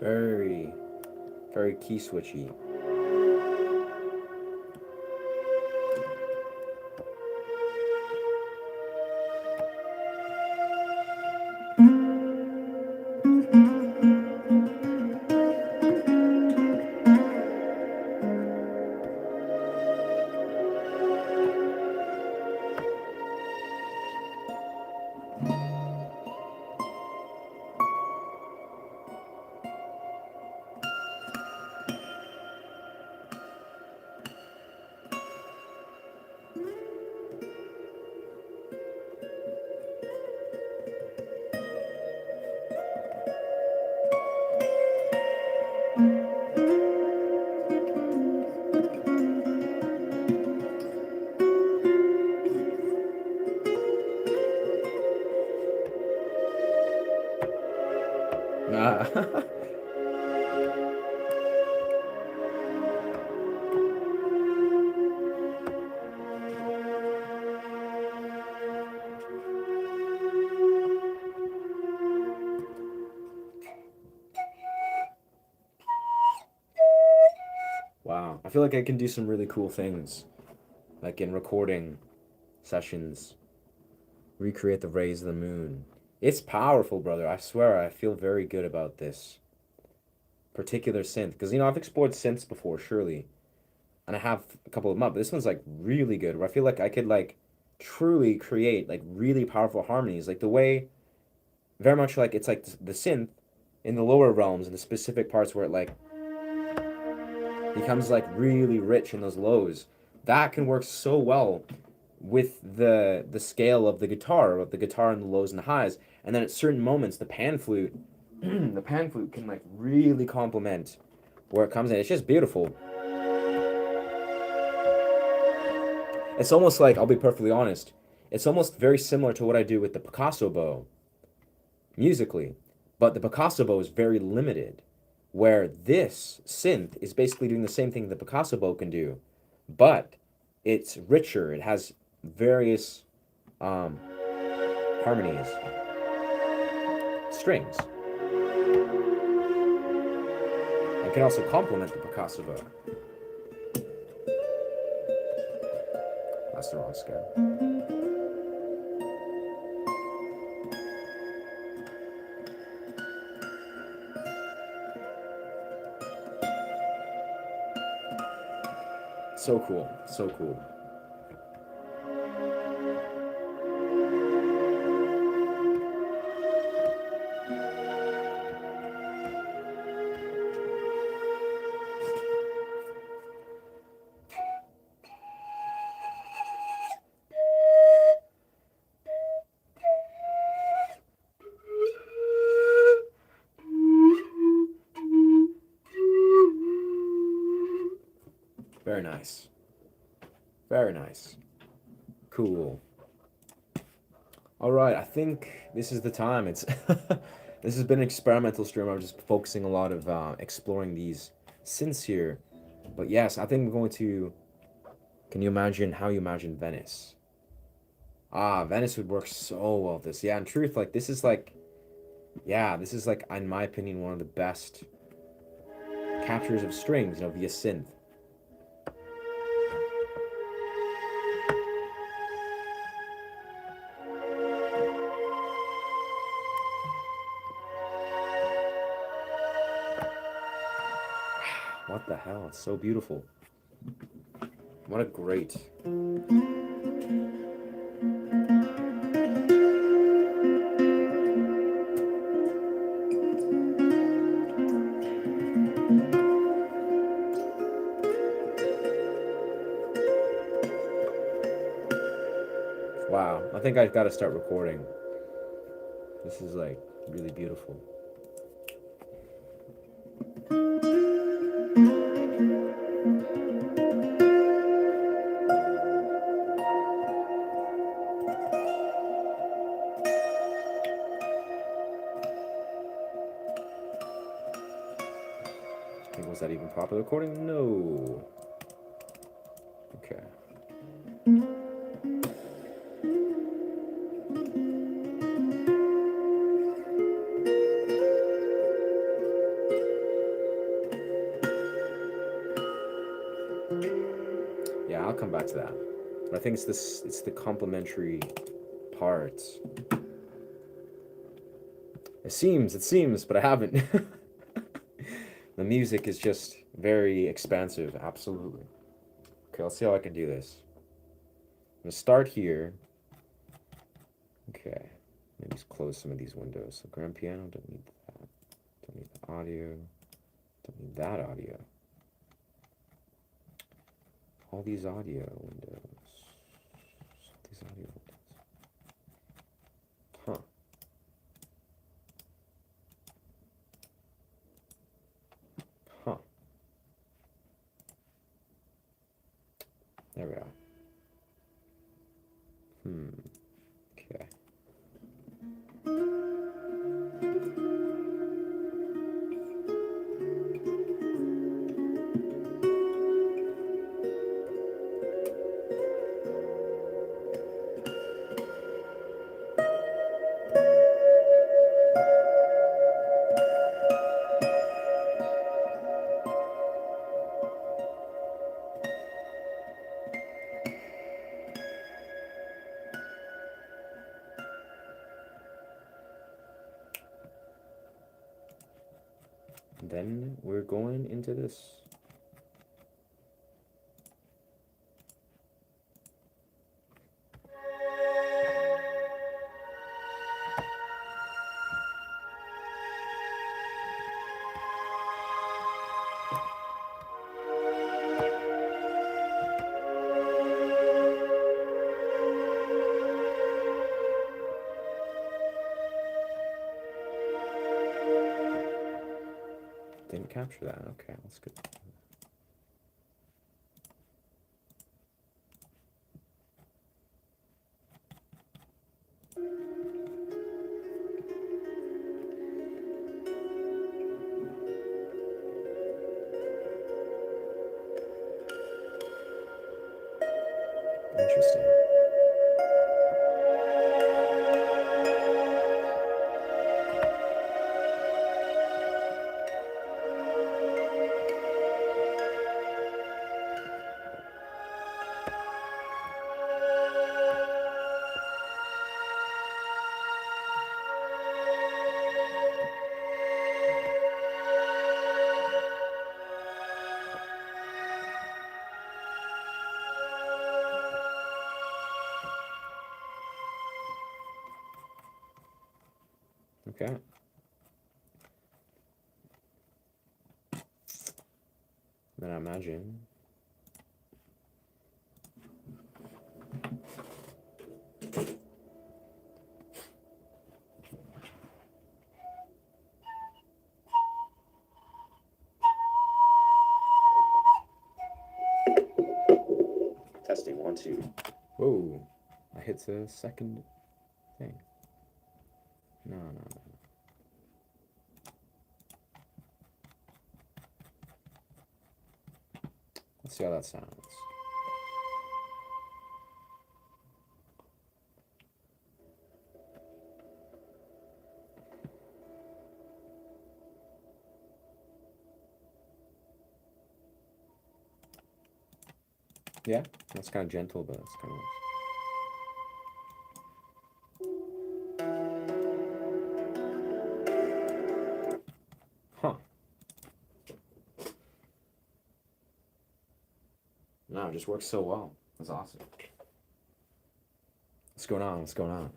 [SPEAKER 1] Very, very key switchy. Ah. Wow. I feel like I can do some really cool things, like in recording sessions, recreate the rays of the moon. It's powerful, brother. I swear, I feel very good about this. particular synth, because I've explored synths before, surely, and I have a couple of them up. But this one's like really good, where I feel like I could like truly create like really powerful harmonies, like the way, very much like it's like the synth in the lower realms and the specific parts where it like becomes like really rich in those lows. That can work so well with the scale of the guitar, and the lows and the highs, and then at certain moments the pan flute, the pan flute can like really complement where it comes in. It's just beautiful. It's almost like, I'll be perfectly honest, it's almost very similar to what I do with the Picasso bow musically, but the Picasso bow is very limited, where this synth is basically doing the same thing the Picasso bow can do, but it's richer. It has various harmonies, strings, and can also complement the Picasso bow. That's the wrong scale. So cool, so cool. Very nice. Very nice. Cool. All right, I think this is the time. It's this has been an experimental stream. I'm just focusing a lot of exploring these synths here. But yes, I think I'm going to. Can you imagine how you imagine Venice? Ah, Venice would work so well with this. Yeah, in truth, like this is like, yeah, this is like, in my opinion, one of the best captures of strings, via synth. What the hell? It's so beautiful. What a great. Wow, I think I've got to start recording. This is like really beautiful. Was that even proper recording? No. Okay. Yeah, I'll come back to that. But I think it's the complementary parts. It seems, but I haven't. The music is just very expansive, absolutely. Okay, let's see how I can do this. I'm gonna start here. Okay, maybe just close some of these windows. So grand piano, don't need that. Don't need the audio. Don't need that audio. All these audio windows. These audio windows. Huh. Huh. There we are. Okay. Then we're going into this. Didn't capture that. Okay, that's good. Interesting. Okay. Then I imagine. Testing 1, 2. Whoa! I hit the second thing. No. Let's see how that sounds. Yeah, that's kind of gentle, but it's kind of nice. Huh. No, it just works so well. That's awesome. What's going on? What's going on?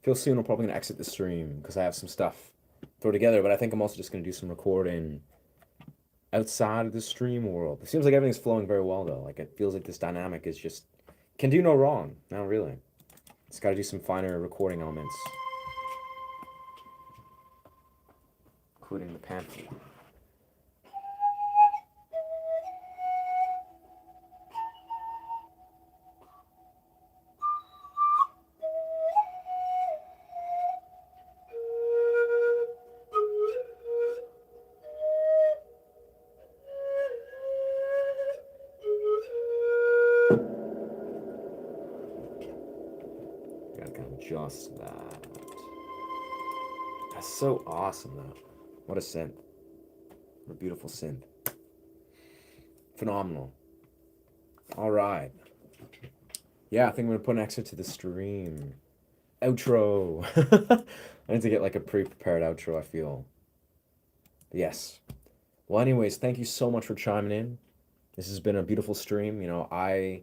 [SPEAKER 1] Feel soon I'm probably going to exit the stream because I have some stuff to throw together, but I think I'm also just going to do some recording outside of the stream world. It seems like everything's flowing very well, though. Like, it feels like this dynamic is just... can do no wrong. No, really. Just got to do some finer recording elements. Including the pan flute. Gotta kind of adjust that. That's so awesome, though. What a synth. What a beautiful synth. Phenomenal. All right. Yeah, I think I'm going to put an exit to the stream. Outro. I need to get like a pre-prepared outro, I feel. But yes. Well, anyways, thank you so much for chiming in. This has been a beautiful stream. You know, I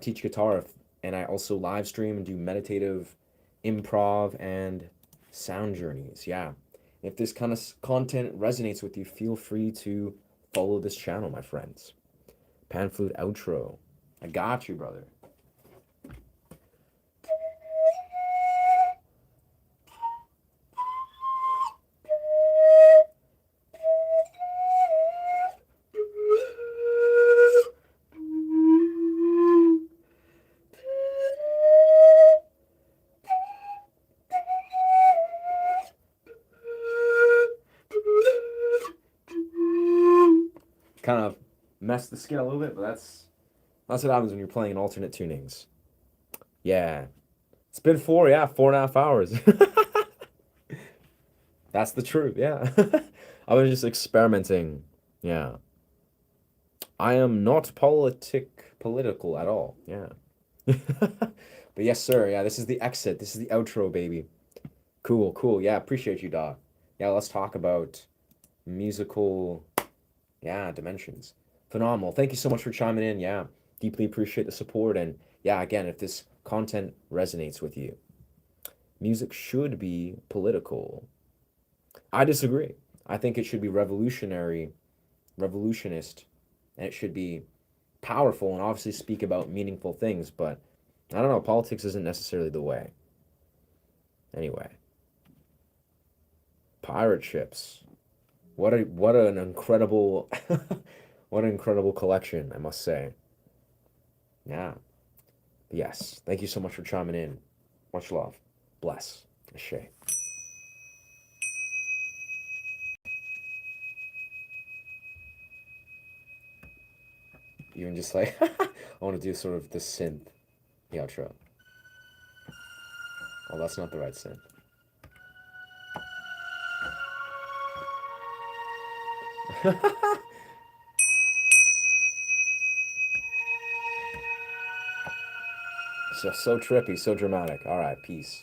[SPEAKER 1] teach guitar and I also live stream and do meditative improv and sound journeys. Yeah. If this kind of content resonates with you, feel free to follow this channel, my friends. Pan flute outro. I got you, brother. Kind of messed the scale a little bit, but that's what happens when you're playing in alternate tunings. Yeah. It's been 4.5 hours. That's the truth, yeah. I was just experimenting. Yeah. I am not political at all. Yeah. But yes, sir. Yeah, this is the exit. This is the outro, baby. Cool, cool. Yeah, appreciate you, Doc. Yeah, let's talk about musical, yeah, dimensions. Phenomenal. Thank you so much for chiming in. Yeah, deeply appreciate the support. And yeah, again, if this content resonates with you, music should be political. I disagree. I think it should be revolutionist, and it should be powerful and obviously speak about meaningful things, but I don't know, politics isn't necessarily the way. Anyway, pirate ships. What an incredible what an incredible collection, I must say. Yeah. Yes. Thank you so much for chiming in. Much love. Bless. Ashe. Even just like I want to do sort of the synth outro. Oh, that's not the right synth. So trippy, so dramatic. All right, peace.